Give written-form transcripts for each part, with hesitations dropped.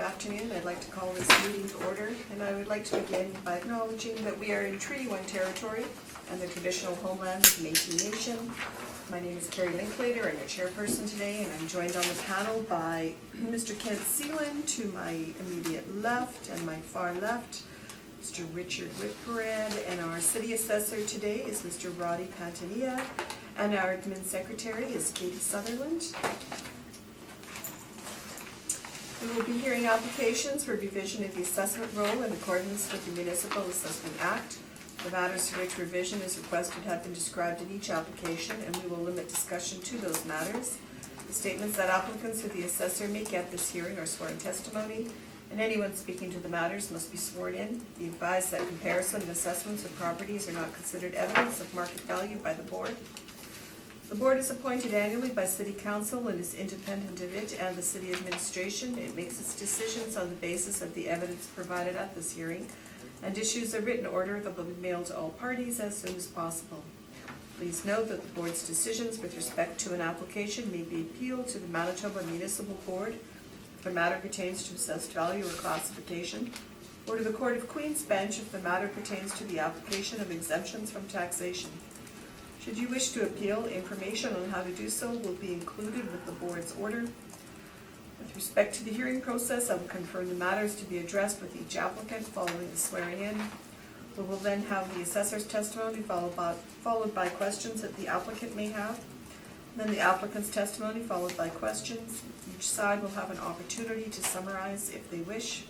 afternoon. I'd like to call this meeting to order, and I would like to begin by acknowledging that we are in Treaty 1 territory and the traditional homeland of the Métis Nation. My name is Carrie Linklater, I'm your chairperson today, and I'm joined on the panel by Mr. Kent Seelan to my immediate left and my far left, Mr. Richard Whitparad, and our city assessor today is Mr. Roddy Pantania, and our admin secretary is Katie Sutherland. We will be hearing applications for revision of the assessment roll in accordance with the Municipal Assessment Act. The matters for which revision is requested have been described in each application, and we will limit discussion to those matters. The statements that applicants or the assessor make at this hearing are sworn testimony, and anyone speaking to the matters must be sworn in. Be advised that comparison of assessments of properties are not considered evidence of market value by the board. The board is appointed annually by City Council and is independent of it and the City Administration. It makes its decisions on the basis of the evidence provided at this hearing and issues a written order that will be mailed to all parties as soon as possible. Please note that the board's decisions with respect to an application may be appealed to the Manitoba Municipal Board if the matter pertains to assessed value or classification, or to the Court of Queen's Bench if the matter pertains to the application of exemptions from taxation. Should you wish to appeal, information on how to do so will be included with the board's order. With respect to the hearing process, I will confirm the matters to be addressed with each applicant following the swearing in. We will then have the assessor's testimony followed by questions that the applicant may have. Then the applicant's testimony followed by questions. Each side will have an opportunity to summarize if they wish.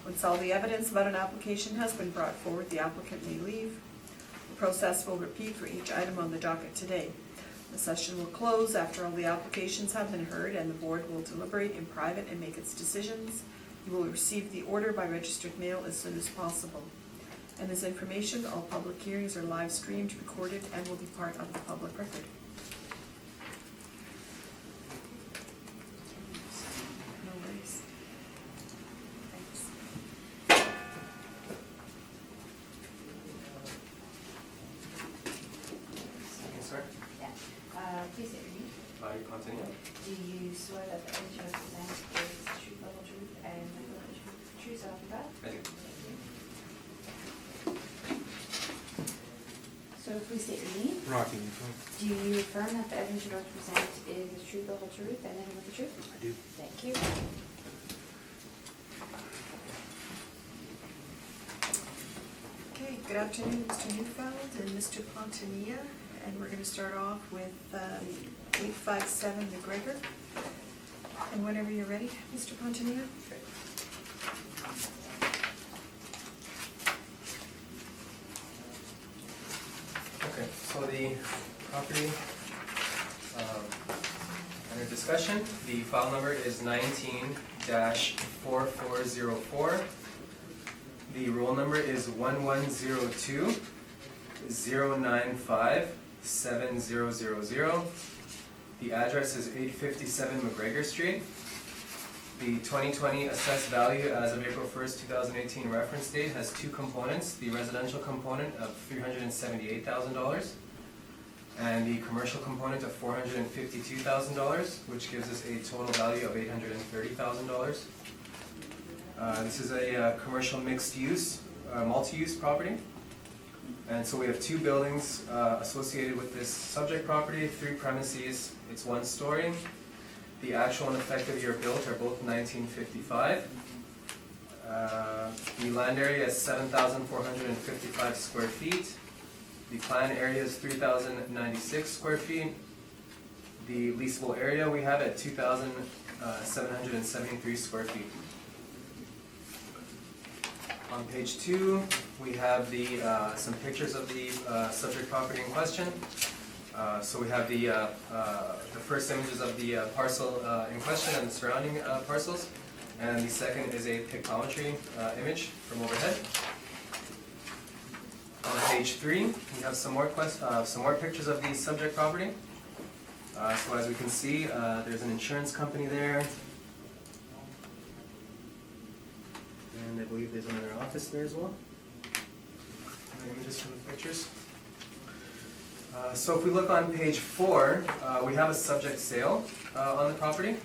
Once all the evidence about an application has been brought forward, the applicant may leave. The process will repeat for each item on the docket today. The session will close after all the applications have been heard, and the board will deliberate in private and make its decisions. You will receive the order by registered mail as soon as possible. And as information, all public hearings are live streamed, recorded, and will be part of the public record. No worries. Thanks. Please state your name. Continue. Do you swear that the evidence you present is the truth, the whole truth, and nothing but the truth, so help you God? I do. So please state your name. Rocky. Do you affirm that the evidence you present is the truth, the whole truth, and nothing but the truth? I do. Thank you. Okay, good afternoon, Mr. Neufeld and Mr. Pantania, and we're going to start off with 857 McGregor. And whenever you're ready, Mr. Pantania. Okay, so the property under discussion, the file number is 19-4404. The roll number is 1102-095-7000. The address is 857 McGregor Street. The 2020 assessed value as of April 1st, 2018 reference date has two components, the residential component of $378,000 and the commercial component of $452,000, which gives us a total value of $830,000. This is a commercial mixed-use, multi-use property. And so we have two buildings associated with this subject property, 3 premises, it's 1 story. The actual and effective year built are both 1955. The land area is 7,455 square feet. The plan area is 3,096 square feet. The leasable area we have at 2,773 square feet. On page 2, we have some pictures of the subject property in question. So we have the first images of the parcel in question and the surrounding parcels, and the second is a pictometry image from overhead. On page 3, we have some more pictures of the subject property. So as we can see, there's an insurance company there, and I believe there's another office there as well. Images from the pictures. So if we look on page 4, we have a subject sale on the property.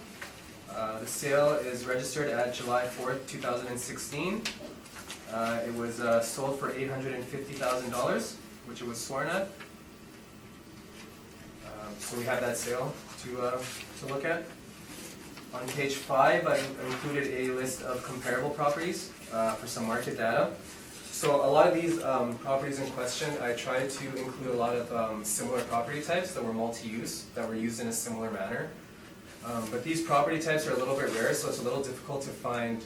The sale is registered at July 4th, 2016. It was sold for $850,000, which it was sworn at. So we have that sale to look at. On page 5, I included a list of comparable properties for some market data. So a lot of these properties in question, I tried to include a lot of similar property types that were multi-use, that were used in a similar manner. But these property types are a little bit rare, so it's a little difficult to find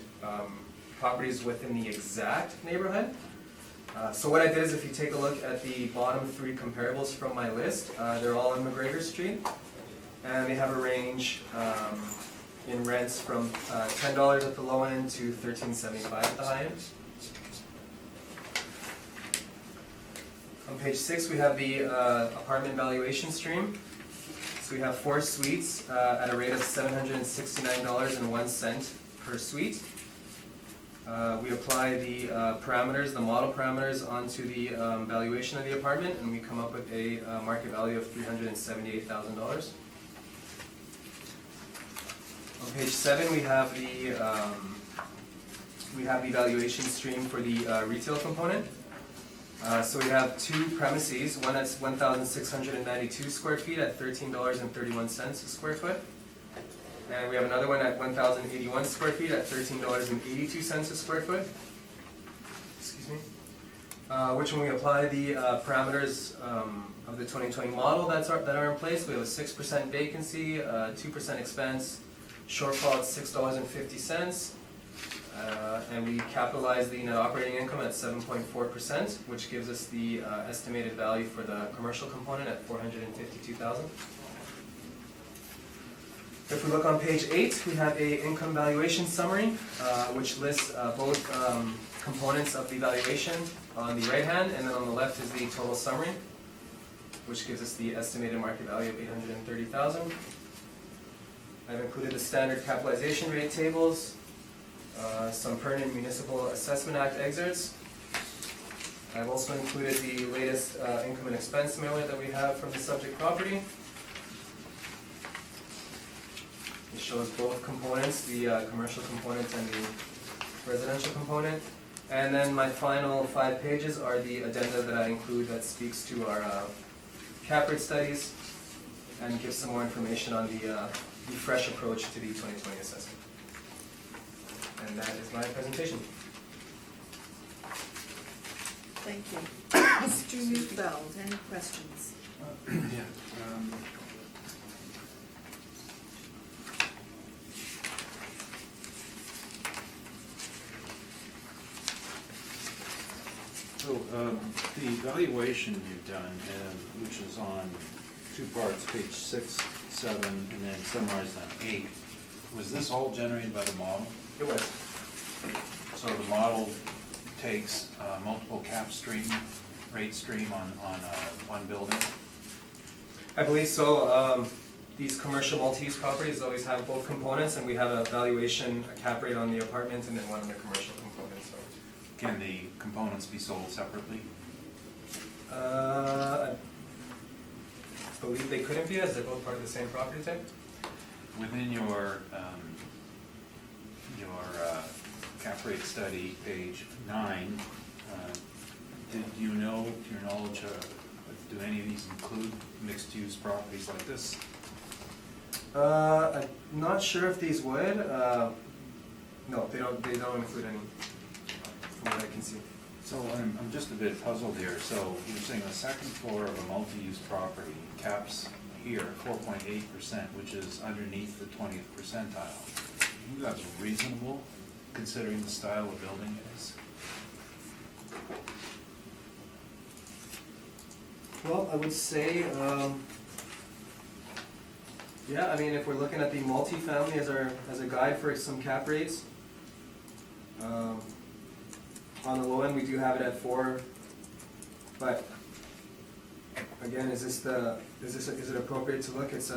properties within the exact neighborhood. So what I did is, if you take a look at the bottom 3 comparables from my list, they're all in McGregor Street, and they have a range in rents from $10 at the low end to $13.75 at the high end. On page 6, we have the apartment valuation stream. So we have 4 suites at a rate of $769.01 per suite. We apply the parameters, the model parameters, onto the valuation of the apartment, and we come up with a market value of $378,000. On page 7, we have the valuation stream for the retail component. So we have 2 premises, one that's 1,692 square feet at $13.31 a square foot. And we have another one at 1,081 square feet at $13.82 a square foot. Excuse me. Which, when we apply the parameters of the 2020 model that are in place, we have a 6% vacancy, 2% expense, shortfall at $6.50. And we capitalize the net operating income at 7.4%, which gives us the estimated value for the commercial component at $452,000. If we look on page 8, we have a income valuation summary, which lists both components of the valuation on the right hand, and then on the left is the total summary, which gives us the estimated market value of $830,000. I've included the standard capitalization rate tables, some pertinent Municipal Assessment Act excerpts. I've also included the latest income and expense mailer that we have from the subject property. It shows both components, the commercial component and the residential component. And then my final 5 pages are the addenda that I include that speaks to our cap rate studies and gives some more information on the fresh approach to the 2020 assessment. And that is my presentation. Thank you. Mr. Neufeld, any questions? Yeah. So the valuation you've done, which is on 2 parts, page 6, 7, and then summarized on 8, was this all generated by the model? It was. So the model takes multiple rate stream on one building? I believe so. These commercial multi-use properties always have both components, and we have a valuation, a cap rate on the apartment, and then one on the commercial component. So, Can the components be sold separately? I believe they couldn't be, as they're both part of the same property type. Within your cap rate study, page 9, did you know, to your knowledge, do any of these include mixed-use properties like this? I'm not sure if these would. No, they don't include any, from what I can see. So I'm just a bit puzzled here. So you're saying the second floor of a multi-use property caps here 4.8%, which is underneath the 20th percentile. I think that's reasonable, considering the style of building it is. Well, I would say, yeah, I mean, if we're looking at the multifamily as a guide for some cap rates, on the low end, we do have it at 4, but again, is it appropriate to look? It's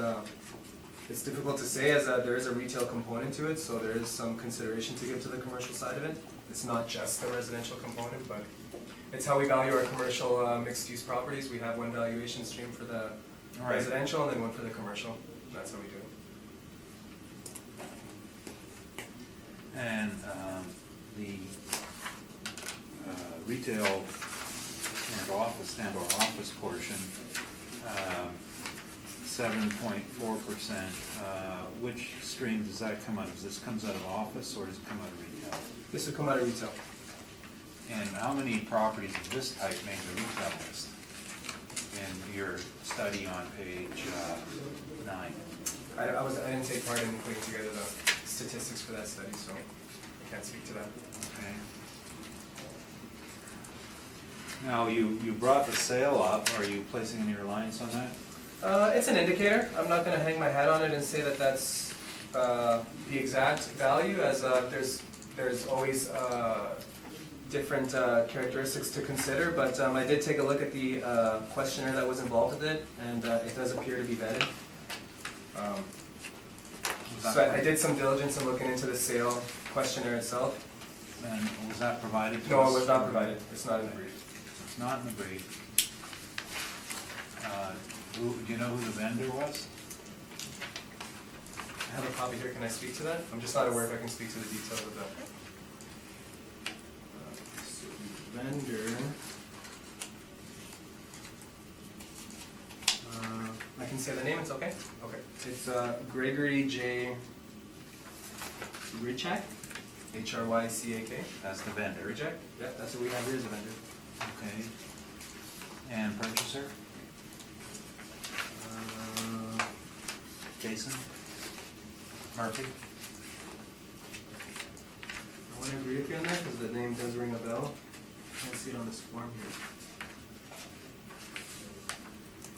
difficult to say, as there is a retail component to it, so there is some consideration to give to the commercial side of it. It's not just the residential component, but it's how we value our commercial mixed-use properties. We have one valuation stream for the residential and then one for the commercial. That's how we do it. And the retail and office portion, 7.4%. Which stream does that come out of? Does this comes out of office or does it come out of retail? This would come out of retail. And how many properties of this type made the retail list in your study on page 9? I didn't take part in putting together the statistics for that study, so I can't speak to that. Okay. Now, you brought the sale up. Are you placing any reliance on that? It's an indicator. I'm not going to hang my hat on it and say that that's the exact value, as there's always different characteristics to consider, but I did take a look at the questionnaire that was involved with it, and it does appear to be vetted. So I did some diligence in looking into the sale questionnaire itself. And was that provided to us? No, it was not provided. It's not in the brief. It's not in the brief. Do you know who the vendor was? I have a copy here. Can I speak to that? I'm just not aware if I can speak to the details of that. So the vendor. I can say the name. It's okay. Okay. It's Gregory J. Richak. H-R-Y-C-A-K. That's the vendor. Richak. Yeah, that's what we have here as a vendor. Okay. And purchaser? Jason? Murphy? I want to agree with you on that because the name does ring a bell. I can't see it on this form here.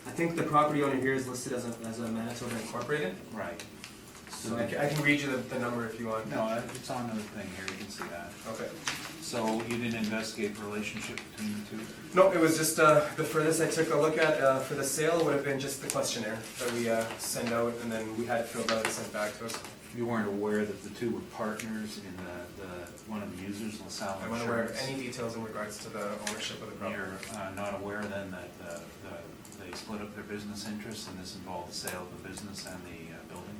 I think the property owner here is listed as a Manitoba Incorporated. Right. So I can read you the number if you want. No, it's on the thing here, you can see that. Okay. So you didn't investigate the relationship between the two? No, it was just the furthest I took a look at for the sale would have been just the questionnaire that we send out, and then we had it filled out and sent back to us. You weren't aware that the two were partners in one of the users, LaSalle I wasn't aware of Insurance? any details in regards to the ownership of the property. You're not aware then that they split up their business interests and this involved the sale of the business and the building?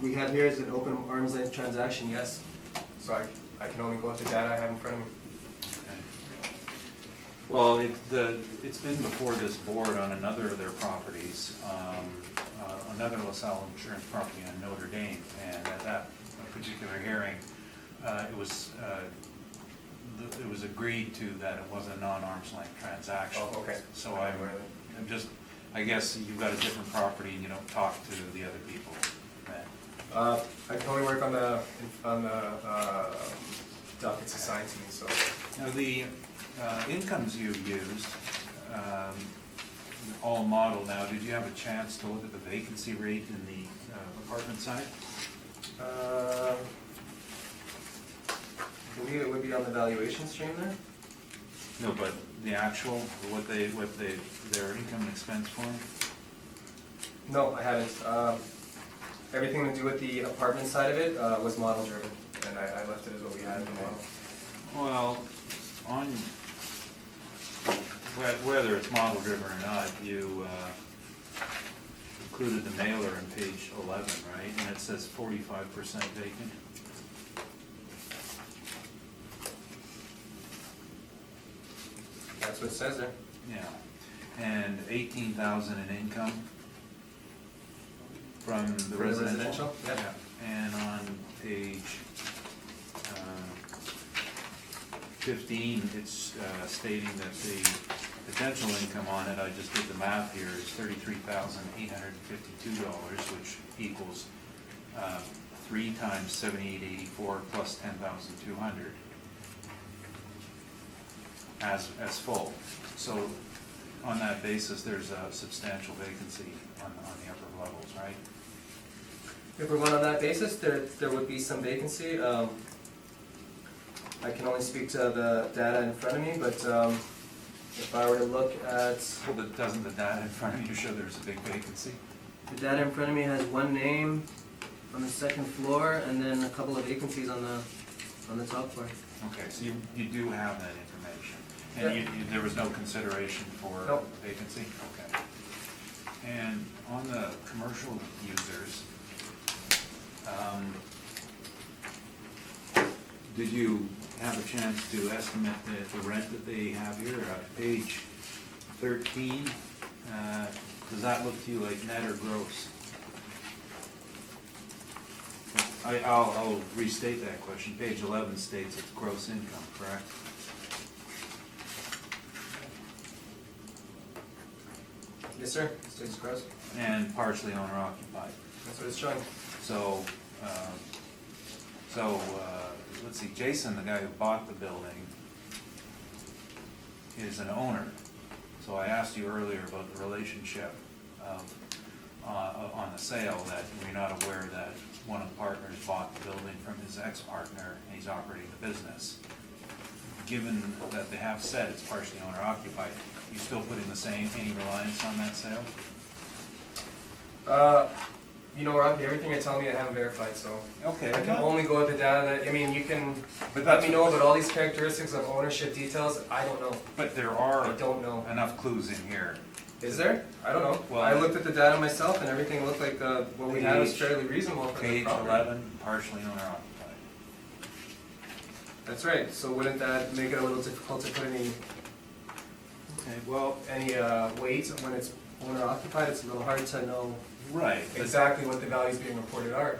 We have here is an open arm's length transaction, yes. So I can only go with the data I have in front of me. Okay. Well, it's been before this board on another of their properties, another LaSalle Insurance property on Notre Dame, and at that particular hearing, it was agreed to that it was a non-arm's length transaction. Oh, okay. So I guess you've got a different property and you don't talk to the other people then. I can only work on the dockets assigned to me, so. Now, the incomes you've used, all model now, did you have a chance to look at the vacancy rate in the apartment side? I believe it would be on the valuation stream there. No, but the actual, their income and expense form? No, I haven't. Everything to do with the apartment side of it was model driven, and I left it as what we had in the model. Well, whether it's model driven or not, you included the mailer on page 11, right? And it says 45% vacant. That's what it says there. Yeah, and 18,000 in income from the For the residential. residential? Yep. Yeah. And on page 15, it's stating that the potential income on it, I just did the math here, is $33,852, which equals 3 times 7884 plus 10,200 as full. So on that basis, there's a substantial vacancy on the upper levels, right? If we're going on that basis, there would be some vacancy. I can only speak to the data in front of me, but if I were to look at, Well, but doesn't the data in front of you show there's a big vacancy? the data in front of me has one name on the second floor and then a couple of vacancies on the top floor. Okay, so you do have that information, and there was no consideration for Nope. vacancy? Okay. And on the commercial users, Did you have a chance to estimate the rent that they have here, page 13? Does that look to you like net or gross? I'll restate that question. Page 11 states it's gross income, correct? Yes, sir. Stays gross. And partially owner occupied. That's what it's showing. So, let's see, Jason, the guy who bought the building, is an owner. So I asked you earlier about the relationship of, on the sale, that you're not aware that one of the partners bought the building from his ex-partner and he's operating the business. Given that they have said it's partially owner occupied, you still putting any reliance on that sale? You know, Rob, everything you're telling me I haven't verified, so. Okay. I can only go with the data that, I mean, you can But let me know about all these characteristics of ownership details. I don't know. But there I are don't know. enough clues in here. Is there? I don't know. Well, I looked at the data myself and everything looked like what we had was Page- fairly reasonable for the Page property. 11, partially owner occupied. That's right. So wouldn't that make it a little difficult to put any Okay, well, weight when it's owner occupied? It's a little hard to know right, exactly what the values being reported are.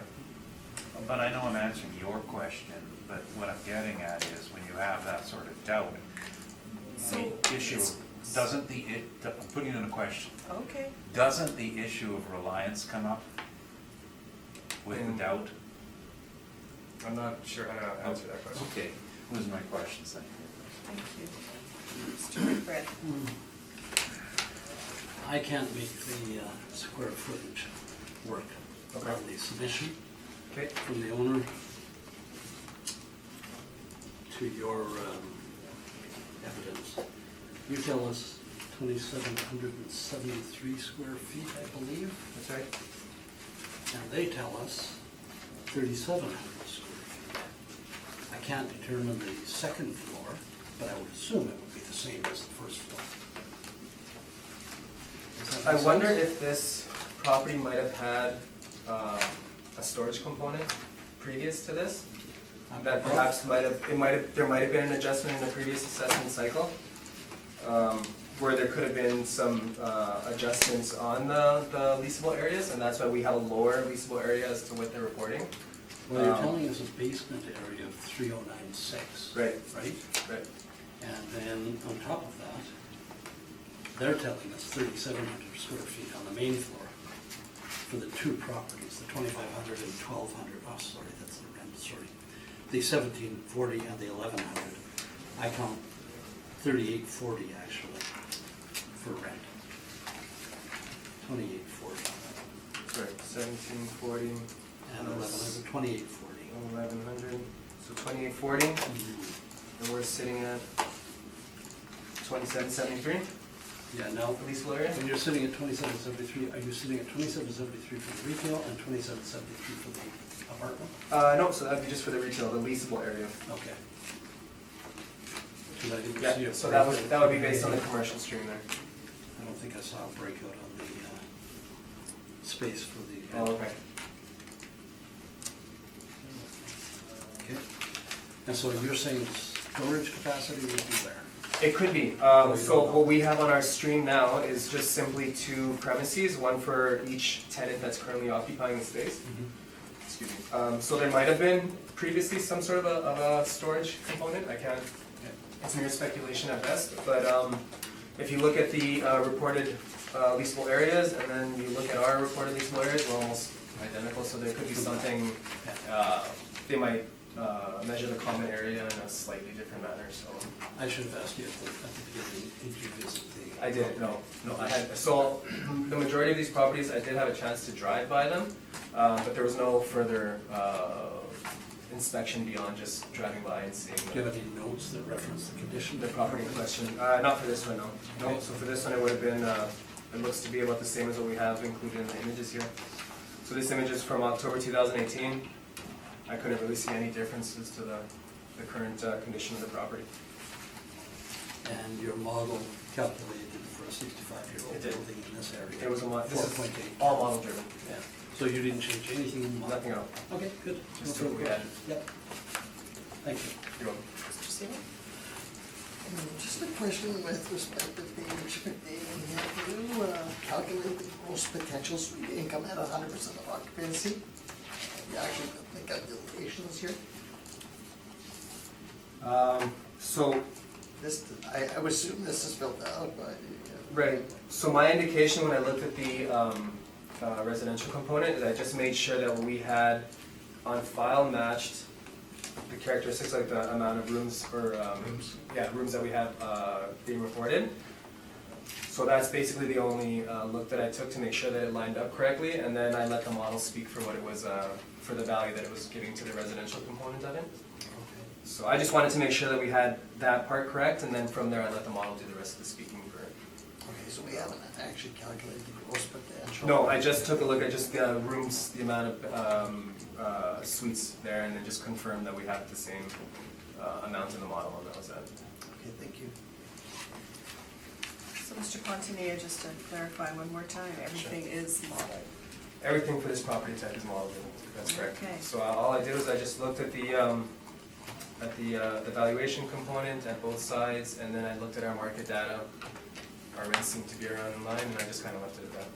but I know I'm answering your question, but what I'm getting at is when you have that sort of doubt, So, the issue, I'm putting in a question, okay. doesn't the issue of reliance come up with the doubt? I'm not sure how to answer that question. Okay, those are my questions, thank you. Thank you. Mr. McBride. I can't make the square footage work Okay. on the submission Okay. from the owner to your evidence. You tell us 2,773 square feet, I believe, That's right. and they tell us 3,700 square feet. I can't determine the second floor, but I would assume it would be the same as the first floor. Does that I make wonder sense? if this property might have had a storage component previous to this. That perhaps there might have been an adjustment in the previous assessment cycle, where there could have been some adjustments on the leasable areas, and that's why we have a lower leasable area as to what they're reporting. Well, you're telling us a basement area of 3096. Right. Right? Right. And then on top of that, they're telling us 3,700 square feet on the main floor for the two properties, the 2,500 and 1,200. Oh, sorry, that's the rent, sorry. The 1,740 and the 1,100. I count 3,840 actually for rent. 2,840 Sorry, 1740, and 1,100, 2,840. 1100, so 2840, and we're sitting at 2773, Yeah, now, the leasable area? when you're sitting at 2773, are you sitting at 2773 for the retail and 2773 for the apartment? No, so that'd be just for the retail, the leasable area. Okay. 'Cause I didn't see Yeah, a so that would breakout. be based on the commercial stream there. I don't think I saw a breakout on the space for the. Oh, okay. Okay. And so you're saying storage capacity would be there? It could be. So what we have on our stream now is just simply two premises, one for each tenant that's currently occupying the space. Excuse me. So there might have been previously some sort of a storage component. I can't, it's mere speculation at best. But if you look at the reported leasable areas and then you look at our reported leasable areas, we're almost identical. So there could be something, they might measure the common area in a slightly different manner, so. I should have asked you at the beginning, did you visit the? I did, no, I had, so, the majority of these properties, I did have a chance to drive by them, but there was no further, inspection beyond just driving by and seeing Do you have any notes that reference the condition? the property in question. Not for this one, no. No, Okay. so for this one, it would have been, it looks to be about the same as what we have included in the images here. So this image is from October 2018. I couldn't really see any differences to the current condition of the property. And your model calculated for a 65-year-old It did. building in this area? It was a this is 4.8. all model driven. Yeah. So you didn't change anything in the model? Nothing else. Okay, good. Just No what we further had. questions. Yep. Thank you. You're welcome. Mr. Seaman? Just a question with respect to page 15. Have you calculated the gross potential street income at 100% of occupancy? Have you actually done the calculations here? So, This, I would assume this is filled out by. right, so my indication when I looked at the residential component is I just made sure that what we had on file matched the characteristics, like the amount of rooms or, rooms that we have being reported. So that's basically the only look that I took to make sure that it lined up correctly, and then I let the model speak for what it was, for the value that it was giving to the residential component of it. So I just wanted to make sure that we had that part correct, and then from there I let the model do the rest of the speaking for it. Okay, so we haven't actually calculated the gross potential. No, I just took a look at just the rooms, the amount of suites there, and then just confirmed that we had the same amount in the model, and that was it. Okay, thank you. So Mr. Pontier, just to clarify one more time, everything is modeled. Everything for this property type is modeled, that's correct. Okay. So all I did was I just looked at the valuation component at both sides, and then I looked at our market data. Our rents seemed to be around in line, and I just kind of left it at that.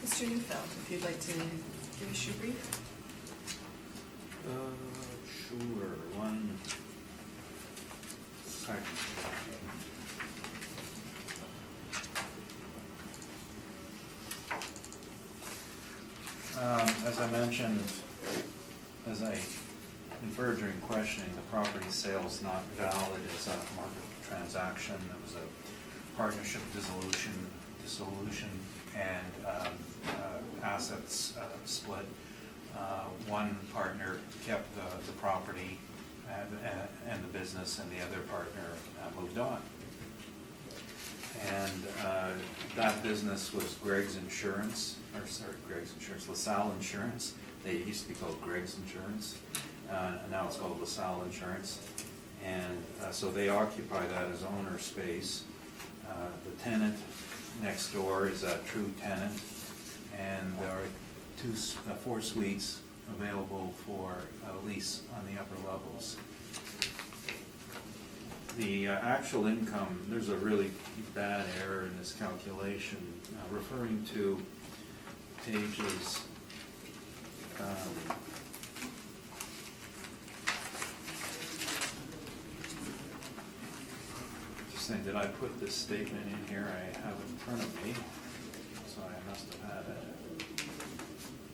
Mr. Newfeld, if you'd like to give us your brief? Sure, one second. As I mentioned, as I inferred during questioning, the property sale is not valid as a market transaction. It was a partnership dissolution and assets split. One partner kept the property and the business, and the other partner moved on. And that business was LaSalle Insurance. They used to be called Greg's Insurance, and now it's called LaSalle Insurance. And so they occupy that as owner space. The tenant next door is a true tenant, and there are 4 suites available for lease on the upper levels. The actual income, there's a really bad error in this calculation, referring to pages just saying, did I put this statement in here? I have it in front of me, so I must have had it.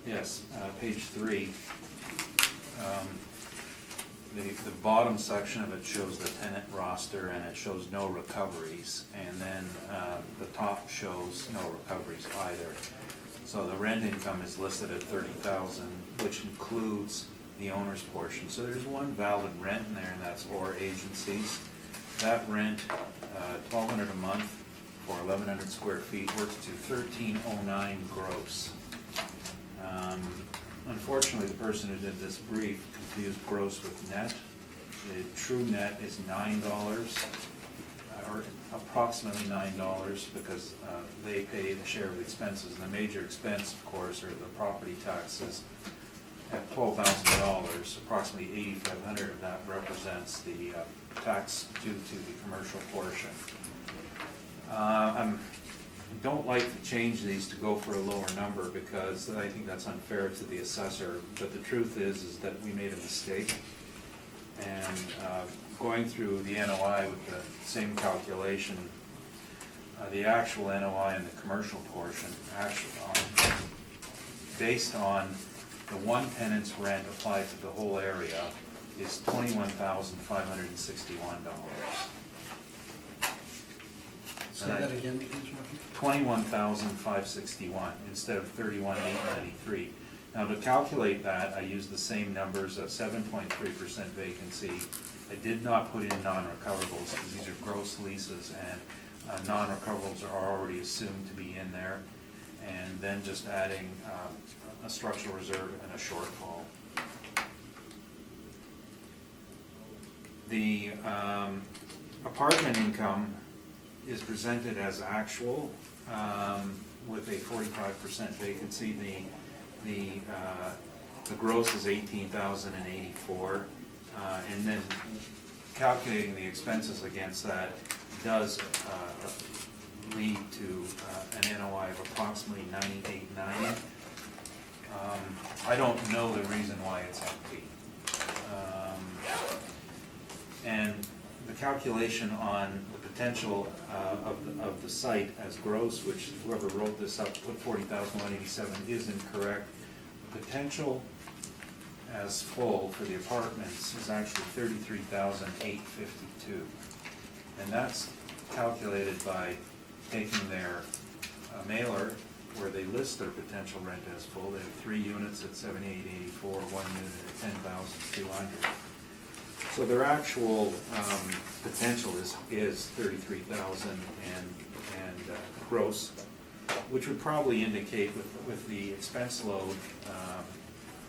Yes, page 3. The bottom section of it shows the tenant roster, and it shows no recoveries, and then the top shows no recoveries either. So the rent income is listed at $30,000, which includes the owner's portion. So there's one valid rent in there, and that's OR Agencies. That rent, $1,200 a month for 1,100 square feet, works to $1,309 gross. Unfortunately, the person who did this brief confused gross with net. The true net is $9, or approximately $9, because they pay the share of the expenses. And the major expense, of course, are the property taxes at $12,000. Approximately $8,500 of that represents the tax due to the commercial portion. I don't like to change these to go for a lower number, because I think that's unfair to the assessor. But the truth is that we made a mistake. And going through the NOI with the same calculation, the actual NOI in the commercial portion, based on the one tenant's rent applied to the whole area, is $21,561. Say that again, please, Marky. $21,561 instead of $31,893. Now, to calculate that, I used the same numbers of 7.3% vacancy. I did not put in non-recoverables, because these are gross leases, and non-recoverables are already assumed to be in there, and then just adding a structural reserve and a shortfall. The apartment income is presented as actual. with a 45% vacancy. The gross is 18,084, and then calculating the expenses against that does lead to an NOI of approximately 9890. I don't know the reason why it's empty. And the calculation on the potential of the site as gross, which whoever wrote this up put 40,187, is incorrect. The potential as full for the apartments is actually 33,852. And that's calculated by taking their mailer where they list their potential rent as full. They have 3 units at 7884, 1 unit at 10,200. So their actual potential is 33,000 and gross, which would probably indicate with the expense load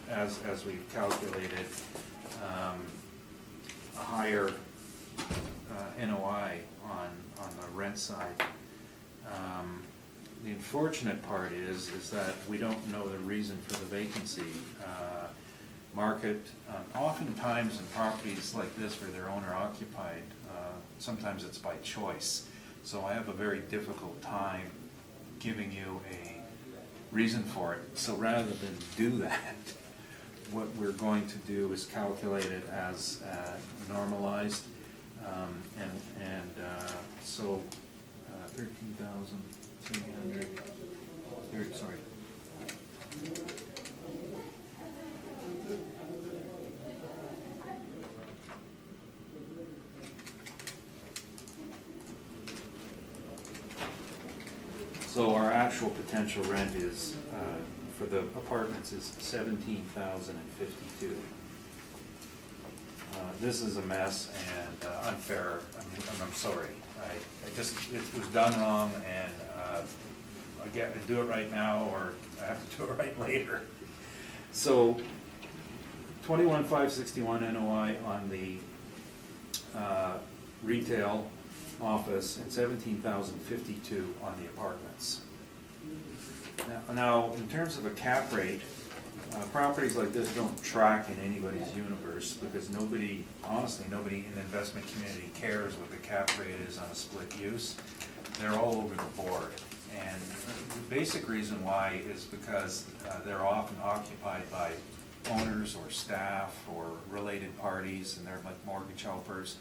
as we've calculated a higher NOI on the rent side. The unfortunate part is that we don't know the reason for the vacancy. Market, oftentimes in properties like this where they're owner occupied, sometimes it's by choice. So I have a very difficult time giving you a reason for it. So rather than do that, what we're going to do is calculate it as normalized, so 13,300. Sorry. So our actual potential rent is, for the apartments, is 17,052. This is a mess and unfair. I'm sorry. It was done wrong, and I get to do it right now, or I have to do it right later. So 21,561 NOI on the retail office and 17,052 on the apartments. Now, in terms of a cap rate, properties like this don't track in anybody's universe because honestly, nobody in the investment community cares what the cap rate is on a split use. They're all over the board. And the basic reason why is because they're often occupied by owners or staff or related parties, and they're like mortgage helpers.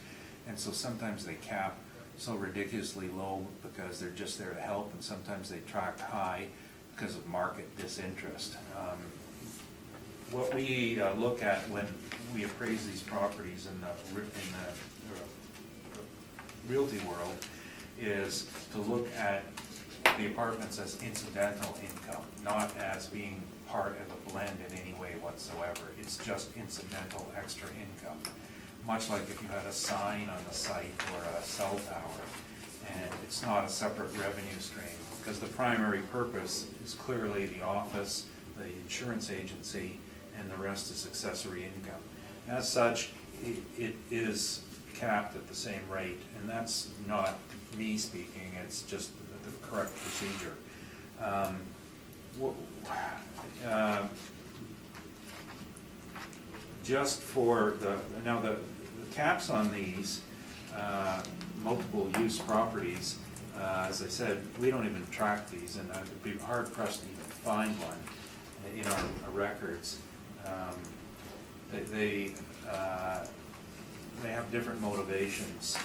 And so sometimes they cap so ridiculously low because they're just there to help, and sometimes they track high because of market disinterest. What we look at when we appraise these properties in the realty world is to look at the apartments as incidental income, not as being part of a blend in any way whatsoever. It's just incidental extra income. Much like if you had a sign on the site or a cell tower, and it's not a separate revenue stream, because the primary purpose is clearly the office, the insurance agency, and the rest is accessory income. As such, it is capped at the same rate, and that's not me speaking, it's just the correct procedure. Just for the caps on these multiple use properties, as I said, we don't even track these, and I'd be hard pressed to even find one in our records. They have different motivations.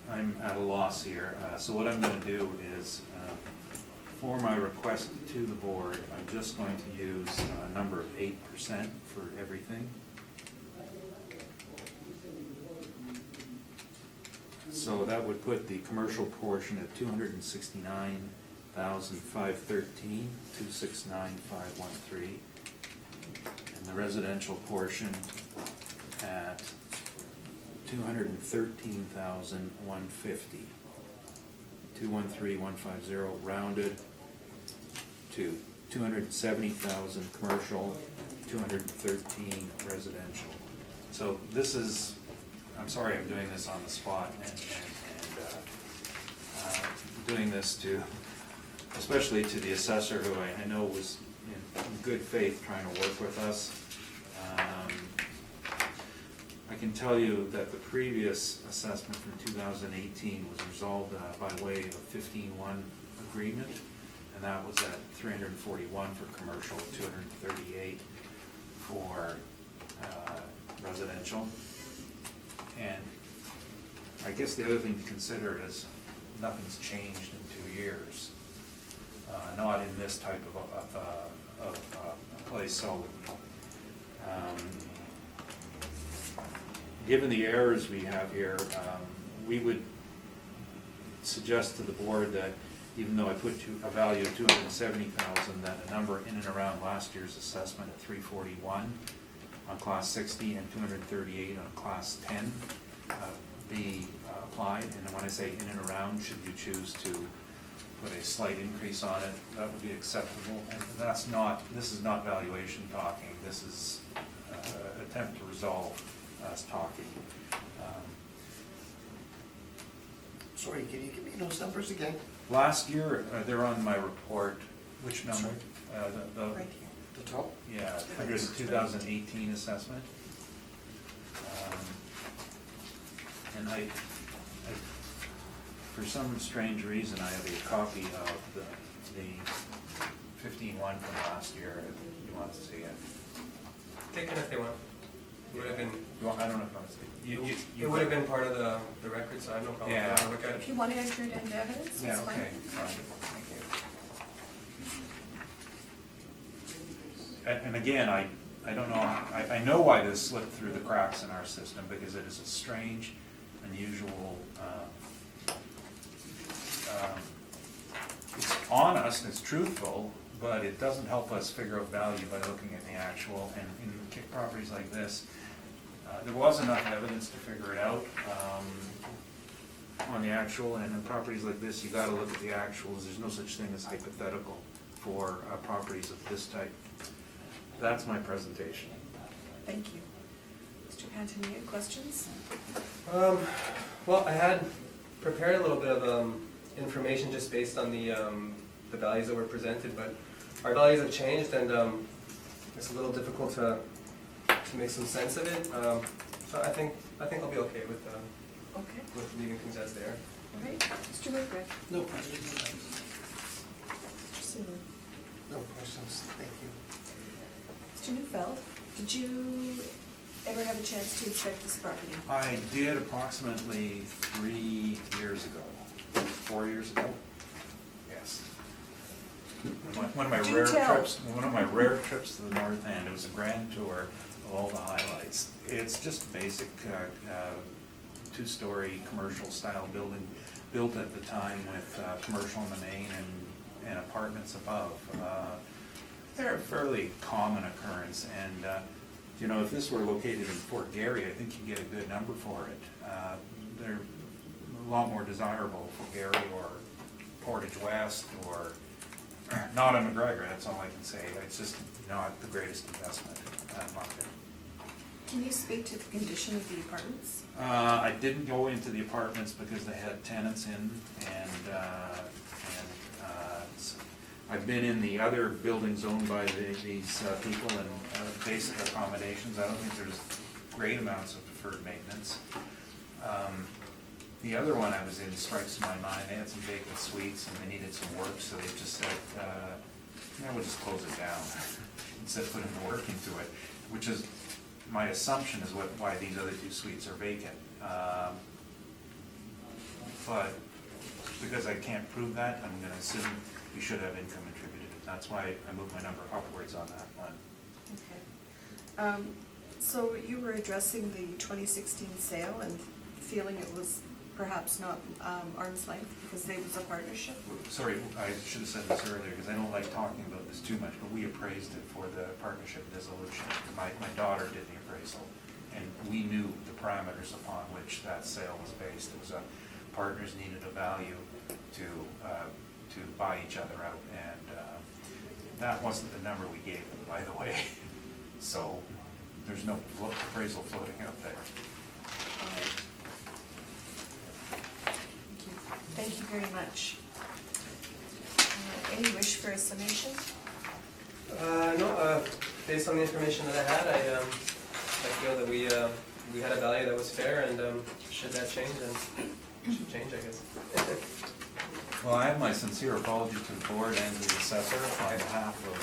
I'm at a loss here. So what I'm going to do is, for my request to the board, I'm just going to use a number of 8% for everything. So that would put the commercial portion at 269,513, 269,513, and the residential portion at 213,150, 213,150 rounded to 270,000 commercial, 213 residential. So this is I'm sorry I'm doing this on the spot and doing this to, especially to the assessor who I know was in good faith trying to work with us. I can tell you that the previous assessment from 2018 was resolved by way of a 15-1 agreement, and that was at 341 for commercial, 238 for residential. And I guess the other thing to consider is nothing's changed in 2 years, not in this type of place. So, given the errors we have here, we would suggest to the board that even though I put a value of 270,000, that a number in and around last year's assessment at 341 on class 60 and 238 on class 10 be applied. And when I say in and around, should you choose to put a slight increase on it, that would be acceptable. And that's not, this is not valuation talking, this is attempt to resolve us talking. Sorry, can you give me those numbers again? Last year, they're on my report. Which number? The Right here. The top? yeah, under the 2018 assessment. And I, for some strange reason, I have a copy of the 15-1 from last year, if you want to see it. Take it if they want. It would have been, Well, I don't know if I want to see it. it would have been part of the record, so I have no problem. Yeah. If you wanna look at If it. you want to enter it into evidence, Yeah, that's fine. okay, fine, thank you. And again, I don't know, I know why this slipped through the cracks in our system, because it is a strange, unusual, it's honest, it's truthful, but it doesn't help us figure out value by looking at the actual. And in properties like this, there was enough evidence to figure it out on the actual, and in properties like this, you gotta look at the actuals. There's no such thing as hypothetical for properties of this type. That's my presentation. Thank you. Mr. Pantania, questions? Well, I had prepared a little bit of information just based on the values that were presented, but our values have changed, and it's a little difficult to make some sense of it. So I think I'll be okay with Okay, leaving things as they are. all right. Mr. McGriff? No questions. Mr. Sealer? No questions, thank you. Mr. Neufeld, did you ever have a chance to inspect this property? I did approximately 3 years ago, 4 years ago. Yes. One of my Do rare tell. trips. One of my rare trips to the North End. It was a grand tour of all the highlights. It's just basic two-story commercial style building, built at the time with commercial in the main and apartments above. They're a fairly common occurrence, and you know, if this were located in Fort Garry, I think you'd get a good number for it. They're a lot more desirable for Garry or Portage West or not in McGregor, that's all I can say. It's just not the greatest investment in that market. Can you speak to the condition of the apartments? I didn't go into the apartments because they had tenants in, and I've been in the other buildings owned by these people and basic accommodations. I don't think there's great amounts of deferred maintenance. The other one I was in strikes my mind. They had some vacant suites and they needed some work, so they just said, we'll just close it down instead of putting the work into it, which is, my assumption is why these other two suites are vacant. But because I can't prove that, I'm gonna assume we should have income attributed. That's why I moved my number upwards on that one. Okay. So you were addressing the 2016 sale and feeling it was perhaps not arm's length because it was a partnership? Sorry, I should have said this earlier, because I don't like talking about this too much, but we appraised it for the partnership dissolution. My daughter did the appraisal, and we knew the parameters upon which that sale was based. It was partners needed a value to buy each other out, and that wasn't the number we gave them, by the way. So there's no appraisal floating out there. All right. Thank you very much. Any wish for a summation? No, based on the information that I had, I feel that we had a value that was fair, and should that change, then it should change, I guess. Well, I have my sincere apology to the board and to the assessor on behalf of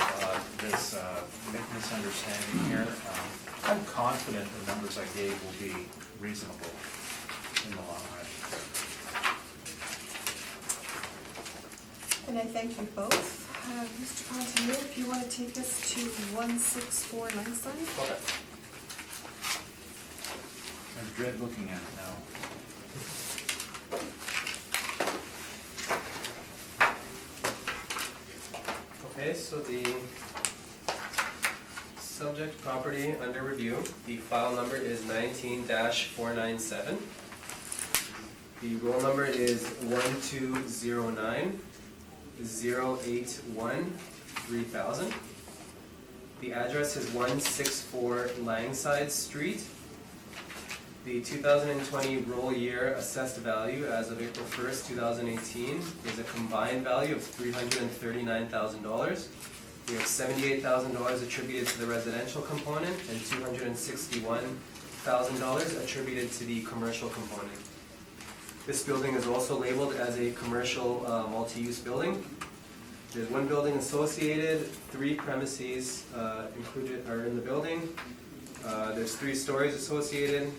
this misunderstanding here. I'm confident the numbers I gave will be reasonable in the long run. And I thank you both. Mr. Pontier, if you want to take us to 164 Langside? Okay. I dread looking at it now. Okay, so the subject property under review, the file number is 19-497. The roll number is 1209-081-3000. The address is 164 Langside Street. The 2020 roll year assessed value as of April 1st, 2018 is a combined value of $339,000. We have $78,000 attributed to the residential component and $261,000 attributed to the commercial component. This building is also labeled as a commercial multi-use building. There's one building associated, 3 premises included are in the building. There's 3 stories associated.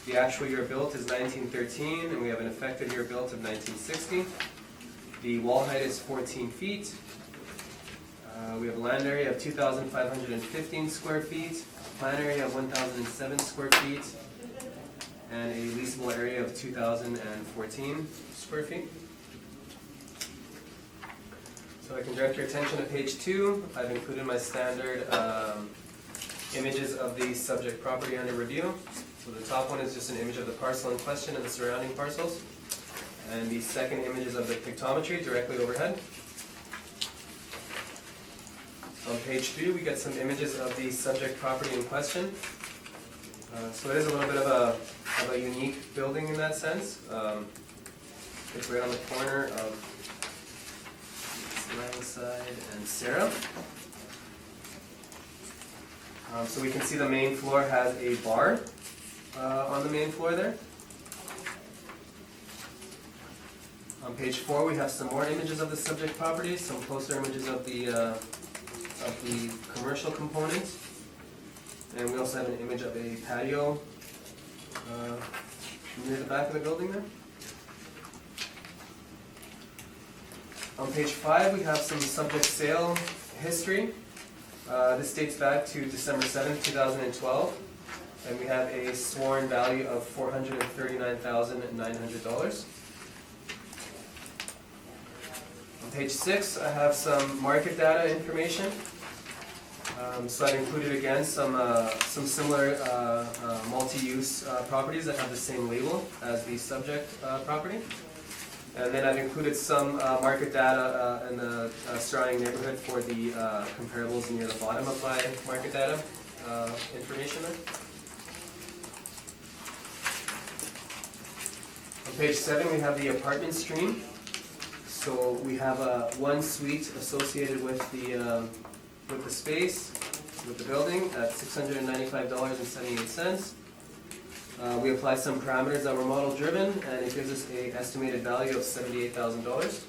The actual year built is 1913, and we have an effective year built of 1960. The wall height is 14 feet. We have a land area of 2,515 square feet, plan area of 1,007 square feet, and a leasable area of 2,014 square feet. So I can direct your attention to page 2. I've included my standard images of the subject property under review. So the top one is just an image of the parcel in question and the surrounding parcels. And the second image is of the pictometry directly overhead. On page 3, we get some images of the subject property in question. So it is a little bit of a unique building in that sense. It's right on the corner of Langside and Sarah. So we can see the main floor has a bar on the main floor there. On page 4, we have some more images of the subject property, some closer images of the commercial component. And we also have an image of a patio near the back of the building there. On page 5, we have some subject sale history. This dates back to December 7th, 2012. And we have a sworn value of $439,900. On page 6, I have some market data information. So I've included again some similar multi-use properties that have the same label as the subject property. And then I've included some market data in the surrounding neighborhood for the comparables near the bottom of my market data information there. On page 7, we have the apartment stream. So we have one suite associated with the space, with the building at $695.78. We applied some parameters that were model driven, and it gives us an estimated value of $78,000.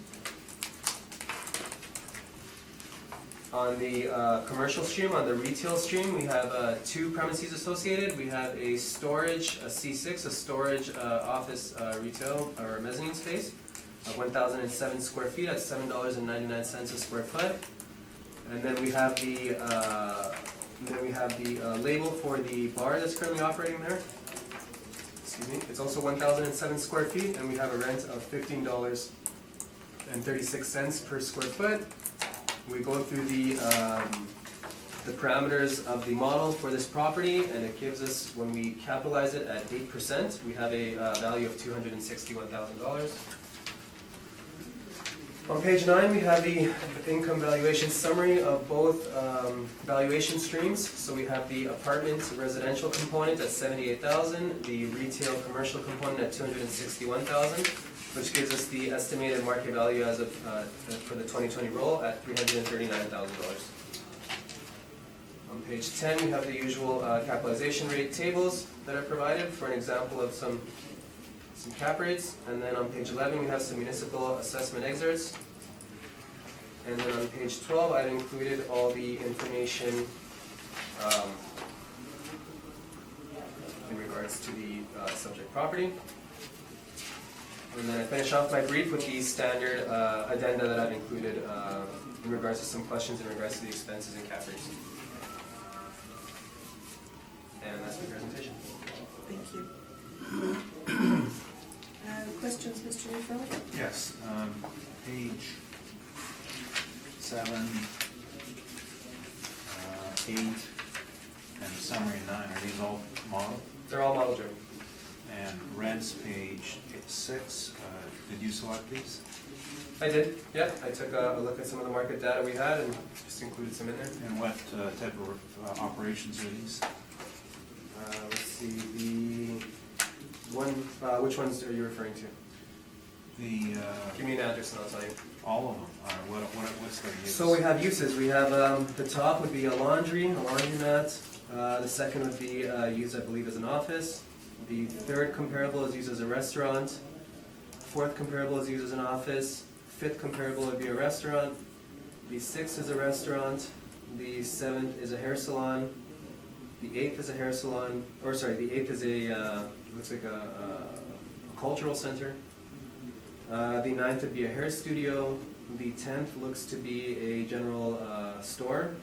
On the commercial stream, on the retail stream, we have 2 premises associated. We have a storage, a C6, a storage office retail or mezzanine space of 1,007 square feet at $7.99 a square foot. And then we have the label for the bar that's currently operating there. Excuse me. It's also 1,007 square feet, and we have a rent of $15.36 per square foot. We go through the parameters of the model for this property, and it gives us, when we capitalize it at 8%, we have a value of $261,000. On page 9, we have the income valuation summary of both valuation streams. So we have the apartment residential component at $78,000, the retail commercial component at $261,000. which gives us the estimated market value as of, for the 2020 roll at $339,000. On page 10, we have the usual capitalization rate tables that are provided for an example of some cap rates. And then on page 11, we have some municipal assessment excerpts. And then on page 12, I've included all the information in regards to the subject property. And then I finish off my brief with the standard addenda that I've included in regards to some questions in regards to the expenses and cap rates. And that's my presentation. Thank you. Questions, Mr. Neufeld? Yes, page 7, 8, and summary 9, are these all model? They're all model driven. And rents, page 6, did you select these? I did, yeah. I took a look at some of the market data we had and just included some in there. And what type of operations are these? Let's see, the one, which ones are you referring to? The, Give me an address and I'll tell you. all of them, what's their use? So we have uses. We have, the top would be a laundromat. The second would be used, I believe, as an office. The third comparable is used as a restaurant. Fourth comparable is used as an office. Fifth comparable would be a restaurant. The sixth is a restaurant. The seventh is a hair salon. The eighth is a hair salon, or sorry, the eighth is a, looks like a cultural center. The ninth would be a hair studio. The 10th looks to be a general store.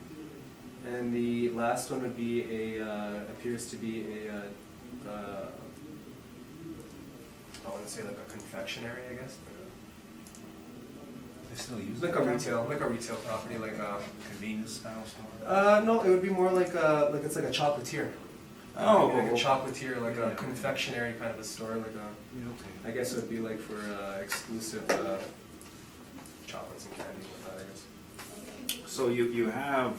And the last one would be appears to be I want to say like a confectionery, I guess. They still use Like it? a retail property, like a. Convenience style store? No, it would be more like it's like a chocolatier. Oh, Like a oh, chocolatier, like a yeah. confectionery kind of a store, like a. Okay. I guess it would be like for exclusive chocolates and candy and whatnot, I guess. So you have,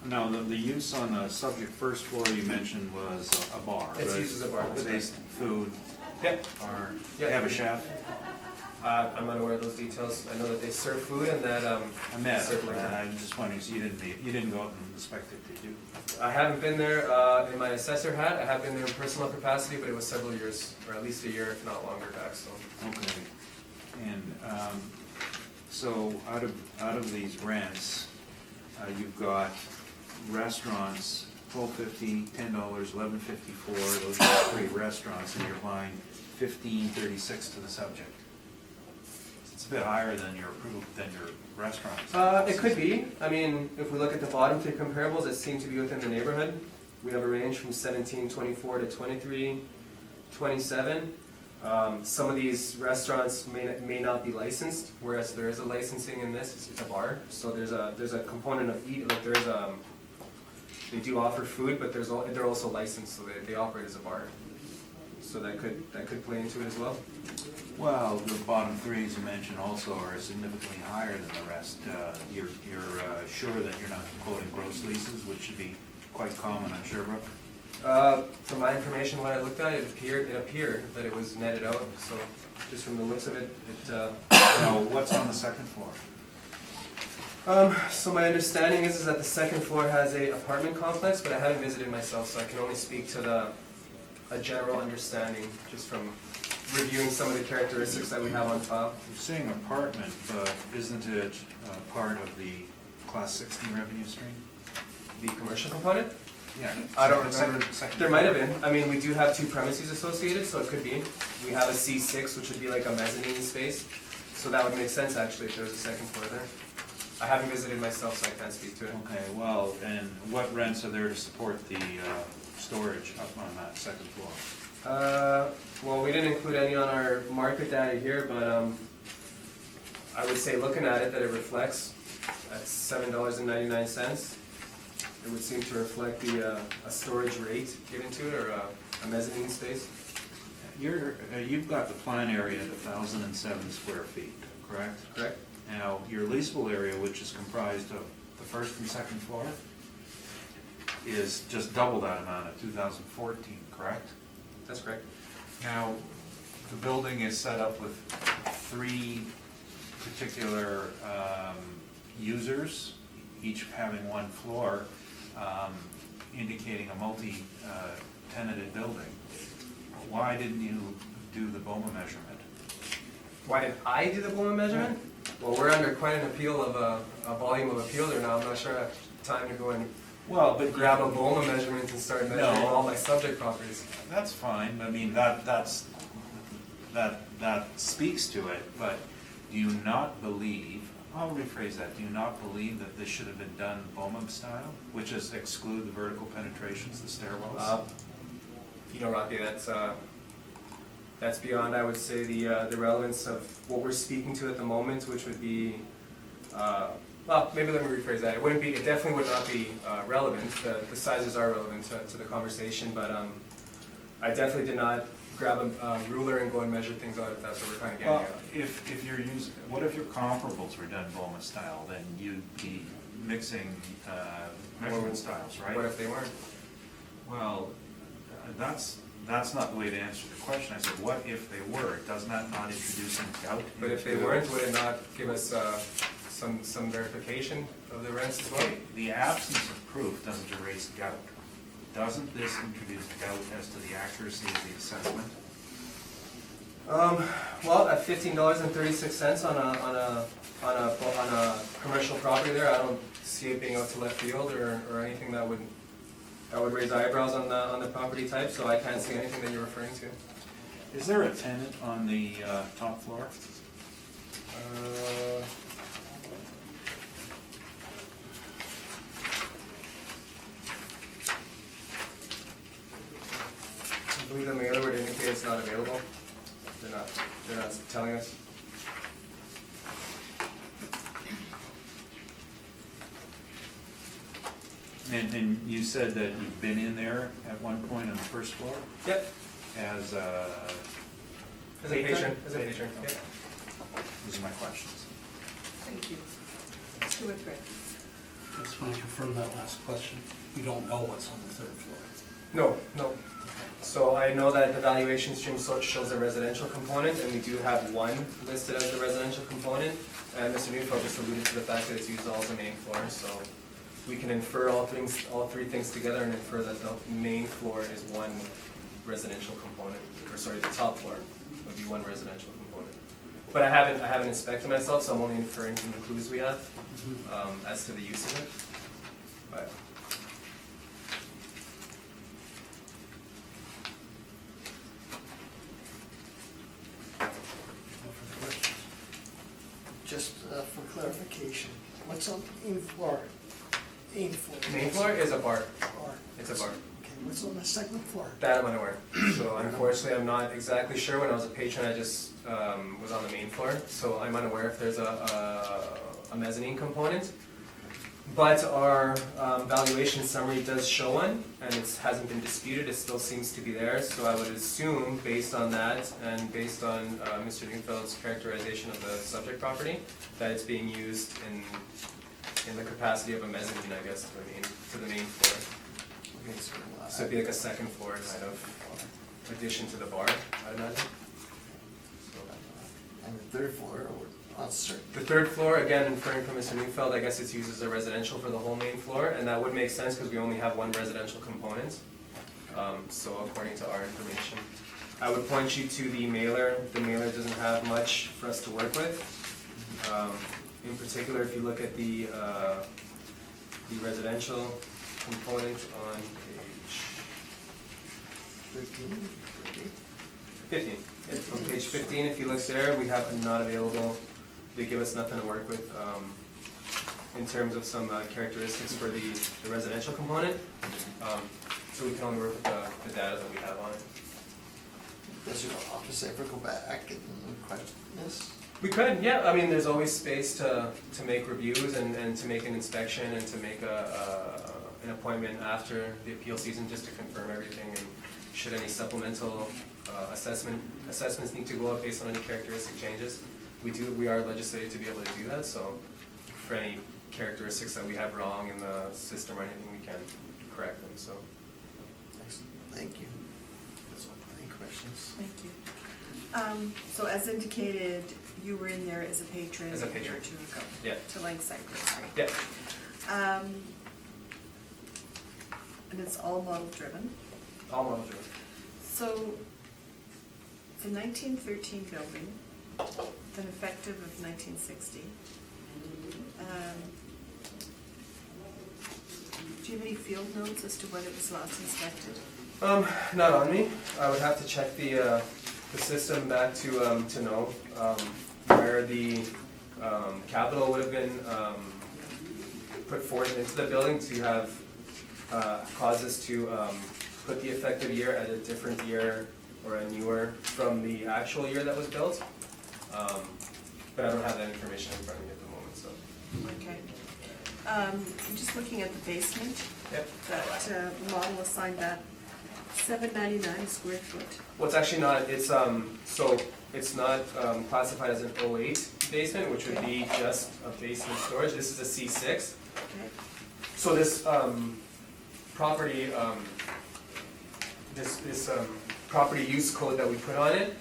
now the use on the subject first floor you mentioned was a bar. It's right? used as a bar, that's Based food, Yep. bar, Yeah. they have a chef? I'm not aware of those details. I know that they serve food and that I met serve her, liquor. and I'm just wondering, so you didn't go out and inspect it, did you? I haven't been there in my assessor hat. I have been there in personal capacity, but it was several years, or at least a year, if not longer back. So Okay. And so out of these rents, you've got restaurants, $12.50, $10, $11.54. Those are 3 restaurants, and you're applying $15.36 to the subject. It's a bit higher than your restaurants. it could be. I mean, if we look at the bottom 3 comparables, it seems to be within the neighborhood. We have a range from 17.24 to 23.27. Some of these restaurants may not be licensed, whereas there is a licensing in this. It's a bar, so there's a component of eat. Like they do offer food, but they're also licensed, so they operate as a bar. So that could play into it as well. Well, the bottom 3, as you mentioned, also are significantly higher than the rest. You're sure that you're not quoting gross leases, which should be quite common on Sherbrooke? From my information, what I looked at, it appeared that it was netted out. So just from the looks of it, Now, what's on the second floor? So my understanding is that the second floor has a apartment complex, but I haven't visited myself, so I can only speak to a general understanding just from reviewing some of the characteristics that we have on file. You're saying apartment, but isn't it part of the Class 16 revenue stream? The commercial component? Yeah. I don't remember. Second There might have been. I mean, we do have 2 premises associated, so it could be. We have a C6, which would be like a mezzanine space. So that would make sense, actually, if there was a second floor there. I haven't visited myself, so I can't speak to it. Okay, well, and what rents are there to support the storage up on that second floor? Well, we didn't include any on our market data here, but I would say looking at it that it reflects at $7.99. It would seem to reflect a storage rate given to it, or a mezzanine space. You've got the plan area at 1,007 square feet, correct? Correct? Now, your leasable area, which is comprised of the first and second floor, is just double that amount at 2014, correct? That's correct. Now, the building is set up with three particular users, each having one floor, indicating a multi-tenanted building. Why didn't you do the BOMA measurement? Why did I do the BOMA measurement? Well, we're under quite an appeal of a volume of appeal there now. I'm not sure I have time to go and Well, but grab a BOMA measurement and start measuring No. all my subject properties. that's fine, I mean, that speaks to it, but do you not believe, I'll rephrase that, do you not believe that this should have been done BOMA style, which is exclude the vertical penetrations, the stairwells? You know, Rocky, that's beyond, I would say, the relevance of what we're speaking to at the moment, which would be, well, maybe let me rephrase that. It definitely would not be relevant. The sizes are relevant to the conversation, but I definitely did not grab a ruler and go and measure things out if that's what we're kind of getting Well, at. if you're using, what if your comparables were done BOMA style, then you'd be mixing measurement styles, right? What if they weren't? Well, that's not the way to answer the question. I said, what if they were? Does that not introduce any doubt? But if they into- weren't, would it not give us some verification of the rents as well? Okay, the absence of proof doesn't erase doubt. Doesn't this introduce doubt as to the accuracy of the assessment? Well, at $15.36 on a commercial property there, I don't see it being out to left field or anything that would raise eyebrows on the property type, so I can't see anything that you're referring to. Is there a tenant on the top floor? I believe the mailer would indicate it's not available. They're not telling us. And you said that you've been in there at one point on the first floor Yep, as a... as a patron, yep. Those are my questions. Thank you. Mr. Whitford? Just want to confirm that last question. You don't know what's on the third floor. No. So I know that the valuation stream shows a residential component, and we do have one listed as the residential component. And Mr. Newfeld just alluded to the fact that it's used all as a main floor, so we can infer all three things together and infer that the main floor is one residential component, or sorry, the top floor would be one residential component. But I haven't inspected myself, so I'm only inferring from the clues we have as to the use of it. But No further questions. Just for clarification, what's on the main floor? Main main floor is a bar. Bar. It's a bar. Okay, what's on the second floor? That I'm unaware. So unfortunately, I'm not exactly sure. When I was a patron, I just was on the main floor, so I'm unaware if there's a mezzanine component. But our valuation summary does show one, and it hasn't been disputed. It still seems to be there. So I would assume, based on that, and based on Mr. Newfeld's characterization of the subject property, that it's being used in the capacity of a mezzanine, I guess, to the main floor. Okay, So it'd be like a second floor kind of addition to the bar, I'd imagine. And the third floor, we're not certain. The third floor, again, inferring from Mr. Newfeld, I guess it's used as a residential for the whole main floor, and that would make sense because we only have one residential component. So according to our information, I would point you to the mailer. The mailer doesn't have much for us to work with. In particular, if you look at the residential component on page 15. On page 15, if you look there, we have not available. They give us nothing to work with in terms of some characteristics for the residential component. So we can only work with the data that we have on it. Does your office ever go back and question this? We could, yeah. I mean, there's always space to make reviews and to make an inspection and to make an appointment after the appeal season just to confirm everything. And should any supplemental assessments need to go up based on any characteristic changes, we are legislated to be able to do that. So for any characteristics that we have wrong in the system or anything, we can correct them. So Excellent. Thank you. Any questions? Thank you. So as indicated, you were in there as a patron As a a year patron. or two ago. Yeah. To Lakeside Grocery. Yeah, And it's all model driven. all model driven. So it's a 1913 building, then effective of 1960. Do you have any field notes as to when it was last inspected? Not on me. I would have to check the system back to know where the capital would have been put forth into the building to have caused us to put the effective year at a different year or a newer from the actual year that was built. But I don't have that information in front of me at the moment, so. Okay. I'm just looking at the basement. Yep. That model assigned that $7.99 a square foot. Well, it's actually not, it's, so it's not classified as an 08 basement, which would be just a basement storage. This is a C6. Okay. So this property, this property use code that we put on it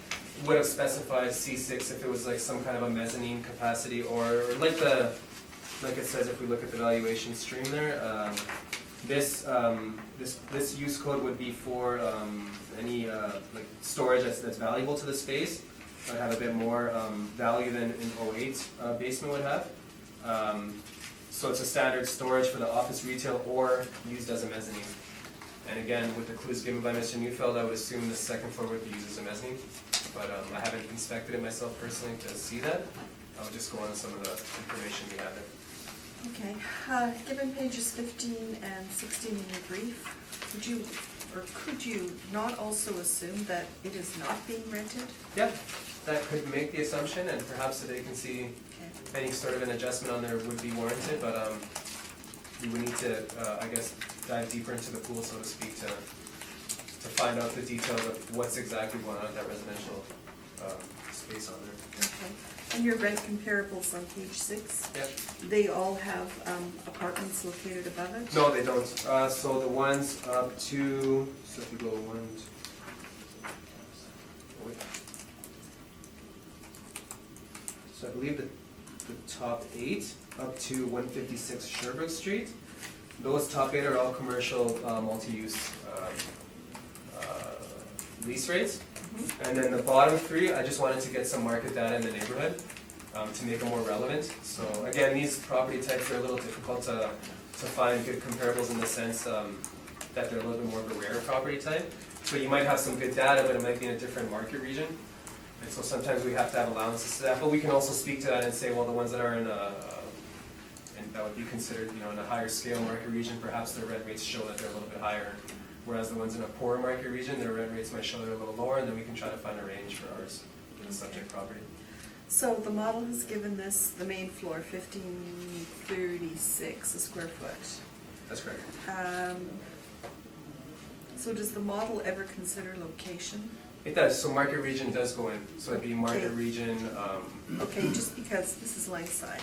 would have specified C6 if it was like some kind of a mezzanine capacity or like it says if we look at the valuation stream there. This use code would be for any like storage that's valuable to the space. It would have a bit more value than an 08 basement would have. So it's a standard storage for the office retail or used as a mezzanine. And again, with the clues given by Mr. Neufeld, I would assume the second floor would be used as a mezzanine. But I haven't inspected it myself personally to see that. I'll just go on some of the information we have there. Okay. Given pages 15 and 16 in your brief, would you or could you not also assume that it is not being rented? Yeah, that could make the assumption, and perhaps the vacancy, Okay. any sort of an adjustment on there would be warranted, but we would need to, I guess, dive deeper into the pool, so to speak, to find out the details of what's exactly going on at that residential space on there. Okay. And your rent comparables on page 6, Yep. they all have apartments located above it? No, they don't. So the ones up to, so if you go one, wait. So I believe the top 8 up to 156 Sherbrooke Street, those top 8 are all commercial multi-use lease rates. Mhm. And then the bottom 3, I just wanted to get some market data in the neighborhood to make them more relevant. So again, these property types are a little difficult to find good comparables in the sense that they're a little bit more of a rare property type. So you might have some good data, but it might be in a different market region. And so sometimes we have to have allowances to that. But we can also speak to that and say, well, the ones that are in and that would be considered, in a higher scale market region, perhaps their rent rates show that they're a little bit higher. Whereas the ones in a poorer market region, their rent rates might show they're a little lower, and then we can try to find a range for ours, for the subject property. So the model has given this, the main floor, 1536 a square foot. That's correct. So does the model ever consider location? It does, so market region does go in, so it'd be market Okay. region, Okay, just because this is Lakeside,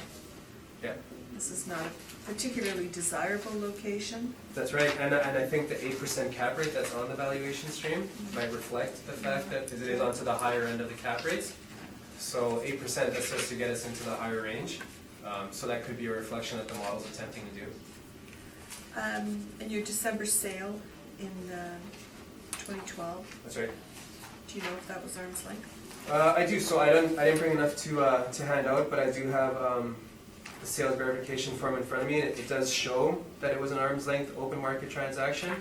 yeah, this is not a particularly desirable location. that's right, and I think the 8% cap rate that's on the valuation stream might reflect the fact that it is onto the higher end of the cap rates. So 8%, that's supposed to get us into the higher range, so that could be a reflection that the model's attempting to do. And your December sale in 2012, That's right. do you know if that was arm's length? I do, so I didn't bring enough to hand out, but I do have the sales verification form in front of me. It does show that it was an arm's length open market transaction.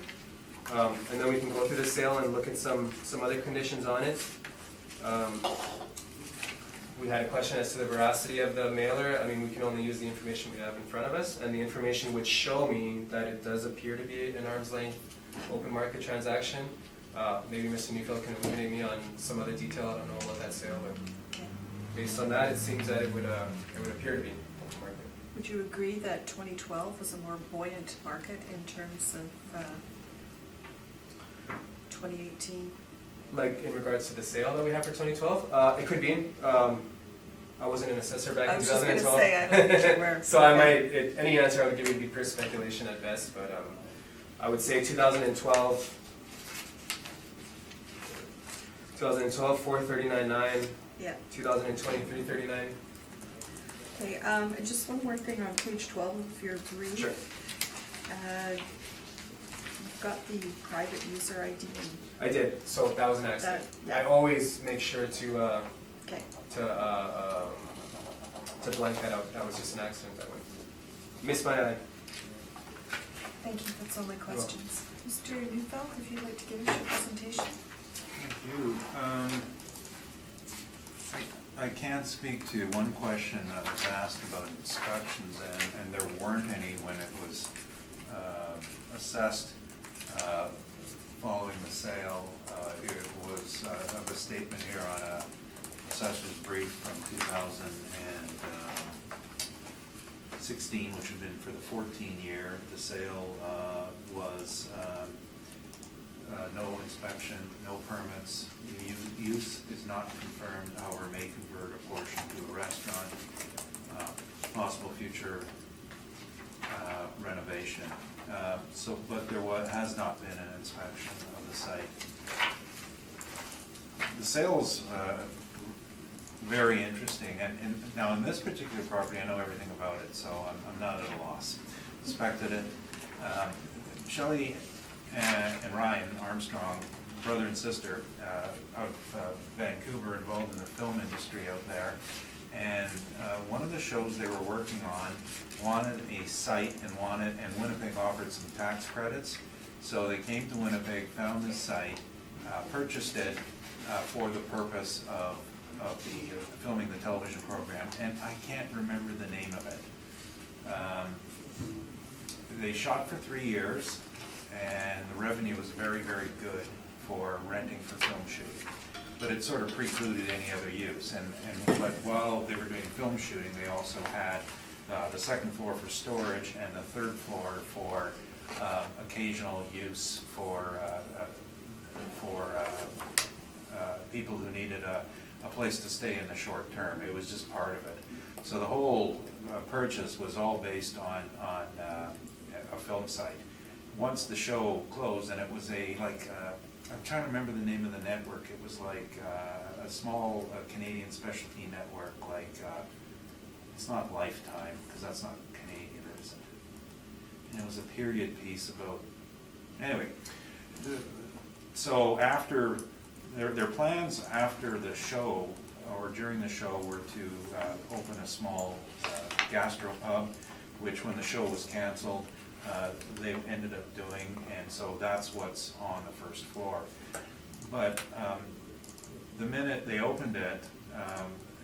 And then we can go through the sale and look at some other conditions on it. We had a question as to the veracity of the mailer. I mean, we can only use the information we have in front of us, and the information would show me that it does appear to be an arm's length open market transaction. Maybe Mr. Neufeld can illuminate me on some other detail. I don't know about that sale, but Okay. based on that, it seems that it would appear to be open market. Would you agree that 2012 was a more buoyant market in terms of 2018? Like in regards to the sale that we have for 2012, it could be. I wasn't an assessor back I in was just gonna 2012. say, I don't think you were. So I might, any answer I would give would be pure speculation at best, but I would say 2012 2012, 439.9, Yeah. 2020, 339. Okay, and just one more thing on page 12 of your three. Sure. You've got the private user ID and, I did, so that was an accident. That- yeah. I always make sure to okay. to blank that out. That was just an accident that went. Missed my eye. Thank you, that's all my questions. Mr. Neufeld, if you'd like to give us your presentation? Thank you. I can speak to one question that was asked about inspections, and there weren't any when it was assessed following the sale. It was, I have a statement here on a assessor's brief from 2016, which had been for the 14 year. The sale was no inspection, no permits. Use is not confirmed, however, may convert a portion to a restaurant. Possible future renovation. But there has not been an inspection of the site. The sale's very interesting, and now in this particular property, I know everything about it, so I'm not at a loss. Inspected it. Shelley and Ryan Armstrong, brother and sister, out of Vancouver, involved in the film industry out there. And one of the shows they were working on wanted a site and Winnipeg offered some tax credits. So they came to Winnipeg, found this site, purchased it for the purpose of filming the television program. And I can't remember the name of it. They shot for 3 years, and the revenue was very, very good for renting for film shooting. But it sort of precluded any other use. But while they were doing film shooting, they also had the second floor for storage and the third floor for occasional use for people who needed a place to stay in the short term. It was just part of it. So the whole purchase was all based on a film site. Once the show closed, and it was I'm trying to remember the name of the network. It was like a small Canadian specialty network, it's not Lifetime, because that's not Canadian, is it? And it was a period piece about, anyway. So after, their plans after the show, or during the show, were to open a small gastropub, which when the show was canceled, they ended up doing, and so that's what's on the first floor. But the minute they opened it,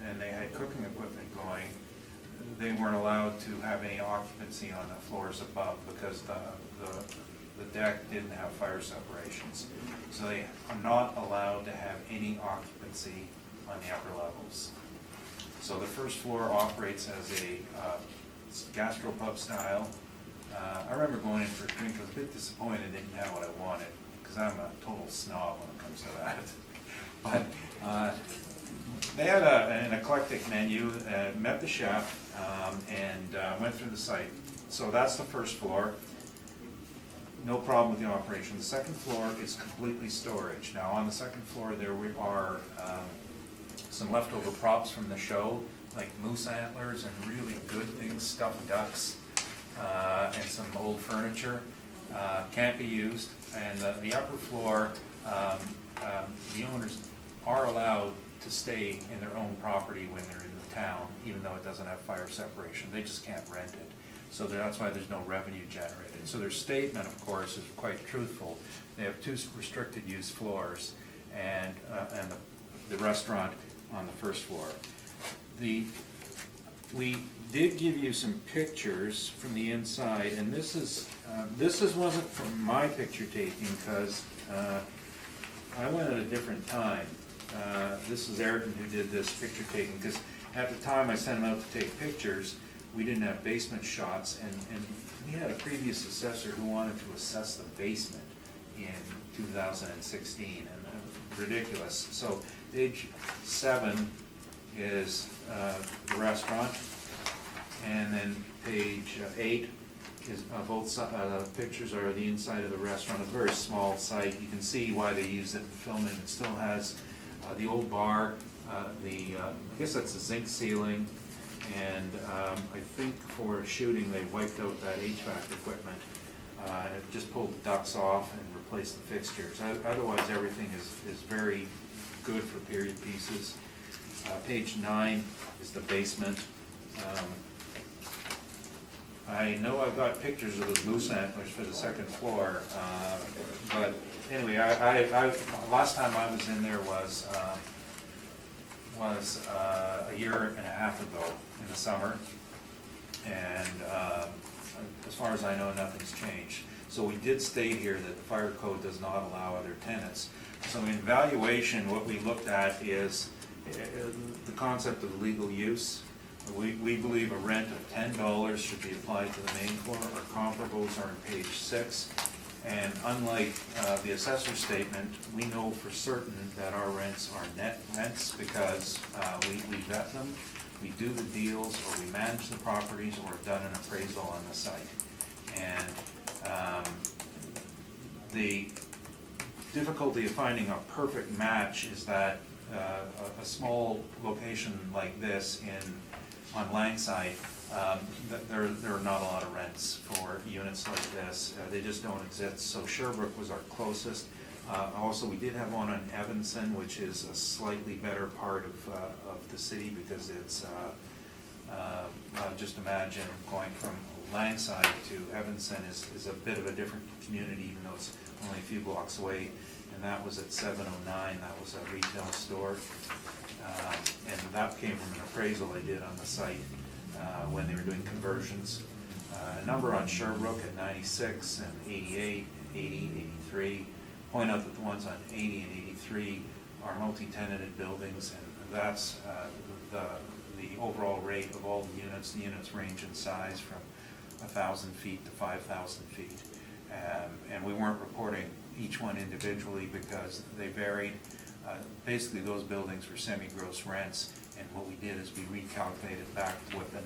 and they had cooking equipment going, they weren't allowed to have any occupancy on the floors above because the deck didn't have fire separations. So they are not allowed to have any occupancy on the upper levels. So the first floor operates as a gastropub style. I remember going in for a drink. I was a bit disappointed I didn't have what I wanted, because I'm a total snob when it comes to that. But they had an eclectic menu, met the chef, and went through the site. So that's the first floor. No problem with the operation. The second floor is completely storage. Now on the second floor there are some leftover props from the show, like moose antlers and really good things, stuffed ducks, and some old furniture. Can't be used. And the upper floor, the owners are allowed to stay in their own property when they're in the town, even though it doesn't have fire separation. They just can't rent it. So that's why there's no revenue generated. So their statement, of course, is quite truthful. They have 2 restricted use floors and the restaurant on the first floor. We did give you some pictures from the inside, and this wasn't from my picture taking, because I went at a different time. This is Ayrton who did this picture taking, because at the time I sent him out to take pictures, we didn't have basement shots, and we had a previous assessor who wanted to assess the basement in 2016, and ridiculous. So page 7 is the restaurant, and then page 8 is both pictures are the inside of the restaurant. A very small site. You can see why they used it in filming. It still has The old bar, I guess that's the zinc ceiling, and I think for shooting, they wiped out that HVAC equipment. And just pulled the ducts off and replaced the fixtures. Otherwise, everything is very good for period pieces. Page 9 is the basement. I know I've got pictures of those moose antlers for the second floor, but anyway, last time I was in there was a year and a half ago in the summer, and as far as I know, nothing's changed. So we did state here that the fire code does not allow other tenants. So in valuation, what we looked at is the concept of legal use. We believe a rent of $10 should be applied to the main floor. Our comparables are on page 6. And unlike the assessor statement, we know for certain that our rents are net rents because we vet them, we do the deals, or we manage the properties, or have done an appraisal on the site. And the difficulty of finding a perfect match is that a small location like this on Langside, there are not a lot of rents for units like this. They just don't exist. So Sherbrooke was our closest. Also, we did have one on Evanston, which is a slightly better part of the city because it's, just imagine going from Langside to Evanston is a bit of a different community, even though it's only a few blocks away. And that was at 709. That was a retail store. And that came from an appraisal I did on the site when they were doing conversions. A number on Sherbrooke at 96 and 88, 80, 83. Point out that the ones on 80 and 83 are multi-tenanted buildings, and that's the overall rate of all the units. The units range in size from 1,000 feet to 5,000 feet. And we weren't reporting each one individually because they varied. Basically, those buildings were semi-gross rents, and what we did is we recalculated back to what the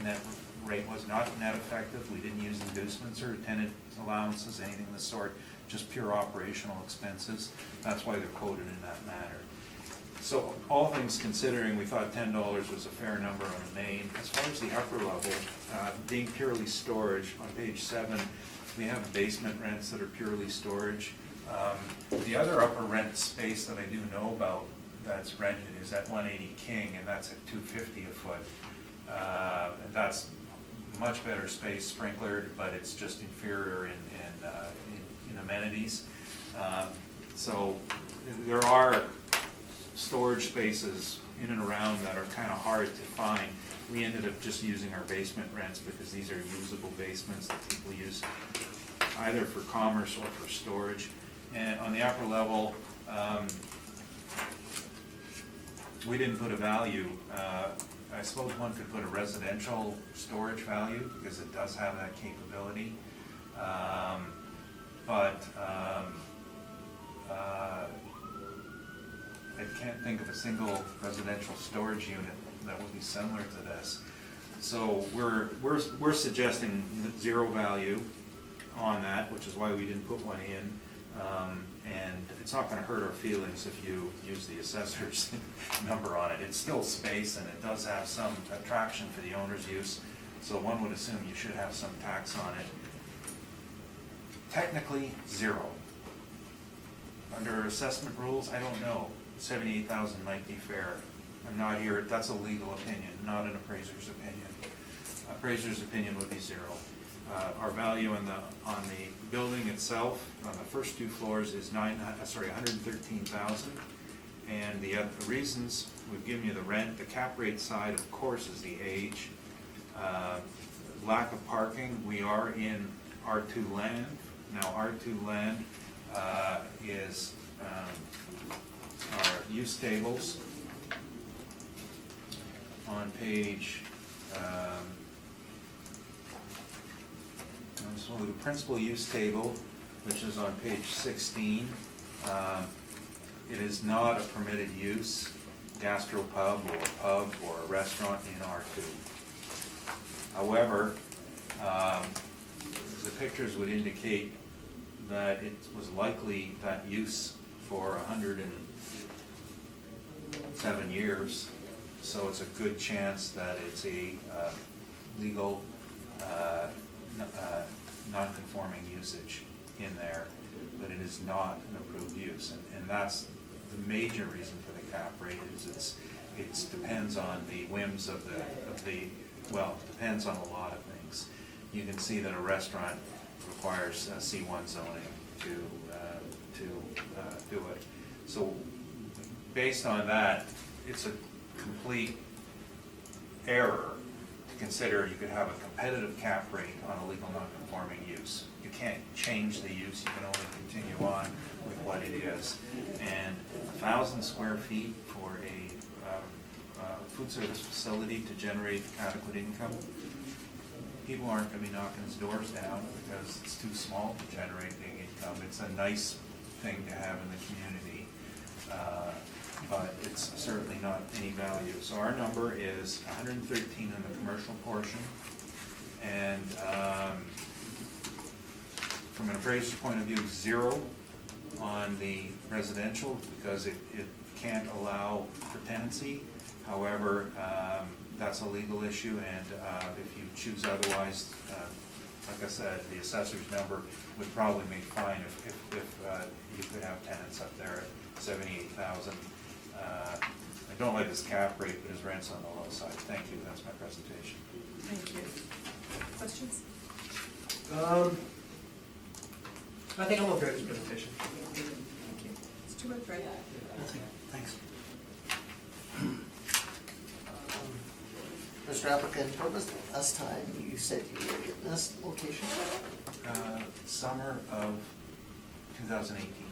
net rate was. Not net effective. We didn't use inducements or tenant allowances, anything of the sort, just pure operational expenses. That's why they're quoted in that manner. So all things considering, we thought $10 was a fair number on the main. As far as the upper level, being purely storage, on page 7, we have basement rents that are purely storage. The other upper rent space that I do know about that's rented is at 180 King, and that's at $250 a foot. And that's much better space, sprinklered, but it's just inferior in amenities. So there are storage spaces in and around that are kind of hard to find. We ended up just using our basement rents because these are usable basements that people use either for commerce or for storage. And on the upper level, we didn't put a value. I suppose one could put a residential storage value because it does have that capability. But I can't think of a single residential storage unit that would be similar to this. So we're suggesting zero value on that, which is why we didn't put one in. And it's not going to hurt our feelings if you use the assessor's number on it. It's still space, and it does have some attraction for the owner's use. So one would assume you should have some tax on it. Technically, zero. Under assessment rules, I don't know. 78,000 might be fair. I'm not here. That's a legal opinion, not an appraiser's opinion. Appraiser's opinion would be zero. Our value on the building itself on the first 2 floors is 113,000, and the reasons we've given you the rent. The cap rate side, of course, is the age, lack of parking. We are in R2 land now. R2 land is our use tables on page. So the principal use table, which is on page 16, it is not a permitted use, gastropub or pub or a restaurant in R2. However, the pictures would indicate that it was likely that use for 7 years, so it's a good chance that it's a legal, non-conforming usage in there, but it is not an approved use, and that's the major reason for the cap rate is it depends on the whims of the well, it depends on a lot of things. You can see that a restaurant requires C1 zoning to do it. So based on that, it's a complete error to consider you could have a competitive cap rate on a legal non-conforming use. You can't change the use, you can only continue on with what it is. And 1,000 square feet for a food service facility to generate adequate income, people aren't going to be knocking his doors down because it's too small to generate big income. It's a nice thing to have in the community, but it's certainly not any value. So our number is 113 in the commercial portion, and from an appraiser's point of view, 0 on the residential because it can't allow for tenancy. However, that's a legal issue, and if you choose otherwise, like I said, the assessor's number would probably make fine if you could have tenants up there at 78,000. I don't like this cap rate, but his rent's on the low side. Thank you, that's my presentation. Thank you. Questions? I think I'm okay with this presentation. Thank you. Mr. Woodbury? Nothing, thanks. Mr. Applicant, what was the last time you said you were in this location? Summer of 2018.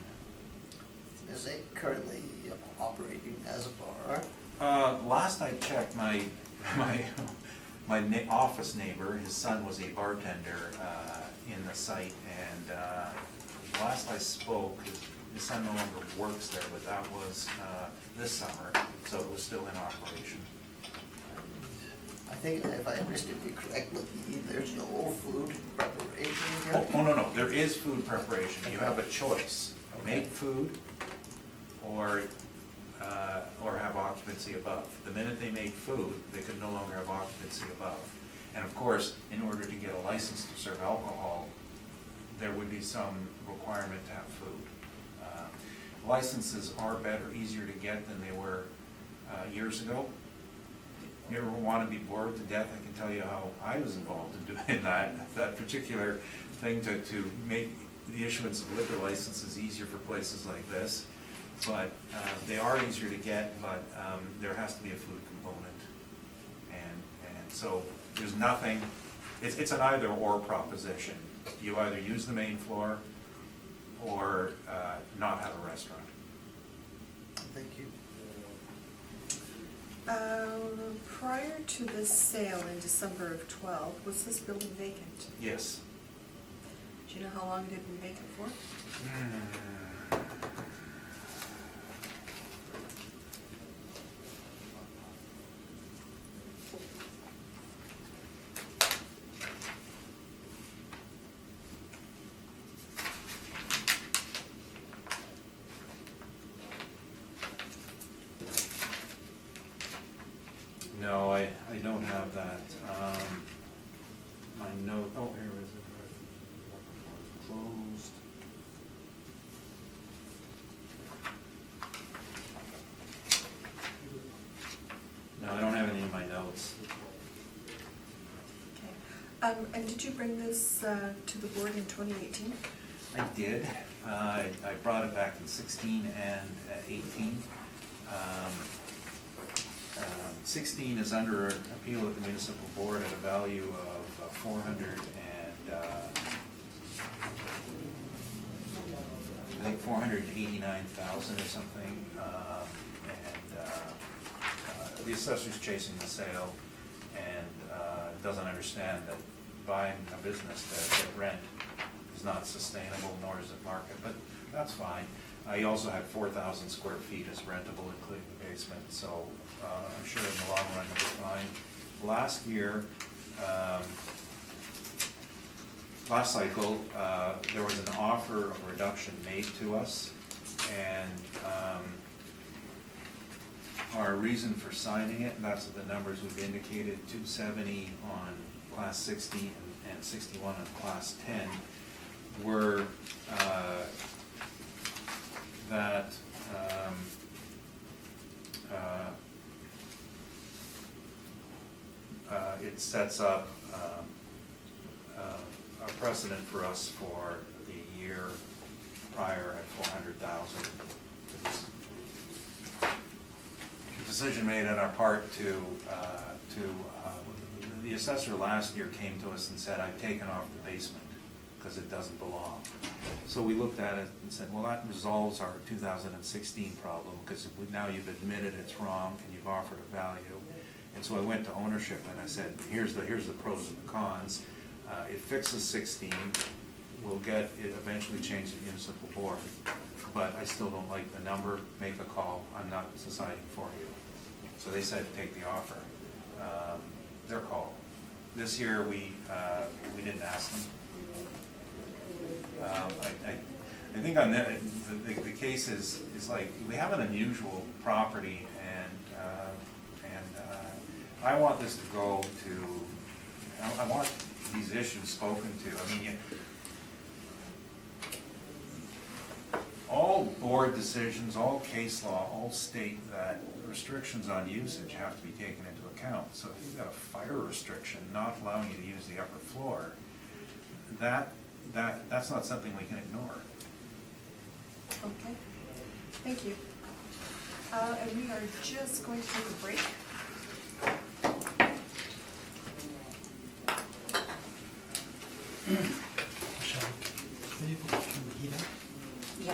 Is it currently operating as a bar? Last I checked, my office neighbor, his son was a bartender in the site, and last I spoke, his son no longer works there, but that was this summer, so it was still in operation. I think if I understood you correctly, there's no food preparation Oh, here? no, there is food preparation. You have a choice. Make food or have occupancy above. The minute they make food, they could no longer have occupancy above. And of course, in order to get a license to serve alcohol, there would be some requirement to have food. Licenses are better, easier to get than they were years ago. You ever want to be bored to death? I can tell you how I was involved in doing that particular thing to make the issuance of liquor licenses easier for places like this. But they are easier to get, but there has to be a food component. And so there's nothing, it's an either or proposition. You either use the main floor or not have a restaurant. Thank you. Prior to this sale in December of 12, was this building vacant? Yes. Do you know how long it had been vacant for? No, I don't have that. My note, oh, here is it. Closed. No, I don't have any in my notes. Okay. And did you bring this to the board in 2018? I did. I brought it back in 16 and 18. 16 is under appeal at the municipal board at a value of 489,000 or something. The assessor's chasing the sale and doesn't understand that buying a business to get rent is not sustainable, nor is it market, but that's fine. He also had 4,000 square feet as rentable, including the basement, so I'm sure in the long run it'll be fine. Last year, last cycle, there was an offer of reduction made to us, and our reason for signing it, and that's the numbers we've indicated, 270 on class 60 and 61 on class 10, were that it sets up a precedent for us for the year prior at 400,000. Decision made on our part to the assessor last year came to us and said, I've taken off the basement because it doesn't belong. So we looked at it and said, well, that resolves our 2016 problem because now you've admitted it's wrong and you've offered a value. And so I went to ownership and I said, here's the pros and the cons. It fixes 16. We'll get it eventually changed to municipal board, but I still don't like the number. Make a call. I'm not deciding for you. So they said take the offer. Their call. This year we didn't ask them. I think on the case is like we have an unusual property and I want this to go to. I want these issues spoken to. I mean, all board decisions, all case law, all state that restrictions on usage have to be taken into account. So if you've got a fire restriction not allowing you to use the upper floor, that's not something we can ignore. Okay, thank you. And we are just going to take a break. Michelle, can you turn the heat up? Yeah.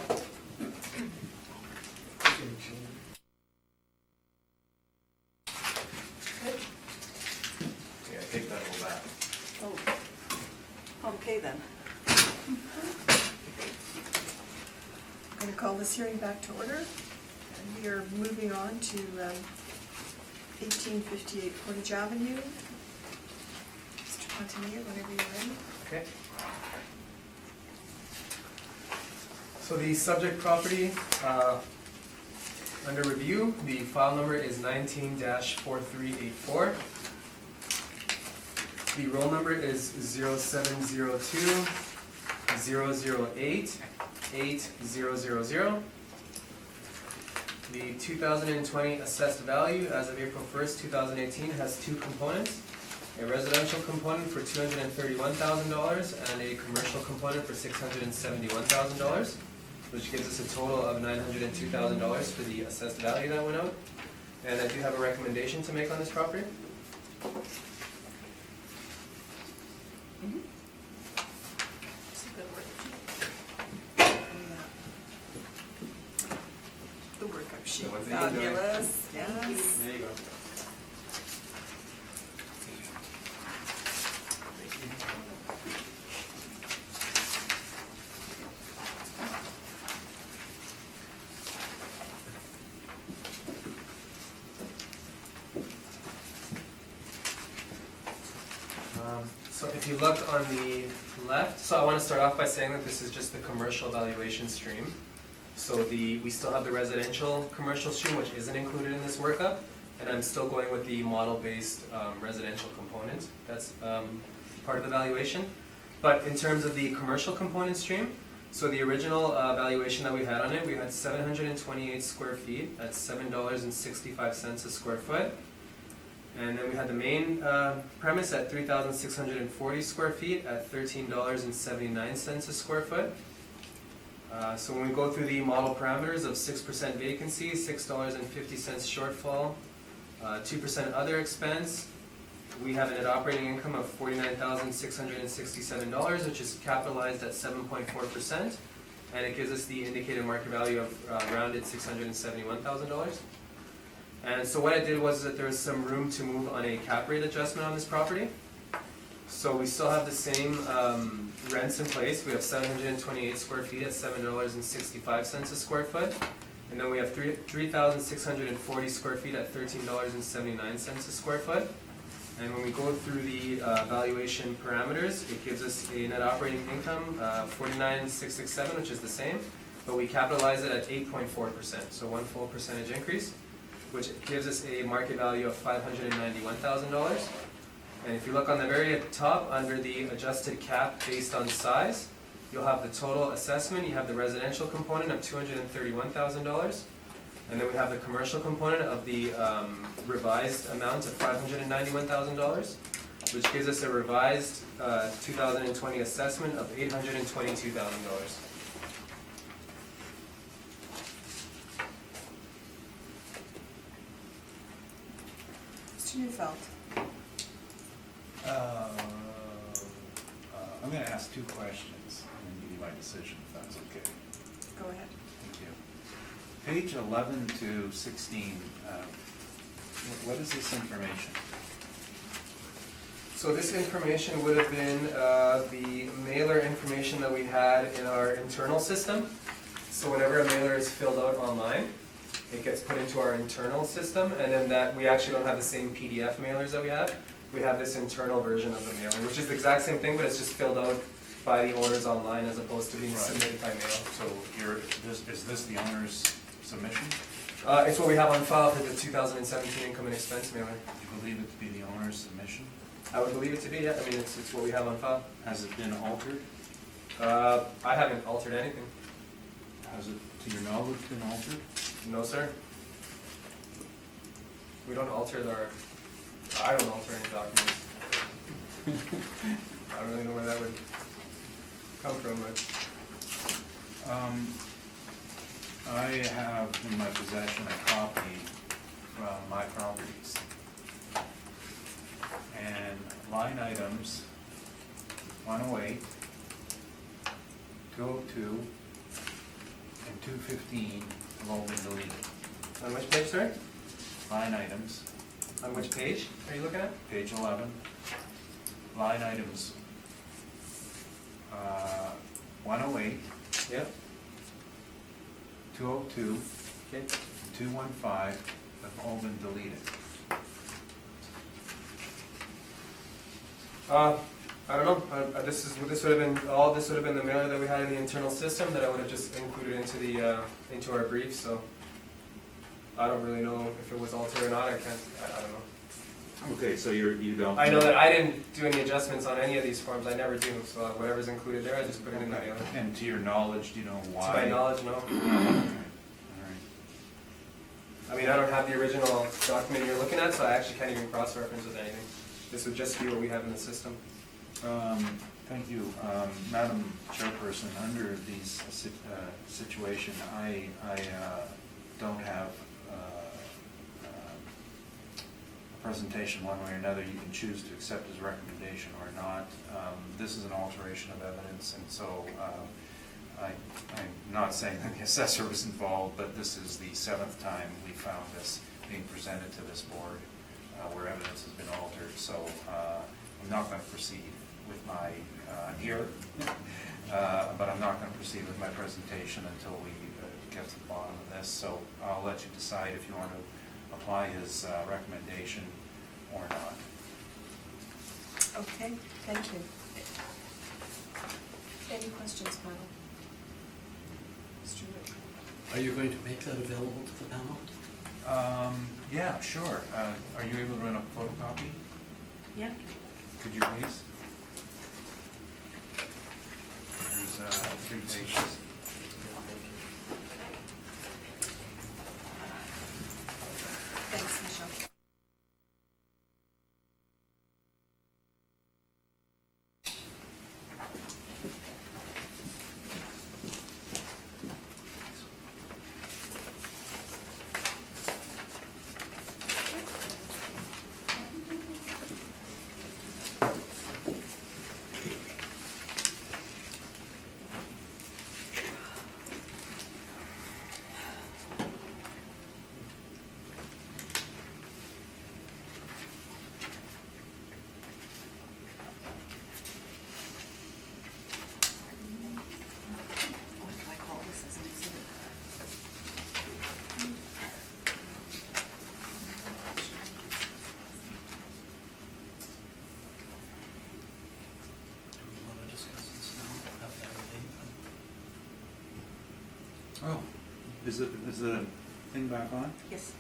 Yeah, take that all back. Oh, okay then. I'm going to call this hearing back to order. And we are moving on to 1858 Portage Avenue. Mr. Pontier, whenever you're ready. Okay. So the subject property under review, the file number is 19-4384. The roll number is 0702 008 8000. The 2020 assessed value as of April 1st, 2018 has two components. A residential component for $231,000 and a commercial component for $671,000, which gives us a total of $902,000 for the assessed value that went out. And I do have a recommendation to make on this property. The workup sheet. The ones that you enjoy. Fabulous, Thank you. yes. There you go. So if you look on the left, so I want to start off by saying that this is just the commercial valuation stream. So we still have the residential commercial stream, which isn't included in this workup, and I'm still going with the model-based residential component. That's part of the valuation. But in terms of the commercial component stream, so the original valuation that we had on it, we had 728 square feet at $7.65 a square foot. And then we had the main premise at 3,640 square feet at $13.79 a square foot. So when we go through the model parameters of 6% vacancy, $6.50 shortfall, 2% other expense, we have a net operating income of $49,667, which is capitalized at 7.4%, and it gives us the indicated market value of rounded $671,000. And so what I did was that there was some room to move on a cap rate adjustment on this property. So we still have the same rents in place. We have 728 square feet at $7.65 a square foot. And then we have 3,640 square feet at $13.79 a square foot. And when we go through the valuation parameters, it gives us a net operating income, $49,667, which is the same, but we capitalize it at 8.4%, so one full percentage increase. which gives us a market value of $591,000. And if you look on the very top, under the adjusted cap based on size, you'll have the total assessment. You have the residential component of $231,000. And then we have the commercial component of the revised amount of $591,000, which gives us a revised 2020 assessment of $822,000. Mr. Neufeld? I'm gonna ask two questions and then give you my decision, if that's okay. Go ahead. Thank you. Page 11 to 16, what is this information? So this information would have been the mailer information that we had in our internal system. So whenever a mailer is filled out online, it gets put into our internal system, and then that we actually don't have the same PDF mailers that we have. We have this internal version of the mailer, which is the exact same thing, but it's just filled out by the owners online as opposed to being Right. submitted by mail. So is this the owner's submission? It's what we have on file for the 2017 income and expense mailer. Do you believe it to be the owner's submission? I would believe it to be, yeah. I mean, it's what we have on file. Has it been altered? I haven't altered anything. Has it, to your knowledge, been altered? No, sir. We don't alter I don't alter any documents. I don't really know where that would come from, but I have in my possession a copy from my properties. And line items 108, 202, and 215 have all been deleted. on which page, sir? Line items, On which page are you looking at? page 11, line items 108, Yep. 202, Okay. and 215 have all been deleted. I don't know. This would have been the mailer that we had in the internal system that I would have just included into our brief. So I don't really know if it was altered or not. I don't know. Okay, so you don't. I know that I didn't do any adjustments on any of these forms. I never do. So whatever's included there, I just put it in the mailer. And to your knowledge, do you know why? To my knowledge, no. Okay, all right. I mean, I don't have the original document you're looking at, so I actually can't even cross-reference with anything. This would just be what we have in the system. Thank you, Madam Chairperson. Under these situation, I don't have a presentation one way or another. You can choose to accept his recommendation or not. This is an alteration of evidence, and so I'm not saying that the assessor was involved, but this is the 7th time we found this being presented to this board where evidence has been altered. So I'm not going to proceed with my here, but I'm not going to proceed with my presentation until we get to the bottom of this. So I'll let you decide if you want to apply his recommendation or not. Okay, thank you. Any questions, panel? Mr. Wood? Are you going to make that available to the panel? Yeah, sure. Are you able to run a photocopy? Yeah. Could you please? There's 3 pages. Thanks, Michelle. What can I call this as an exhibit? Do we want to discuss this now? Have that date? Oh, is it thing back on? Yes.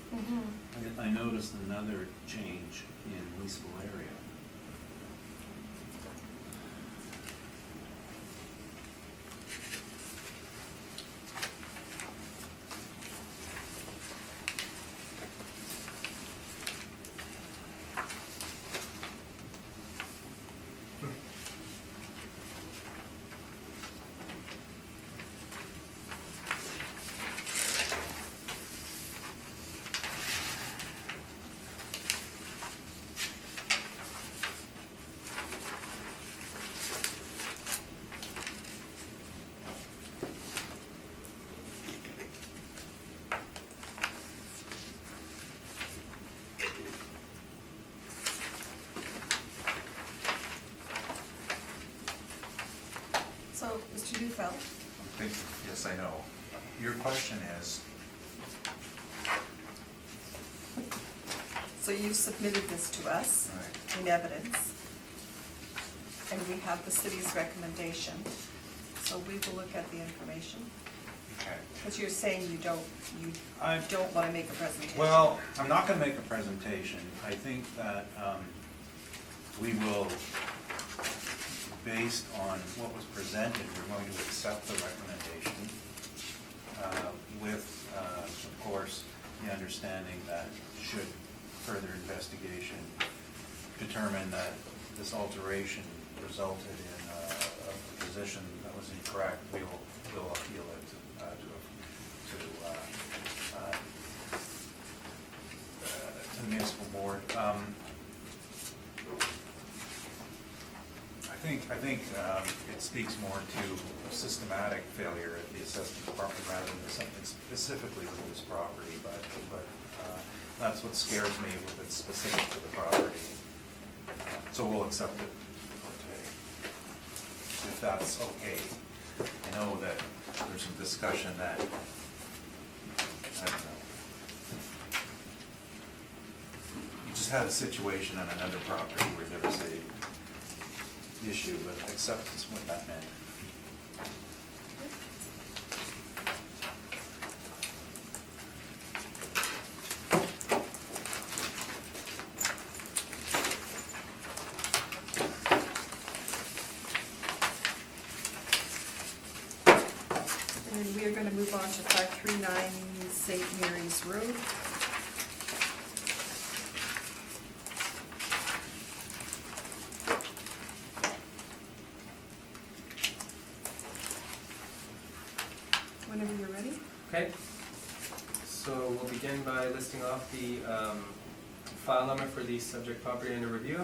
I noticed another change in leasable area. So, Mr. Dufeld, Yes, I know. Your question is, so you submitted this to us right, in evidence, and we have the city's recommendation, so we will look at the information. okay. Because you're saying you don't I- want to make a presentation. Well, I'm not gonna make a presentation. I think that we will, based on what was presented, we're going to accept the recommendation with, of course, the understanding that should further investigation determine that this alteration resulted in a position that was incorrect, we'll appeal it to the municipal board. I think it speaks more to a systematic failure at the assessment department rather than something specifically with this property, but that's what scares me with it specific to the property. So we'll accept it for today, if that's okay. I know that there's some discussion that, I don't know. You just had a situation on another property where there was a issue with acceptance, what that meant. And we are going to move on to 539 St. Mary's Road. Whenever you're ready. Okay, so we'll begin by listing off the file number for the subject property under review.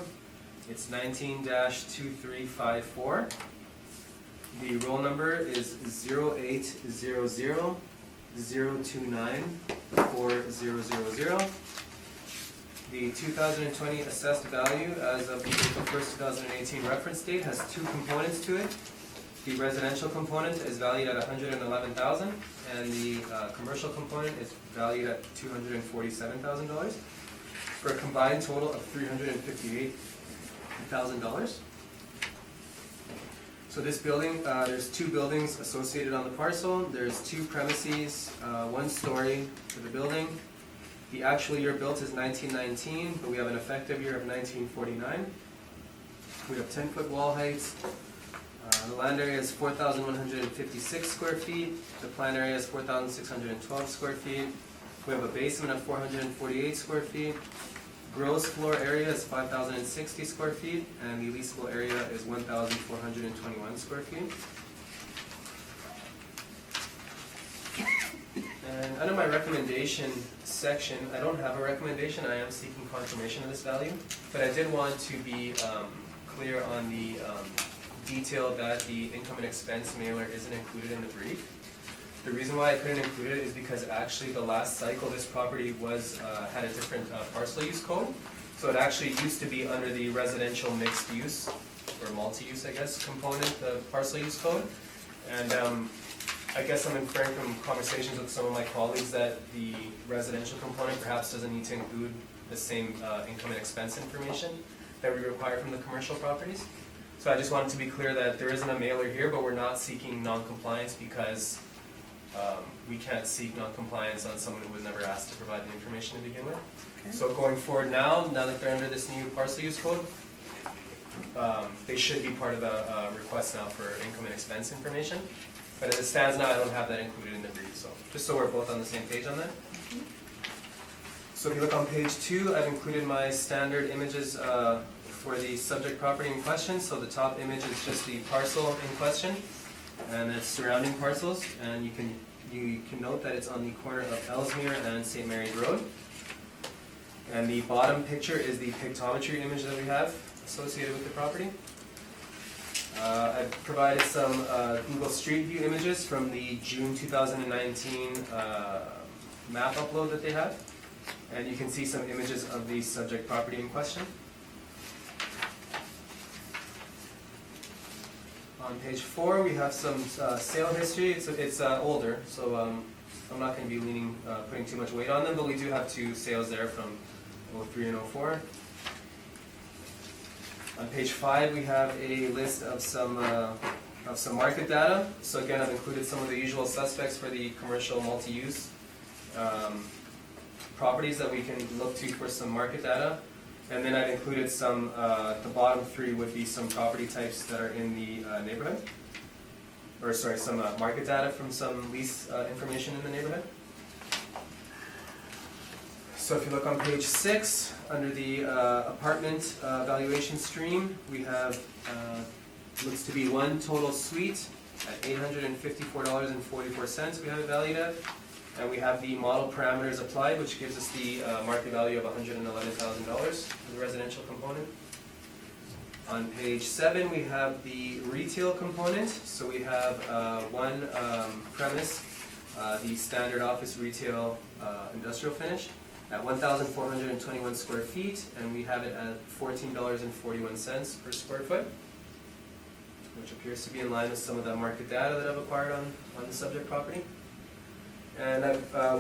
It's 19-2354. The roll number is 0800-029-400. The 2020 assessed value as of the April 1st, 2018 reference date has two components to it. The residential component is valued at $111,000, and the commercial component is valued at $247,000, for a combined total of $358,000. So this building, there's two buildings associated on the parcel. There's two premises, 1 story for the building. The actual year built is 1919, but we have an effective year of 1949. We have 10-foot wall heights. The land area is 4,156 square feet. The plan area is 4,612 square feet. We have a basement of 448 square feet. Gross floor area is 5,060 square feet, and the leasable area is 1,421 square feet. And under my recommendation section, I don't have a recommendation. I am seeking confirmation of this value, but I did want to be clear on the detail that the income and expense mailer isn't included in the brief. The reason why I couldn't include it is because actually the last cycle this property was had a different parcel use code. So it actually used to be under the residential mixed use, or multi-use I guess, component, the parcel use code. And I guess I'm inferring from conversations with some of my colleagues that the residential component perhaps doesn't need to include the same income and expense information that we require from the commercial properties. So I just wanted to be clear that there isn't a mailer here, but we're not seeking non-compliance because we can't seek non-compliance on someone who was never asked to provide the information to begin with. Okay. So going forward now that they're under this new parcel use code, they should be part of the request now for income and expense information. But as it stands now, I don't have that included in the brief, so just so we're both on the same page on that. So if you look on page 2, I've included my standard images for the subject property in question. So the top image is just the parcel in question, and its surrounding parcels. And you can note that it's on the corner of Ellesmere and St. Mary's Road. And the bottom picture is the pictometry image that we have associated with the property. I've provided some Google Street View images from the June 2019 map upload that they have. And you can see some images of the subject property in question. On page 4, we have some sale history. It's older, so I'm not going to be putting too much weight on them, but we do have 2 sales there from 03 and 04. On page 5, we have a list of some market data. So again, I've included some of the usual suspects for the commercial multi-use properties that we can look to for some market data. And then I've included some, the bottom 3 would be some property types that are in the neighborhood. Or sorry, some market data from some lease information in the neighborhood. So if you look on page 6, under the apartment valuation stream, we have, looks to be 1 total suite at $854.44 we have it valued at. And we have the model parameters applied, which gives us the market value of $111,000 for the residential component. On page 7, we have the retail component. So we have one premise, the standard office retail industrial finish, at 1,421 square feet, and we have it at $14.41 per square foot, which appears to be in line with some of the market data that I've acquired on the subject property. And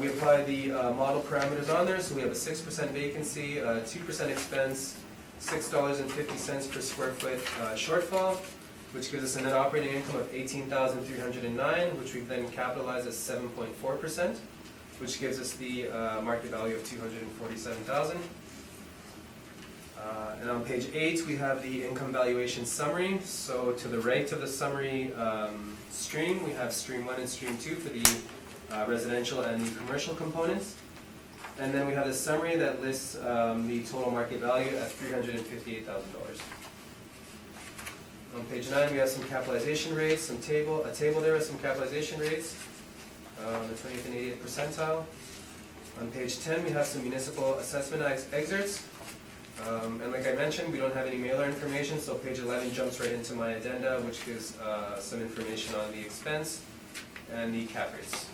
we apply the model parameters on there, so we have a 6% vacancy, 2% expense, $6.50 per square foot shortfall, which gives us a net operating income of $18,309, which we've then capitalized as 7.4%, which gives us the market value of $247,000. And on page 8, we have the income valuation summary. So to the right of the summary stream, we have stream 1 and stream 2 for the residential and the commercial components. And then we have the summary that lists the total market value at $358,000. On page 9, we have some capitalization rates, a table there with some capitalization rates, the 20th and 80th percentile. On page 10, we have some municipal assessment excerpts. And like I mentioned, we don't have any mailer information, so page 11 jumps right into my addenda, which gives some information on the expense and the cap rates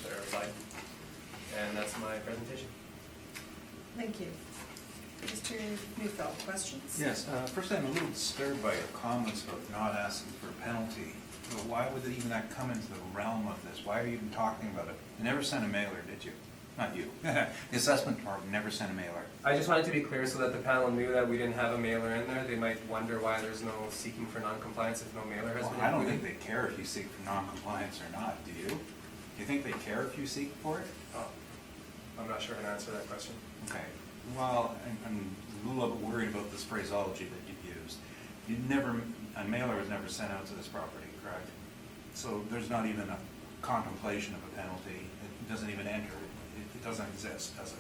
that are applied. And that's my presentation. Thank you. Mr. Neufeld, questions? Yes, first I'm a little disturbed by your comments about not asking for a penalty. But why would even that come into the realm of this? Why are you even talking about it? You never sent a mailer, did you? Not you. The assessment department never sent a mailer. I just wanted to be clear so that the panel knew that we didn't have a mailer in there. They might wonder why there's no seeking for non-compliance if no mailer has Well, been I don't included. think they care if you seek for non-compliance or not, do you? Do you think they care if you seek for it? Oh, I'm not sure how to answer that question. Okay, well, I'm a little bit worried about this phraseology that you've used. A mailer was never sent out to this property, correct? So there's not even a contemplation of a penalty. It doesn't even enter. It doesn't exist, does it?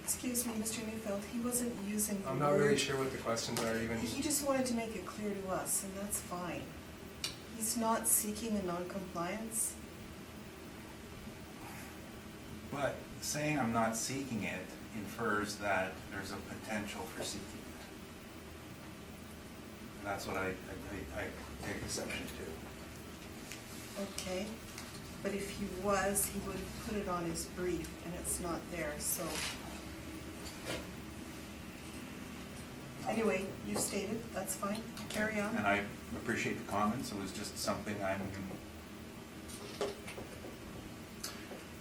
Excuse me, Mr. Neufeld, he wasn't using the word. I'm not really sure what the questions are even. He just wanted to make it clear to us, and that's fine. He's not seeking a non-compliance. But saying I'm not seeking it infers that there's a potential for seeking it. And that's what I take exception to. Okay, but if he was, he would put it on his brief, and it's not there, so. Anyway, you stated, that's fine, carry on. And I appreciate the comments. It was just something I'm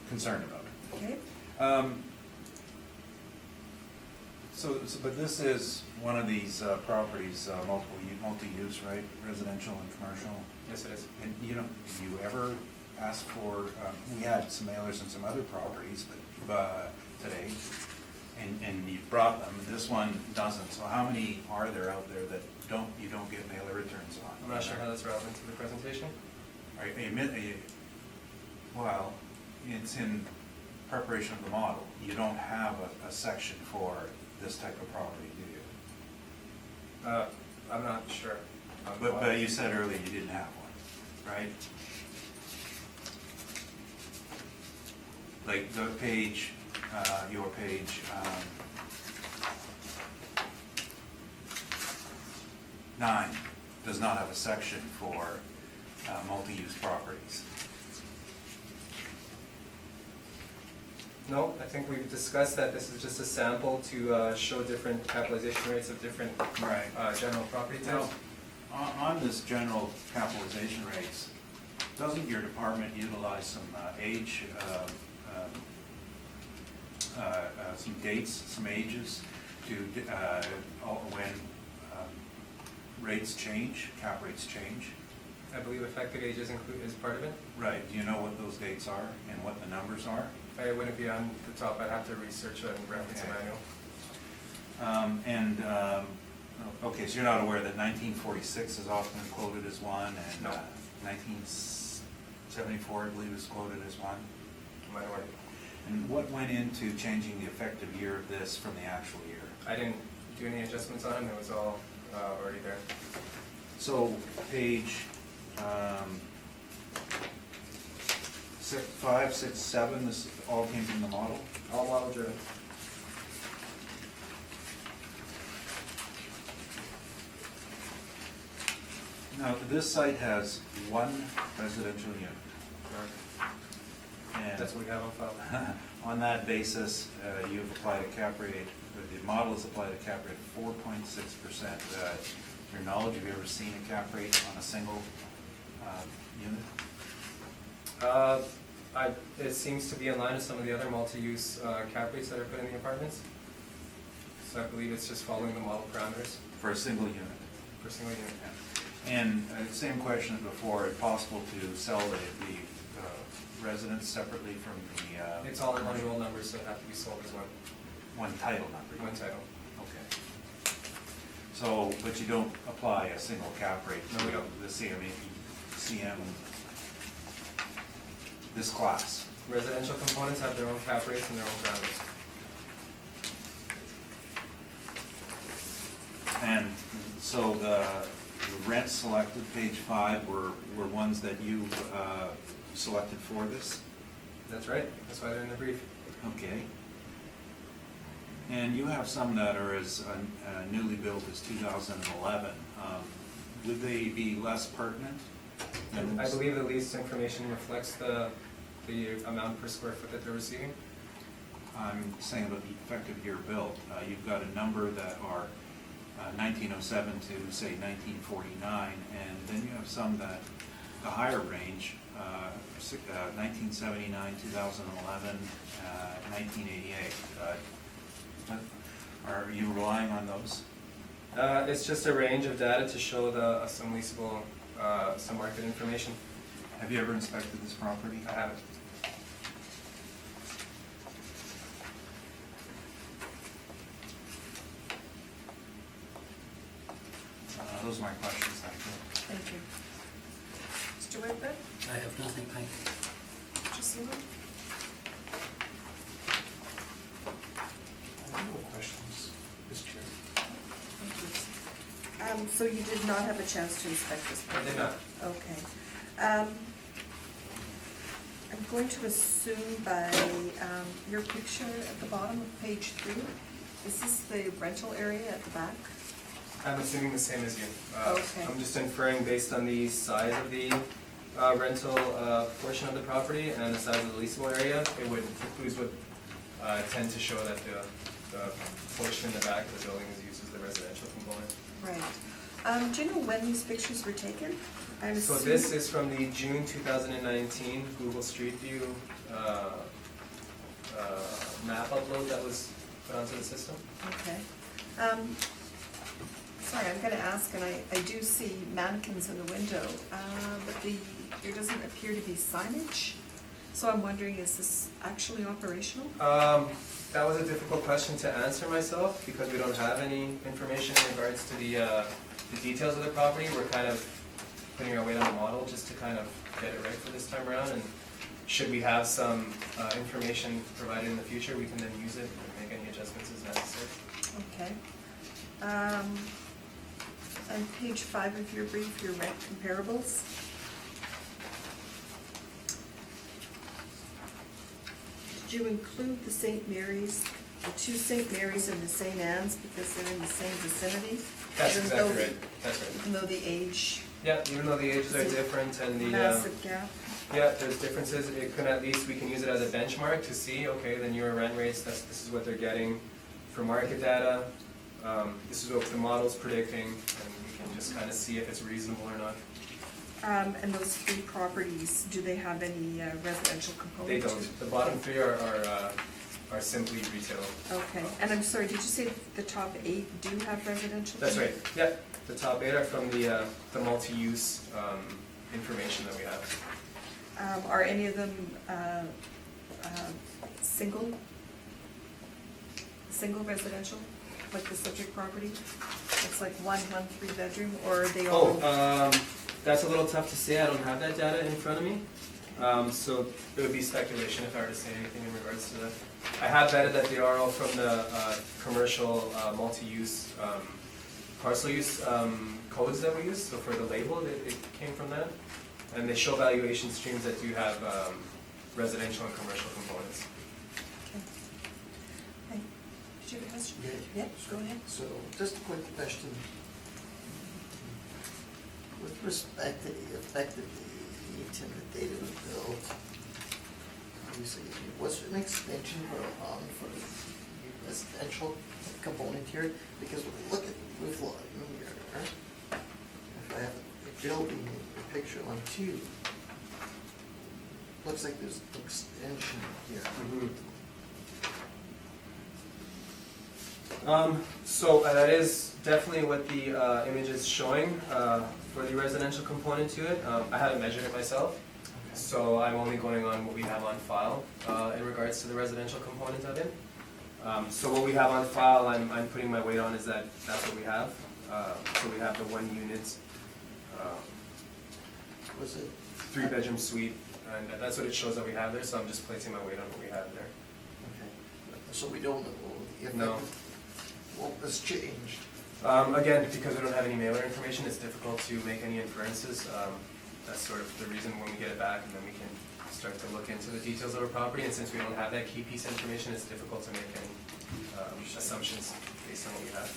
concerned about. Okay, But this is one of these properties, multi-use, right? Residential and commercial. Yes, it is. And do you ever asked for, we had some mailers and some other properties today, and you brought them, and this one doesn't. So how many are there out there that you don't get mailer returns on? I'm not sure how that's relevant to the presentation. Well, it's in preparation of the model. You don't have a section for this type of property, do you? I'm not sure. But you said earlier you didn't have one, right? Like the page, your page, 9 does not have a section for multi-use properties. No, I think we've discussed that this is just a sample to show different capitalization rates of different Right. general property Now, types. on this general capitalization rates, doesn't your department utilize some age, some dates, some ages to, when rates change, cap rates change? I believe effective age is part of it. Right, do you know what those dates are and what the numbers are? I wouldn't be on the top, I'd have to research it and reference a Okay. manual. Okay, so you're not aware that 1946 is often quoted as one, and No. 1974, I believe, is quoted as one? I'm not aware. And what went into changing the effective year of this from the actual year? I didn't do any adjustments on it, it was all already there. So, page 5, 6, 7, this all came from the model? All model driven. Now, this site has one residential unit. And That's what we have on file. on that basis, you've applied a cap rate, or the model has applied a cap rate of 4.6%. To your knowledge, have you ever seen a cap rate on a single unit? It seems to be in line with some of the other multi-use cap rates that are put in the apartments. So I believe it's just following the model parameters For a single unit? for single unit. And same question as before, is it possible to sell the residents separately from the? It's all in one roll numbers, so it have to be sold as One title number? one title. Okay. So, but you don't apply a single cap rate No, to we don't. the CM, this class? Residential components have their own cap rates and their own parameters. And so the rents selected, page 5, were ones that you selected for this? That's right, that's why they're in the brief. Okay. And you have some that are as newly built as 2011. Would they be less pertinent? than- I believe the lease information reflects the amount per square foot that they're receiving. I'm saying about the effective year built. You've got a number that are 1907 to, say, 1949, and then you have some that, the higher range, 1979, 2011, 1988. Are you relying on those? It's just a range of data to show some leasable, some market information. Have you ever inspected this property? I haven't. Those are my questions, thank you. Thank you. Mr. Whitford? I have nothing, thank you. Mr. Seaman? No questions, Mr. Chair. Thank you. So you did not have a chance to inspect this I property? did not. Okay. I'm going to assume by your picture at the bottom of page 3, is this the rental area at the back? I'm assuming the same as you. Okay. I'm just inferring based on the size of the rental portion of the property and the size of the leasable area, it would, concludes would tend to show that the portion in the back of the building is used as the residential component. Right. Do you know when these pictures were taken? I'm So assuming- this is from the June 2019 Google Street View map upload that was put onto the system. Okay. Sorry, I'm gonna ask, and I do see mannequins in the window, but the there doesn't appear to be signage. So I'm wondering, is this actually operational? That was a difficult question to answer myself, because we don't have any information in regards to the details of the property. We're kind of putting our weight on the model just to kind of get it right for this time around, and should we have some information provided in the future, we can then use it and make any adjustments as necessary. Okay. On page 5 of your brief, your rent comparables. Did you include the St. Mary's, the two St. Mary's and the St. Anne's because they're in the same vicinity? That's Even exactly though- right, that's right. Even though the age, Yeah, even though the ages are different and the, massive gap? yeah, there's differences, it can at least, we can use it as a benchmark to see, okay, the newer rent rates, this is what they're getting for market data. This is what the model's predicting, and we can just kind of see if it's reasonable or not. And those 3 properties, do they have any residential They component? don't, the bottom 3 are simply retail. Okay, and I'm sorry, did you say the top 8 do have residential? That's right, yeah, the top 8 are from the multi-use information that we have. Are any of them single residential, like the subject property? It's like one 3-bedroom, or are they all? That's a little tough to say, I don't have that data in front of me. So it would be speculation if I were to say anything in regards to that. I have vetted that they are all from the commercial multi-use parcel use codes that we use. So for the label, it came from that. And they show valuation streams that do have residential and commercial components. Hey, did you have a question? Yeah. Yep, go ahead. So, just a quick question. With respect to the effective date and the date it was built, obviously, was there an extension for the residential component here? Because look at roof line here, if I have a building, a picture on 2, looks like there's an extension here. So that is definitely what the image is showing for the residential component to it. I haven't measured it myself, so I'm only going on what we have on file in regards to the residential component of it. So what we have on file, I'm putting my weight on is that that's what we have. So we have the 1 unit, Was it 3-bedroom suite, and that's what it shows that we have there, so I'm just placing my weight on what we have there. okay? So we don't know the effect. No. What was changed? Again, because we don't have any mailer information, it's difficult to make any inferences. That's sort of the reason when we get it back, and then we can start to look into the details of our property. And since we don't have that key piece information, it's difficult to make any assumptions based on what we have.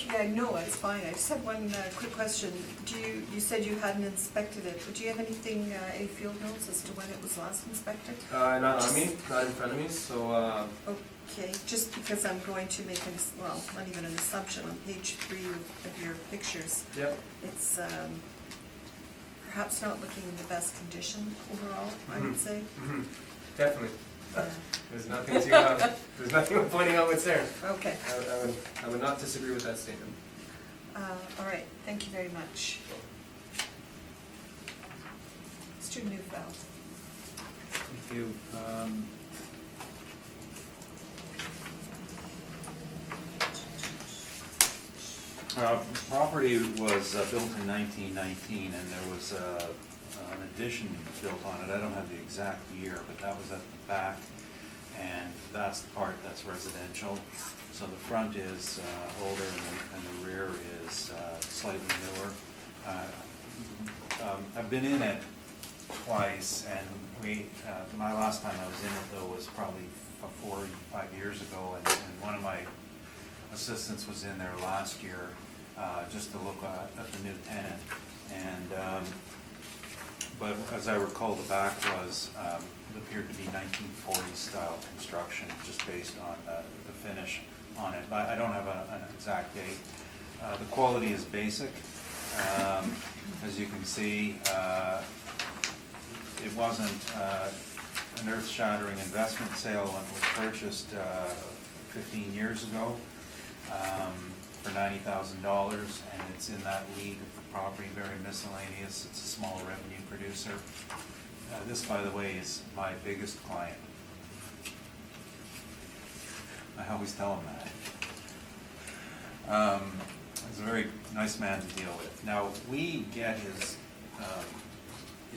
Yeah, no, it's fine. I just have one quick question. You said you hadn't inspected it, but do you have anything, any field notes as to when it was last inspected? Not on me, not in front of me, so Okay, just because I'm going to make well, not even an assumption, on page 3 of your pictures, yep. it's perhaps not looking in the best condition overall, I would say. Definitely. Yeah. There's nothing there's nothing I'm pointing out what's there. Okay, I would not disagree with that statement. all right, thank you very much. Mr. Neufeld. Thank you. Property was built in 1919, and there was an addition built on it. I don't have the exact year, but that was at the back, and that's the part that's residential. So the front is older, and the rear is slightly newer. I've been in it twice, and my last time I was in it though was probably 4 or 5 years ago, and one of my assistants was in there last year just to look at the new tenant. And but as I recall, the back was it appeared to be 1940s style construction, just based on the finish on it. But I don't have an exact date. The quality is basic. As you can see, it wasn't an earth-shattering investment sale when it was purchased 15 years ago for $90,000, and it's in that league of property, very miscellaneous, it's a small revenue producer. This, by the way, is my biggest client. I always tell him that. He's a very nice man to deal with. Now, we get his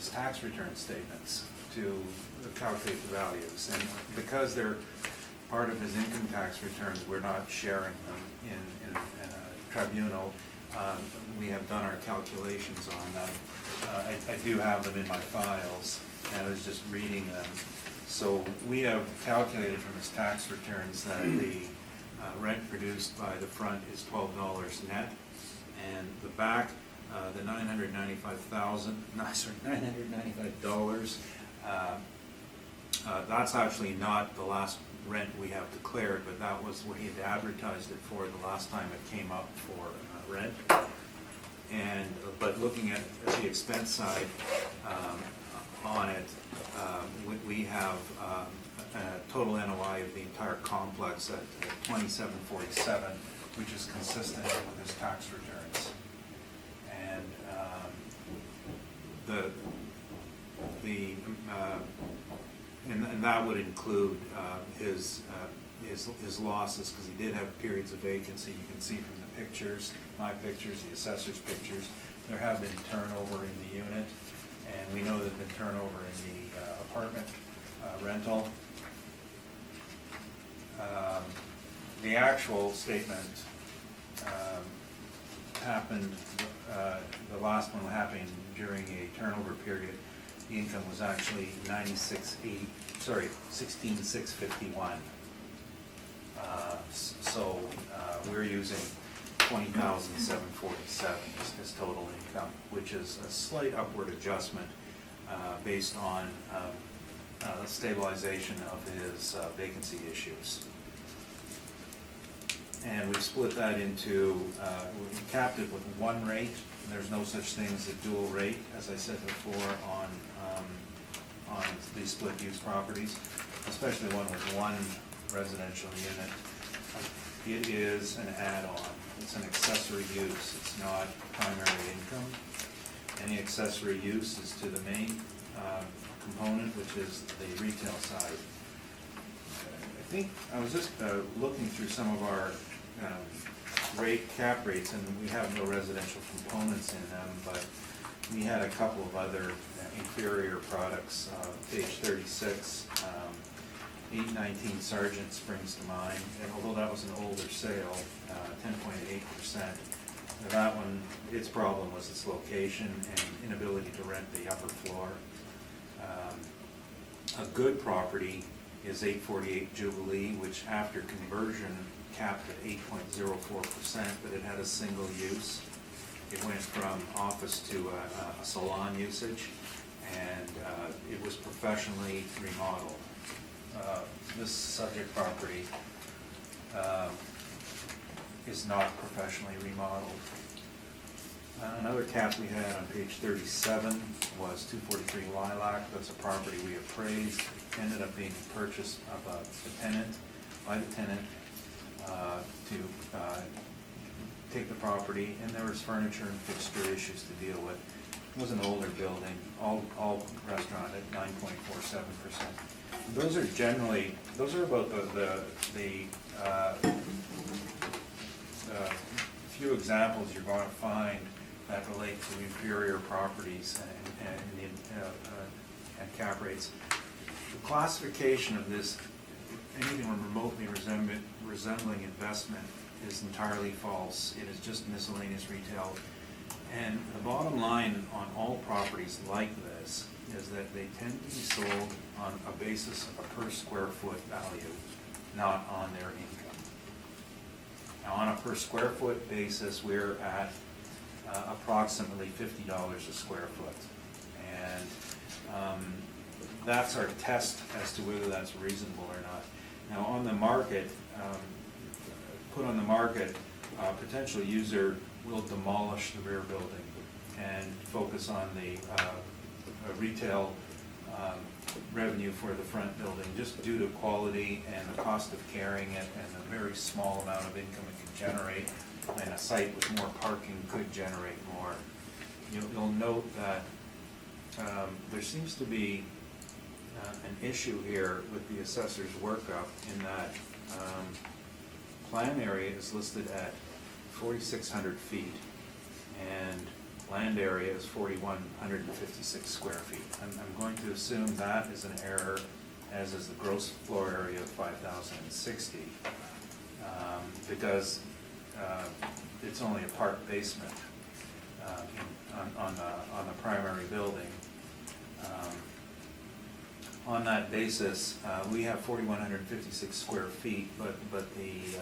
tax return statements to calculate the values, and because they're part of his income tax returns, we're not sharing them in a tribunal. We have done our calculations on them. I do have them in my files, and I was just reading them. So we have calculated from his tax returns that the rent produced by the front is $12 net, and the back, the $995, that's actually not the last rent we have declared, but that was what he had advertised it for the last time it came up for rent. And, but looking at the expense side on it, we have a total NOI of the entire complex at $27.47, which is consistent with his tax returns. And and that would include his losses, because he did have periods of vacancy. You can see from the pictures, my pictures, the assessor's pictures, there have been turnover in the unit, and we know there's been turnover in the apartment rental. The actual statement happened, the last one happened during a turnover period. The income was actually $16,651. So we're using $20,747 as total income, which is a slight upward adjustment based on stabilization of his vacancy issues. And we split that into, we capped it with one rate. There's no such thing as a dual rate, as I said before, on these split-use properties, especially one with one residential unit. It is an add-on. It's an accessory use. It's not primary income. Any accessory use is to the main component, which is the retail side. I think I was just looking through some of our cap rates, and we have no residential components in them, but we had a couple of other inferior products. Page 36, 819 Sargent springs to mind, and although that was an older sale, 10.8%. That one, its problem was its location and inability to rent the upper floor. A good property is 848 Jubilee, which after conversion capped at 8.04%, but it had a single use. It went from office to a salon usage, and it was professionally remodeled. This subject property is not professionally remodeled. Another cap we had on page 37 was 243 Lilac. That's a property we appraised. It ended up being purchased by the tenant to take the property, and there was furniture and fixture issues to deal with. It was an older building, all restaurant at 9.47%. Those are about the few examples you're going to find that relate to inferior properties and cap rates. The classification of this, anything remotely resembling investment, is entirely false. It is just miscellaneous retail. And the bottom line on all properties like this is that they tend to be sold on a basis of a per square foot value, not on their income. Now, on a per square foot basis, we're at approximately $50 a square foot. And that's our test as to whether that's reasonable or not. Now, on the market, put on the market, a potential user will demolish the rear building and focus on the retail revenue for the front building, just due to quality and the cost of carrying it and the very small amount of income it can generate. And a site with more parking could generate more. you'll note that there seems to be an issue here with the assessor's workup in that plan area is listed at 4,600 feet and land area is 4,156 square feet. I'm going to assume that is an error, as is the gross floor area of 5,060, because it's only a part basement on the primary building. On that basis, we have 4,156 square feet, but the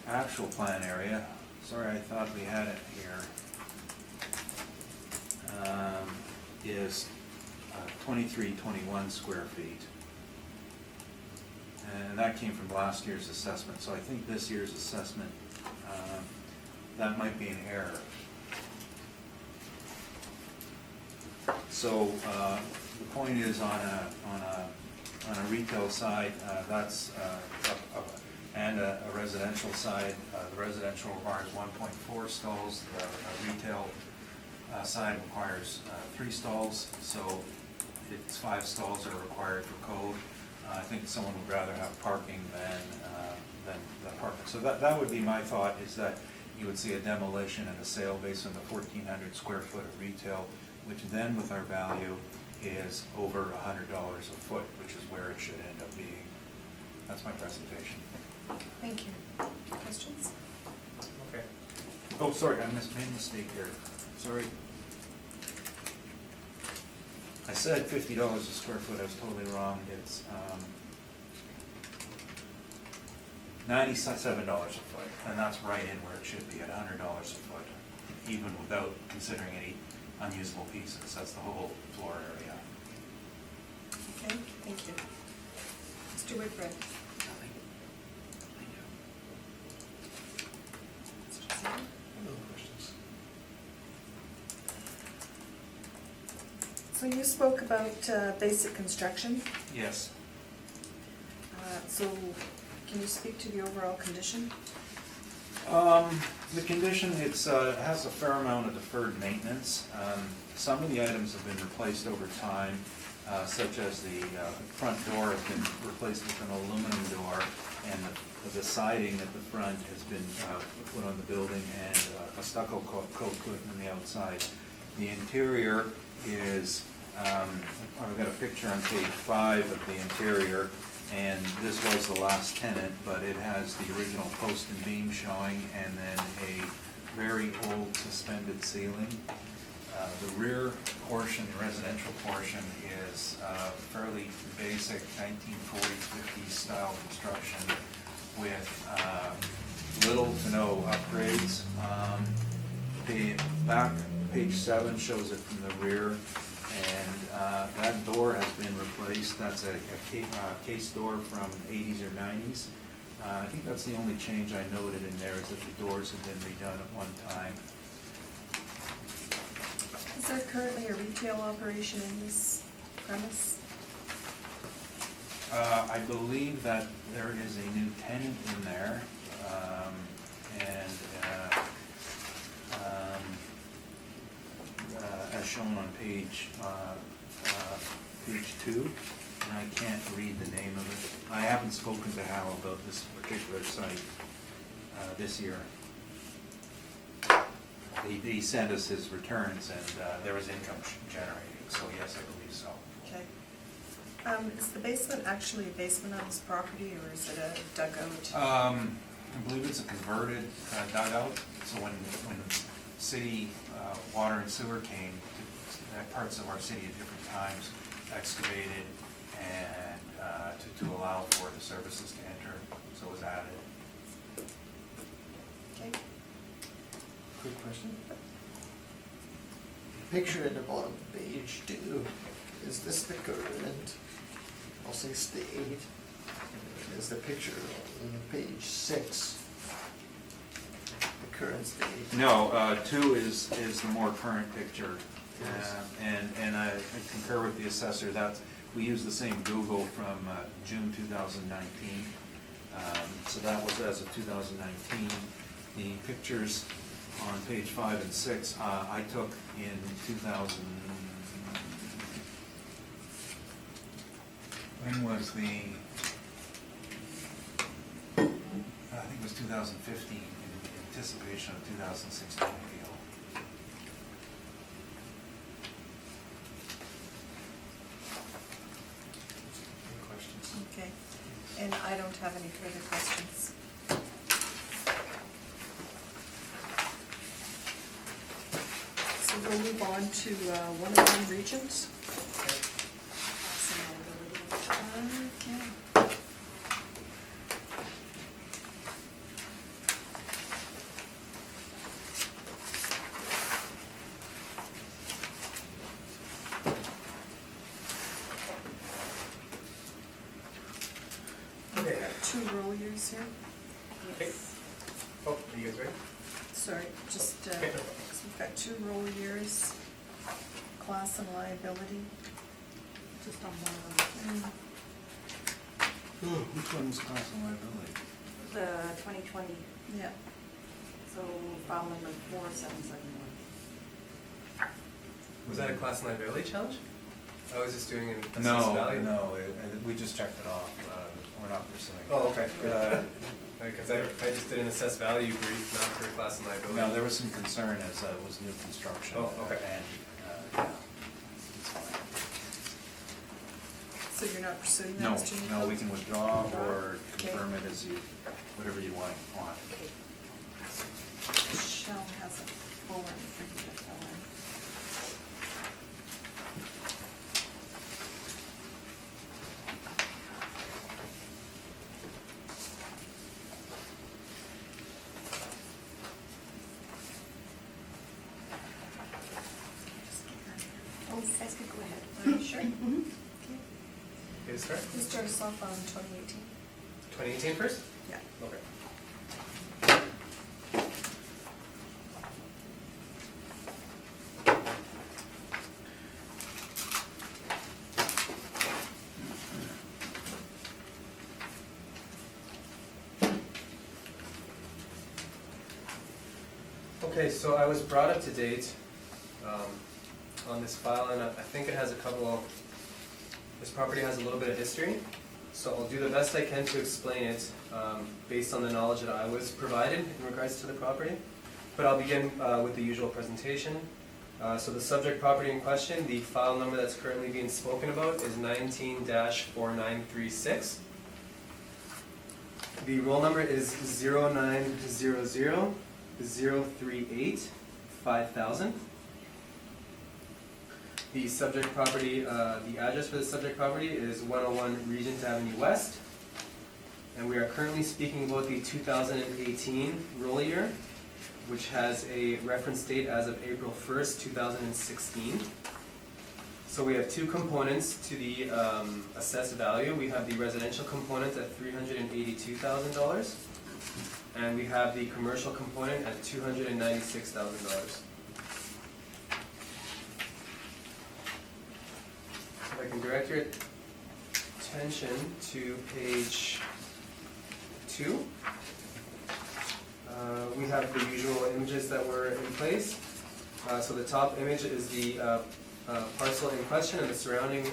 actual plan area, sorry, I thought we had it here, is 2,321 square feet. And that came from last year's assessment, so I think this year's assessment, that might be an error. So the point is, on a retail side, that's and a residential side. The residential requires 1.4 stalls. The retail side requires 3 stalls. So it's 5 stalls are required for code. I think someone would rather have parking than the parking. So that would be my thought, is that you would see a demolition and a sale based on the 1,400 square foot of retail, which then with our value is over $100 a foot, which is where it should end up being. That's my presentation. Thank you. Questions? Okay. Oh, sorry, I made a mistake here. Sorry. I said $50 a square foot. I was totally wrong. It's $97 a foot, and that's right in where it should be, at $100 a foot, even without considering any unusable pieces. That's the whole floor area. Okay, thank you. Mr. Whitbread? Nothing. Thank you. Mr. Zimmer? No questions. So you spoke about basic construction. Yes. So can you speak to the overall condition? The condition, it has a fair amount of deferred maintenance. Some of the items have been replaced over time, such as the front door has been replaced with an aluminum door, and the siding at the front has been put on the building, and a stucco coat put on the outside. The interior is, I've got a picture on page 5 of the interior, and this was the last tenant, but it has the original post and beam showing, and then a very old suspended ceiling. The rear portion, the residential portion, is fairly basic 1940s, 50s style construction with little to no upgrades. The back, page 7, shows it from the rear, and that door has been replaced. That's a case door from 80s or 90s. I think that's the only change I noted in there, is that the doors have been redone at one time. Is there currently a retail operation in this premise? I believe that there is a new tenant in there, and as shown on page 2, and I can't read the name of it. I haven't spoken to Hal about this particular site this year. He sent us his returns, and there was income generating, so yes, I believe so. Okay. Is the basement actually a basement on this property, or is it a dugout? I believe it's a converted dugout, so when city water and sewer came to parts of our city at different times, excavated and to allow for the services to enter, so it was added. Okay. Quick question. Picture at the bottom of page 2, is this the current, I'll say state? Is the picture on page 6 the current state? No, 2 is the more current picture, and I concur with the assessor that we use the same Google from June 2019, so that was as of 2019. The pictures on page 5 and 6, I took in 2000, when was the, I think it was 2015, in anticipation of 2016 appeal. Any questions? Okay, and I don't have any further questions. So we'll move on to 101 Regents. Okay. Okay. We've got 2 roll years here. Okay. Oh, are you guys ready? Sorry, just, Okay. so we've got 2 roll years, class and liability. Just on one of them. Which one's class and liability? The 2020, Yeah. so file number 4771. Was that a class and liability challenge? I was just doing an assessed No, value. no, we just checked it off, we're not pursuing. Oh, okay. Because I just did an assessed value brief, not for class and liability. No, there was some concern as it was new construction. Oh, okay. And, yeah, it's fine. So you're not pursuing that, No, Mr. Nichols? no, we can withdraw or Okay. confirm it as you, whatever you want. Okay. Michelle has a form for you to fill in. Oh, you guys can go ahead. Are you sure? Mhm. Okay. Okay, to start? You start us off on 2018. 2018 first? Yeah. Okay. Okay, so I was brought up to date on this file, and I think it has a couple, this property has a little bit of history, so I'll do the best I can to explain it based on the knowledge that I was provided in regards to the property. But I'll begin with the usual presentation. So the subject property in question, the file number that's currently being spoken about is 19-4936. The roll number is 0900-038-5000. The subject property, the address for the subject property is 101 Regent Avenue West. And we are currently speaking about the 2018 roll year, which has a reference date as of April 1st, 2016. So we have 2 components to the assessed value. We have the residential component at $382,000, and we have the commercial component at $296,000. If I can direct your attention to page 2. We have the usual images that were in place. So the top image is the parcel in question and the surrounding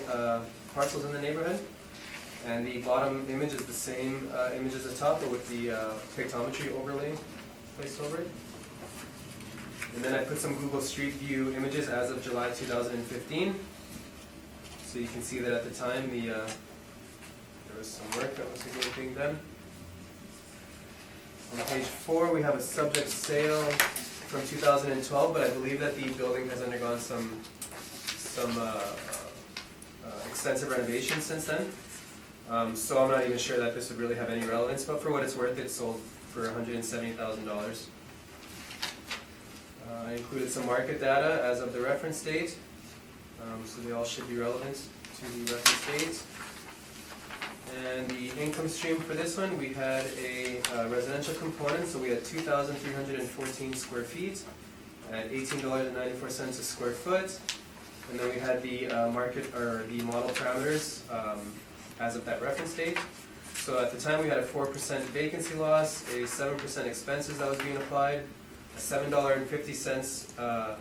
parcels in the neighborhood. And the bottom image is the same image as the top, but with the pictometry overlay placed over it. And then I put some Google Street View images as of July 2015. So you can see that at the time there was some work that was being done. On page 4, we have a subject sale from 2012, but I believe that the building has undergone some extensive renovations since then. So I'm not even sure that this would really have any relevance, but for what it's worth, it sold for $170,000. I included some market data as of the reference date, so they all should be relevant to the reference date. And the income stream for this one, we had a residential component, so we had 2,314 square feet at $18.94 a square foot. And then we had the market, or the model parameters as of that reference date. So at the time we had a 4% vacancy loss, a 7% expenses that was being applied, $7.50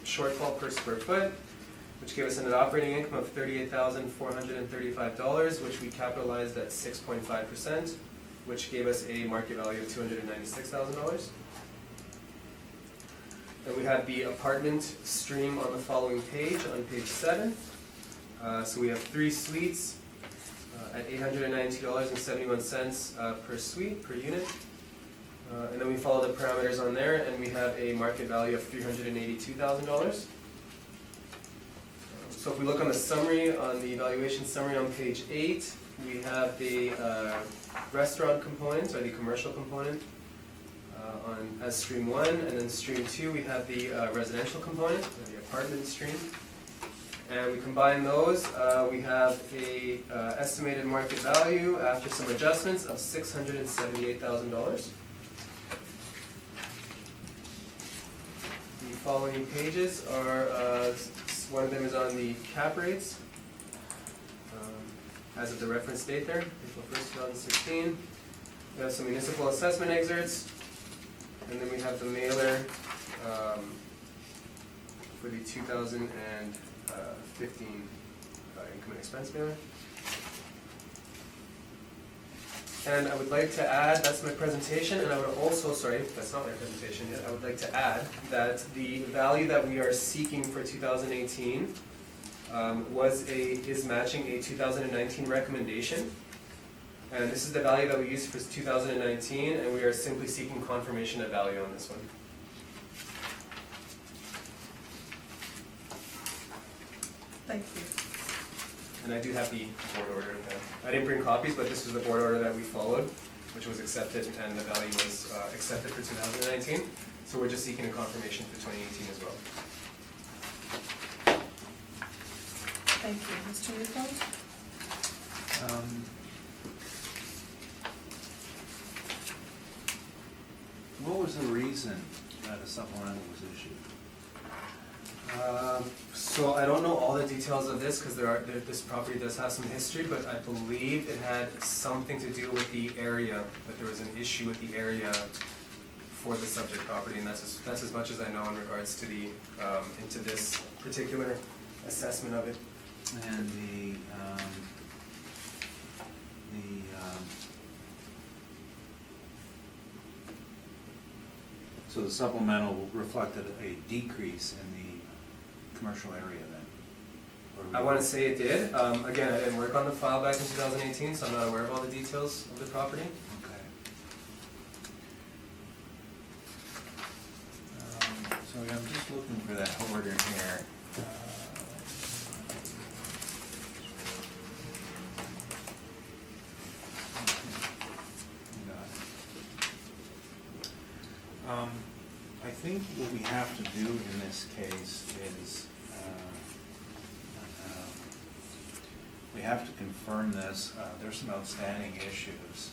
shortfall per square foot, which gave us an operating income of $38,435, which we capitalized at 6.5%, which gave us a market value of $296,000. Then we have the apartment stream on the following page, on page 7. So we have 3 suites at $892.71 per suite, per unit. And then we follow the parameters on there, and we have a market value of $382,000. So if we look on the summary, on the evaluation summary on page 8, we have the restaurant component, or the commercial component, as stream 1, and then stream 2 we have the residential component, or the apartment stream. And we combine those, we have a estimated market value after some adjustments of $678,000. The following pages are, one of them is on the cap rates, as of the reference date there, April 1st, 2016. We have some municipal assessment excerpts, and then we have the mailer for the 2015 income and expense mailer. And I would like to add, that's my presentation, and I would also, sorry, that's not my presentation yet, I would like to add that the value that we are seeking for 2018 is matching a 2019 recommendation. And this is the value that we used for 2019, and we are simply seeking confirmation of value on this one. Thank you. And I do have the board order. I didn't bring copies, but this was the board order that we followed, which was accepted, and the value was accepted for 2019. So we're just seeking a confirmation for 2018 as well. Thank you. Mr. Newfield? What was the reason that a supplemental was issued? So I don't know all the details of this, because this property does have some history, but I believe it had something to do with the area, that there was an issue with the area for the subject property, and that's as much as I know in regards to the, into this particular assessment of it. And so the supplemental reflected a decrease in the commercial area then? I want to say it did. Again, I didn't work on the file back in 2018, so I'm not aware of all the details of the property. Okay. So I'm just looking for that order here. I think what we have to do in this case is we have to confirm this. There's some outstanding issues.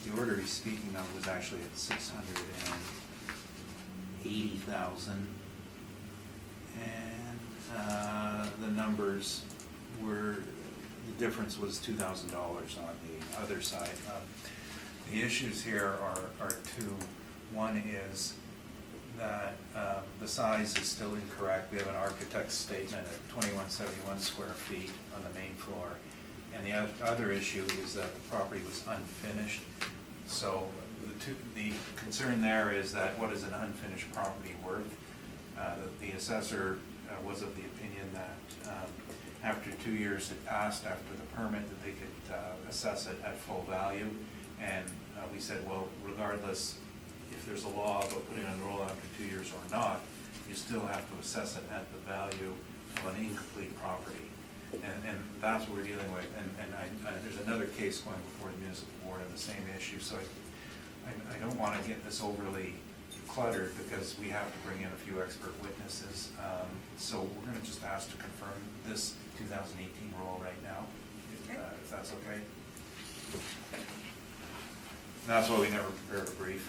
The order he's speaking of was actually at $680,000, and the numbers were, the difference was $2,000 on the other side. The issues here are two. One is that the size is still incorrect. We have an architect's statement at 2171 square feet on the main floor. And the other issue is that the property was unfinished. So the concern there is that what is an unfinished property worth? The assessor was of the opinion that after 2 years had passed after the permit, that they could assess it at full value. And we said, well, regardless if there's a law about putting on the roll after 2 years or not, you still have to assess it at the value of an incomplete property. And that's what we're dealing with. And there's another case going before the municipal board on the same issue. So I don't want to get this overly cluttered, because we have to bring in a few expert witnesses. So we're going to just ask to confirm this 2018 roll right now, if that's okay. And that's why we never prepared a brief.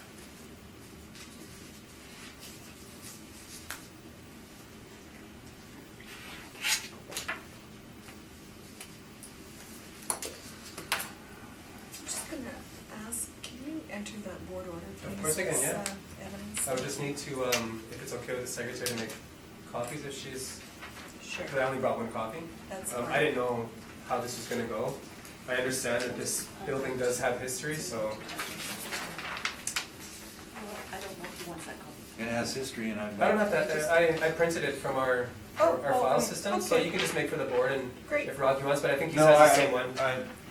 I'm just gonna ask, can you enter that board order, please? Of course I can, yeah. As, evidence? I would just need to, if it's okay with the secretary, to make copies if she's, Sure, because I only brought one copy. that's I fine. didn't know how this was gonna go. I understand that this building does have history, so, Well, I don't know if he wants that copy. It has history and I've I don't got, have that, I printed it from our Oh, file okay, system, so okay. you can just make for the board and Great. if Rocky wants, but I think he no, says the I, same one.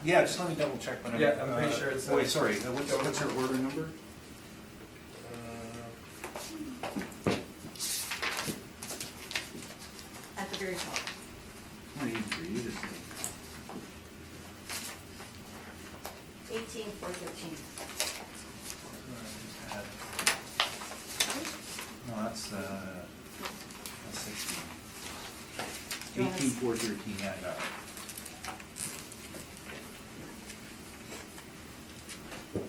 yeah, just let me double check. But Yeah, I'm pretty sure it's, Wait, sorry, what's your order number? At the very top. I need to read it. 18413. No, that's 16. Do you want us- 18413, yeah, I got it.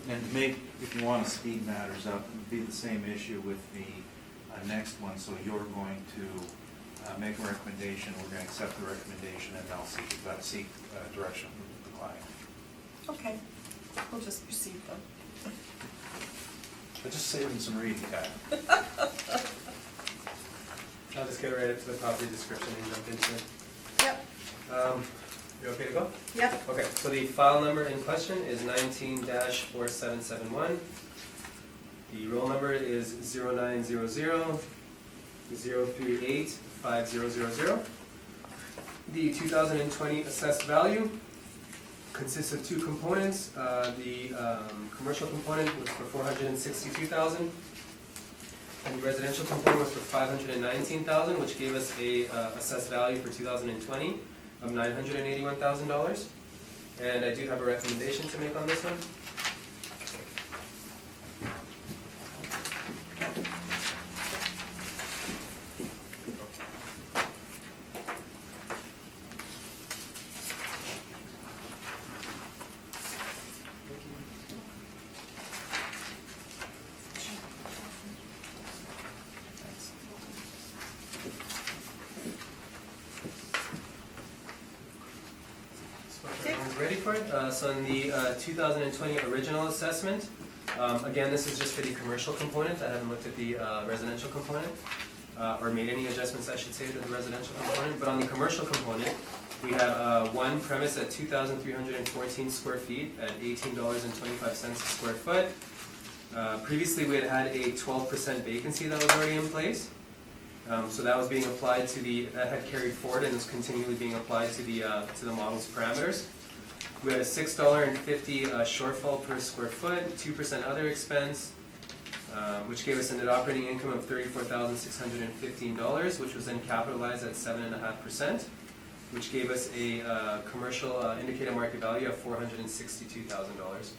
And to make, if you want to speed matters up, it'd be the same issue with the next one, so you're going to make a recommendation, we're going to accept the recommendation, and I'll seek direction from the client. Okay, we'll just proceed then. But just saving some reading time. I'll just get right up to the property description and jump into it. Yep. You okay to go? Yep. Okay, so the file number in question is 19-4771. The roll number is 0900-038-5000. The 2020 assessed value consists of two components. The commercial component was for $462,000, and the residential component was for $519,000, which gave us a assessed value for 2020 of $981,000. And I do have a recommendation to make on this one. So if everyone's ready for it. So in the 2020 original assessment, again, this is just for the commercial component. I haven't looked at the residential component, or made any adjustments, I should say, to the residential component. But on the commercial component, we have one premise at 2,314 square feet at $18.25 a square foot. Previously, we had a 12% vacancy that was already in place. So that was being applied to that had carried forward and is continually being applied to the model's parameters. We had a $6.50 shortfall per square foot, 2% other expense, which gave us a net operating income of $34,615, which was then capitalized at 7.5%, which gave us a commercial indicated market value of $462,000.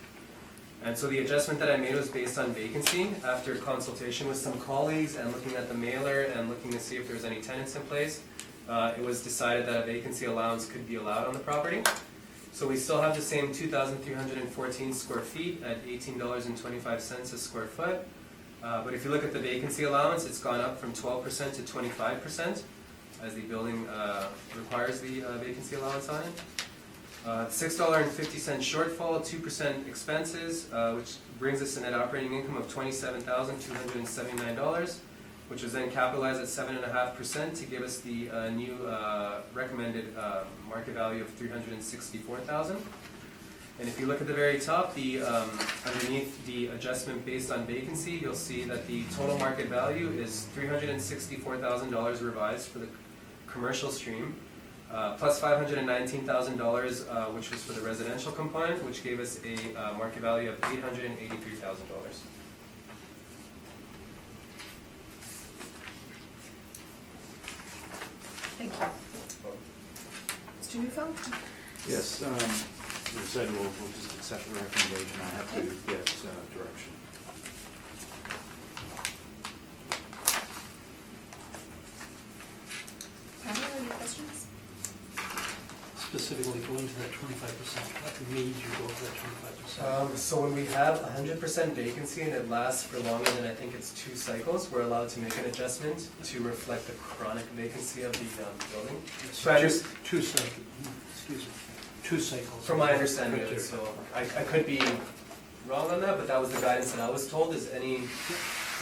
And so the adjustment that I made was based on vacancy. After consultation with some colleagues and looking at the mailer and looking to see if there was any tenants in place, it was decided that a vacancy allowance could be allowed on the property. So we still have the same 2,314 square feet at $18.25 a square foot. But if you look at the vacancy allowance, it's gone up from 12% to 25%, as the building requires the vacancy allowance on it. $6.50 shortfall, 2% expenses, which brings us a net operating income of $27,279, which was then capitalized at 7.5% to give us the new recommended market value of $364,000. And if you look at the very top, underneath the adjustment based on vacancy, you'll see that the total market value is $364,000 revised for the commercial stream. Plus $519,000, which was for the residential component, which gave us a market value of $883,000. Thank you. Mr. Newfeld? Yes, we said we'll just accept the recommendation, I have to get direction. Pamela, any questions? Specifically going to that 25%, what made you go to that 25%? So when we have 100% vacancy and it lasts for longer than I think it's 2 cycles, we're allowed to make an adjustment to reflect the chronic vacancy of the building. So I just, Two cycles, excuse me, 2 cycles. from my understanding of it, so I could be wrong on that, but that was the guidance that I was told, is any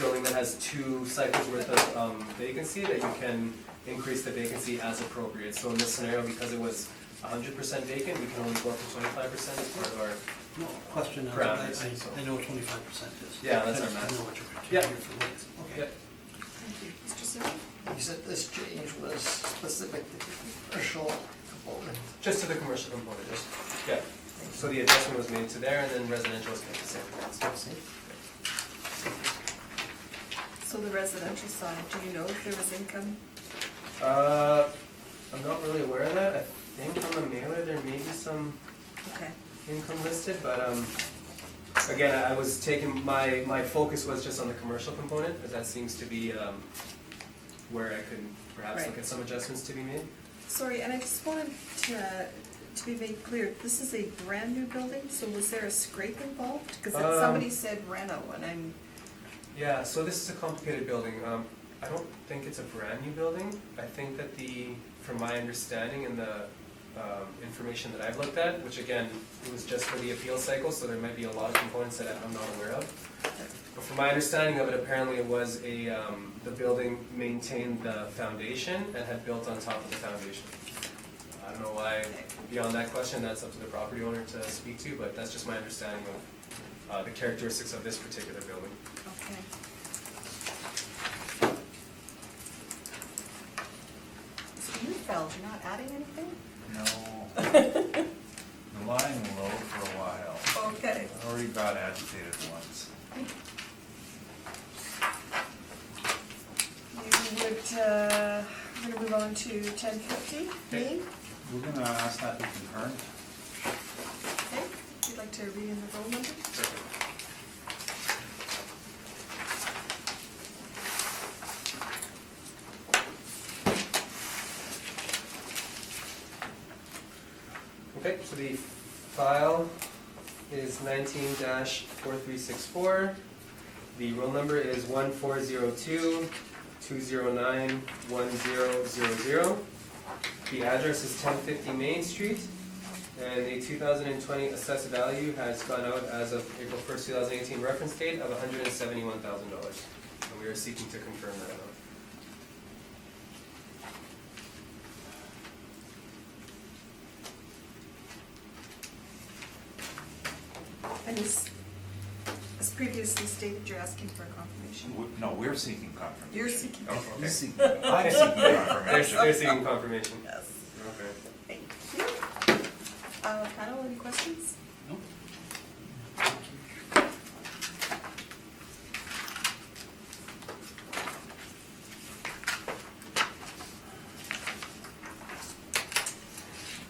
building that has 2 cycles worth of vacancy, that you can increase the vacancy as appropriate. So in this scenario, because it was 100% vacant, we can only go up to 25% as part of our, No, question, I Parameters, so. know what 25% is. Yeah, that's I our just max. didn't know what your Yeah. criteria for weights. Okay. yeah. Thank you. Mr. Simon? You said this change was specific to the commercial component. Just to the commercial component, just, yeah. So the adjustment was made to there, and then residential was kept the same. So the residential side, do you know if there was income? I'm not really aware of that. I think on the mailer, there may be some Okay. income listed, but again, I was taking, my focus was just on the commercial component, as that seems to be where I could perhaps Right. look at some adjustments to be made. Sorry, and I just wanted to be made clear, this is a brand new building, so was there a scrape involved? Because somebody said reno, and I'm, Yeah, so this is a complicated building. I don't think it's a brand new building. I think that from my understanding and the information that I've looked at, which again, it was just for the appeal cycle, so there might be a lot of components that I'm not aware of. But from my understanding of it, apparently it was the building maintained the foundation and had built on top of the foundation. I don't know why, beyond that question, that's up to the property owner to speak to, but that's just my understanding of the characteristics of this particular building. okay. So you felt you're not adding anything? No. The line low for a while. Okay. I already got agitated once. You would, we're gonna move on to 1050, Dean? We're gonna ask that to be concurrent. Okay, if you'd like to read in the roll number? Okay, so the file is 19-4364. The roll number is 1402-209-1000. The address is 1050 Main Street, and the 2020 assessed value has gone out as of April 1st, 2018 reference date of $171,000. And we are seeking to confirm that amount. And as previously stated, you're asking for a confirmation? No, we're seeking confirmation. You're seeking. Oh, okay. I'm seeking confirmation. They're seeking confirmation. Yes. Okay. Thank you. Panel, any questions? No?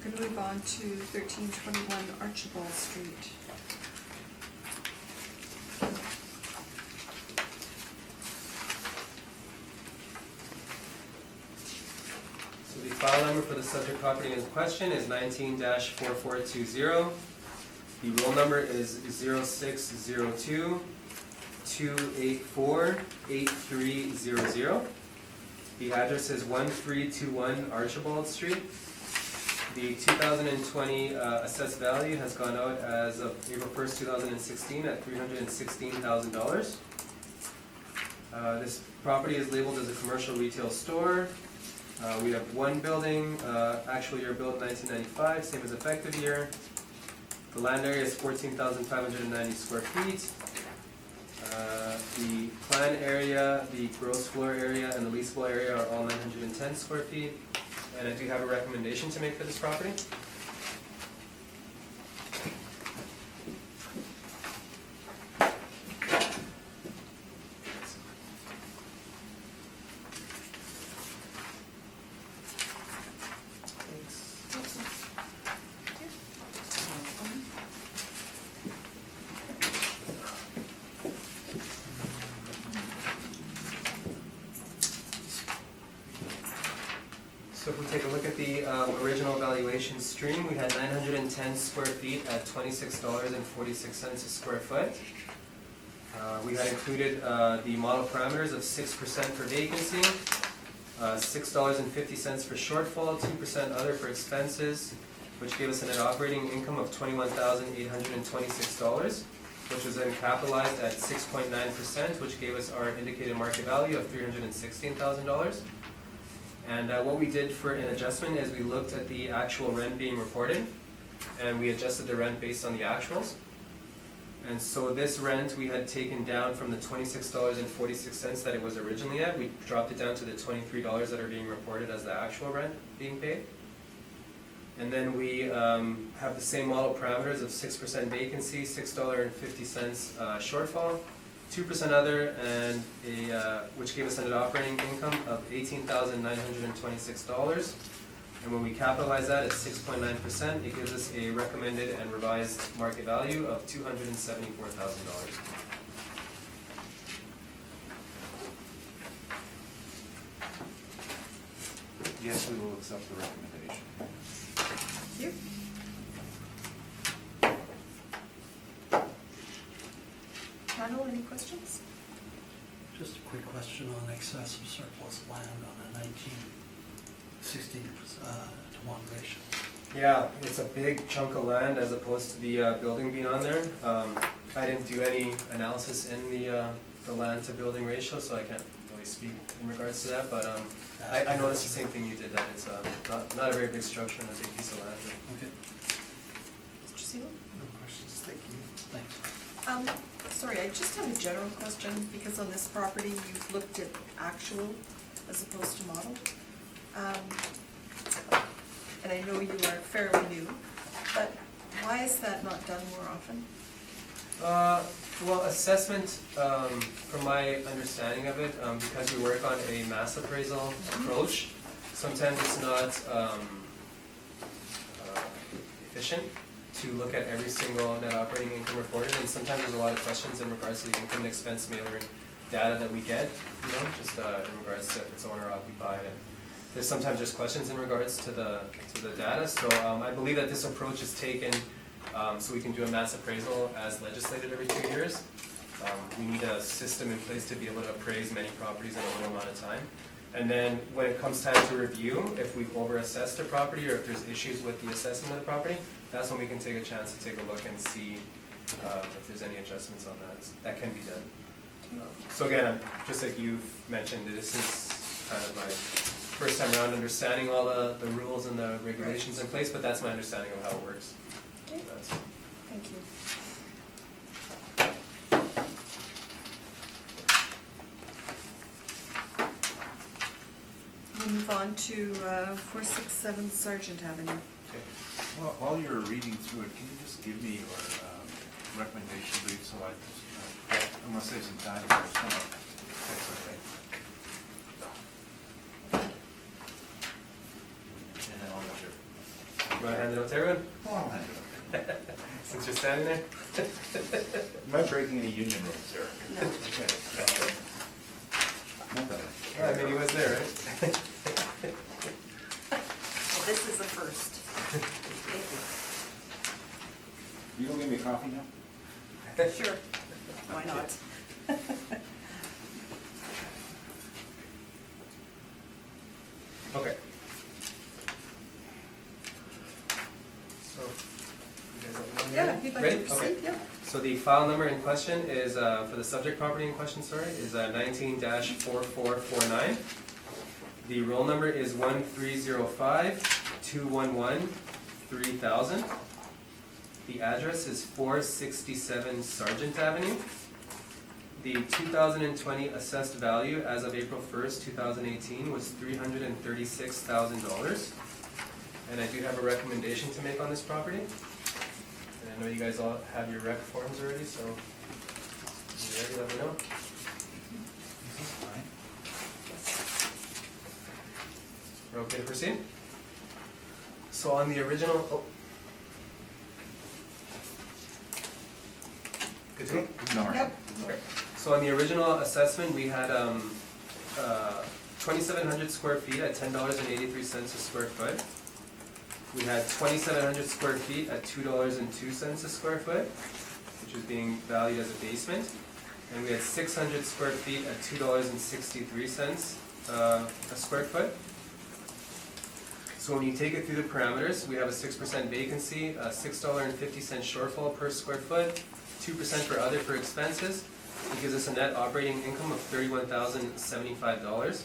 Going to move on to 1321 Archibald Street. So the file number for the subject property in question is 19-4420. The roll number is 0602-284-8300. The address is 1321 Archibald Street. The 2020 assessed value has gone out as of April 1st, 2016 at $316,000. This property is labeled as a commercial retail store. We have one building, actual year built 1995, same as effective year. The land area is 14,590 square feet. The plan area, the gross floor area, and the leasable area are all 910 square feet. And I do have a recommendation to make for this property. So if we take a look at the original valuation stream, we had 910 square feet at $26.46 a square foot. We had included the model parameters of 6% for vacancy, $6.50 for shortfall, 2% other for expenses, which gave us a net operating income of $21,826. which was then capitalized at 6.9%, which gave us our indicated market value of $316,000. And what we did for an adjustment is we looked at the actual rent being reported, and we adjusted the rent based on the actuals. And so this rent we had taken down from the $26.46 that it was originally at. We dropped it down to the $23 that are being reported as the actual rent being paid. And then we have the same model parameters of 6% vacancy, $6.50 shortfall, 2% other, and which gave us a net operating income of $18,926. And when we capitalize that at 6.9%, it gives us a recommended and revised market value of $274,000. Yes, we will accept the recommendation. Thank you. Panel, any questions? Just a quick question on excess of surplus land on a 19/16 to 1 ratio. Yeah, it's a big chunk of land as opposed to the building being on there. I didn't do any analysis in the land to building ratio, so I can't really speak in regards to that, but I noticed the same thing you did, that it's not a very big structure and a big piece of land. Okay, Mr. Seaman? No questions, thank you. thanks. Sorry, I just have a general question, because on this property, you've looked at actual as opposed to model. And I know you are fairly new, but why is that not done more often? Well, assessment, from my understanding of it, because we work on a mass appraisal approach, sometimes it's not efficient to look at every single net operating income reported, and sometimes there's a lot of questions in regards to the income and expense mailer data that we get, just in regards to if it's owner occupied, and there's sometimes just questions in regards to the data. So I believe that this approach is taken so we can do a mass appraisal as legislated every 2 years. We need a system in place to be able to appraise many properties in a little amount of time. And then when it comes time to review, if we've over-assessed a property or if there's issues with the assessment of the property, that's when we can take a chance to take a look and see if there's any adjustments on that. That can be done. So again, just like you've mentioned, this is kind of my first time around understanding all the rules and the regulations in place, but that's my understanding of how it works. Okay, thank you. We'll move on to 467 Sargent Avenue. Okay. Well, while you're reading through it, can you just give me your recommendation brief so I, I'm gonna save some time for some of that's okay. And then I'll let you. You want to hand it out to everyone? Well, I'll hand it over. Since you're standing there? Am I breaking any union rules here? No. Okay. Not that Yeah, I mean, he was there, right? Well, this is a first. You gonna give me a coffee now? Sure, why not? Okay. So, you guys let me know when you're Yeah, ready? if you'd like Ready? to Okay. proceed, yeah. So the file number in question is, for the subject property in question, is 19-4449. The roll number is 1305-211-3000. The address is 467 Sargent Avenue. The 2020 assessed value as of April 1st, 2018 was $336,000. And I do have a recommendation to make on this property. And I know you guys all have your rec forms already, so when you're ready, let me know. We're okay to proceed? So on the original, good to go? No. Yep. Okay. So on the original assessment, we had 2,700 square feet at $10.83 a square foot. We had 2,700 square feet at $2.02 a square foot, which is being valued as a basement. And we had 600 square feet at $2.63 a square foot. So when you take it through the parameters, we have a 6% vacancy, a $6.50 shortfall per square foot, 2% for other for expenses. It gives us a net operating income of $31,075.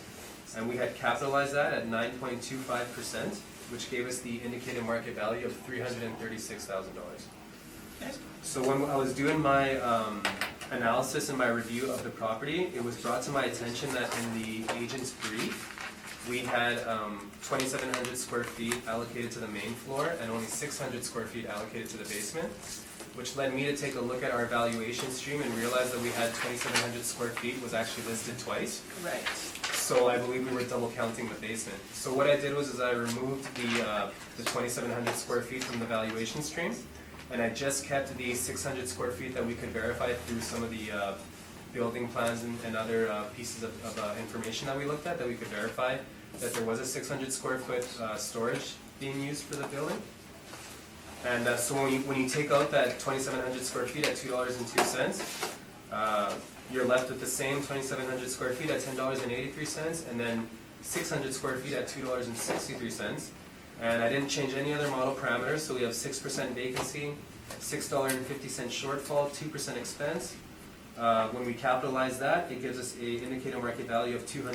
And we had capitalized that at 9.25%, which gave us the indicated market value of $336,000. So when I was doing my analysis and my review of the property, it was brought to my attention that in the agent's brief, we had 2,700 square feet allocated to the main floor and only 600 square feet allocated to the basement, which led me to take a look at our valuation stream and realize that we had 2,700 square feet was actually listed twice. Right. So I believe we were double counting the basement. So what I did was I removed the 2,700 square feet from the valuation stream, and I just kept the 600 square feet that we could verify through some of the building plans and other pieces of information that we looked at, that we could verify that there was a 600 square foot storage being used for the building. And so when you take out that 2,700 square feet at $2.02, you're left with the same 2,700 square feet at $10.83, and then 600 square feet at $2.63. And I didn't change any other model parameters, so we have 6% vacancy, $6.50 shortfall, 2% expense. When we capitalize that, it gives us an indicated market value of $293,000.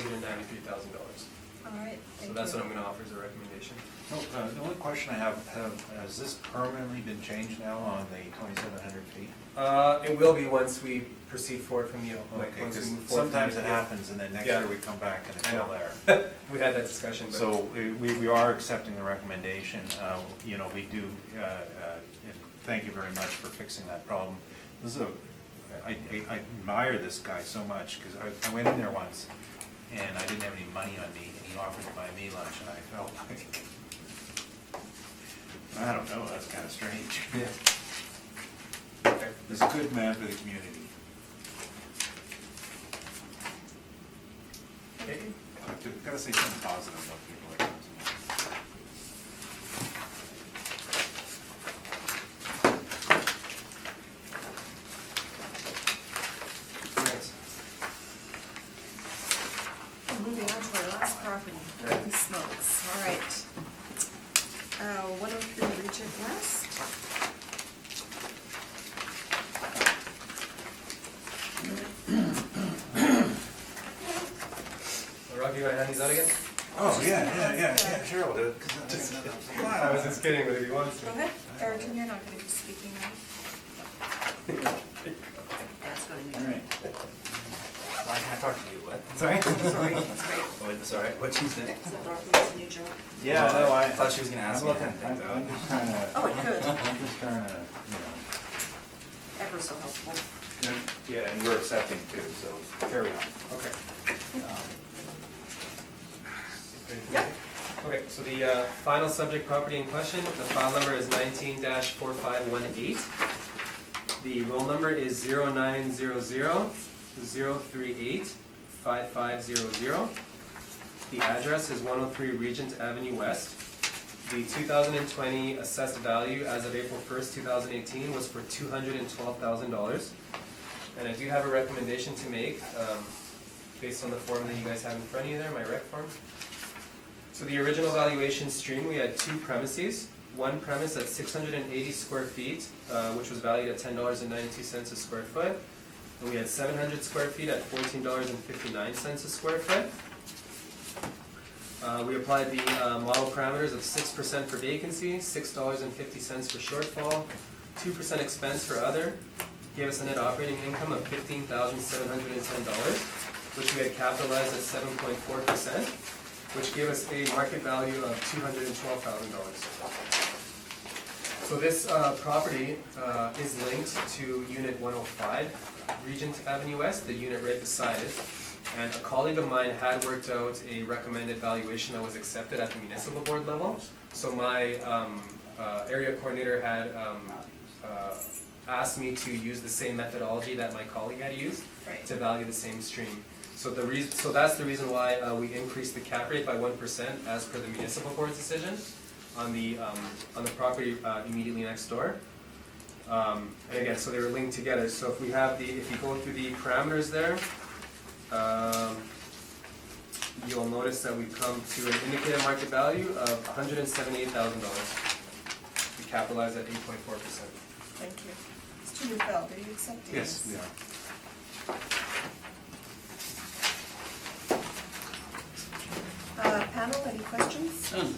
All right, So thank that's you. what I'm going to offer as a recommendation. The only question I have, has this permanently been changed now on the 2,700 feet? It will be once we proceed forward from the, Okay, once we because move forward. sometimes from it the- happens and then next Yeah. year we come back and it's I know. all there. We had that discussion, but. So we are accepting the recommendation. You know, we do, and thank you very much for fixing that problem. This is I admire this guy so much, because I went in there once and I didn't have any money on me, and he offered to buy me lunch, and I felt like, I don't know, that's kind of strange. Yeah. Okay. He's a good man for the community. Okay. I've got to say something positive about people like this. Thanks. Moving on to our last property, holy smokes, all right. 103 Regent West. Rob, you want to hand these out again? Oh, yeah, sure I'll do it. I was just kidding, but if you want to. Go ahead, Eric, you're not going to be speaking now. That's going to All be. right. I can't talk to you, what? Sorry? Sorry, that's great. Oh, it's all right, what's she saying? So Rockland's a new job. Yeah, no, I thought she was gonna ask I'm me looking, to hand things I'm out. just trying to, Oh, it could, I'm just trying to, ever so helpful. yeah, and we're accepting too, so carry on. Okay. Yeah. Okay, so the final subject property in question, the file number is 19-4518. The roll number is 0900-038-5500. The address is 103 Regent Avenue West. The 2020 assessed value as of April 1st, 2018 was for $212,000. And I do have a recommendation to make based on the form that you guys have in front of you there, my rec form. So the original valuation stream, we had two premises. One premise at 680 square feet, which was valued at $10.92 a square foot. And we had 700 square feet at $14.59 a square foot. We applied the model parameters of 6% for vacancy, $6.50 for shortfall, 2% expense for other, gave us a net operating income of $15,710, which we had capitalized at 7.4%, which gave us a market value of $212,000. So this property is linked to Unit 105, Regent Avenue West, the unit right beside it. And a colleague of mine had worked out a recommended valuation that was accepted at the municipal board level. So my area coordinator had asked me to use the same methodology that my colleague had used Right. to value the same stream. So that's the reason why we increased the cap rate by 1% as per the municipal board's decision on the property immediately next door. And again, so they were linked together. So if you go through the parameters there, you'll notice that we come to an indicated market value of $178,000. We capitalized at 8.4%. Thank you. Mr. Mr. Neufeld, are you accepting Yes, this? we are. Panel, any questions? Done.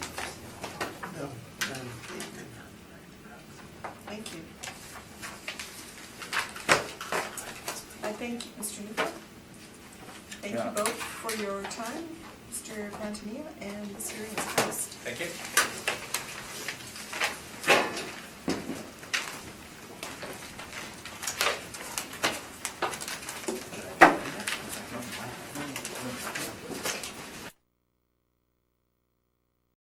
No, Thank you. I thank you, Mr. Neufeld. Thank you Yeah. both for your time, Mr. Pantania, and this hearing is closed. Thank you.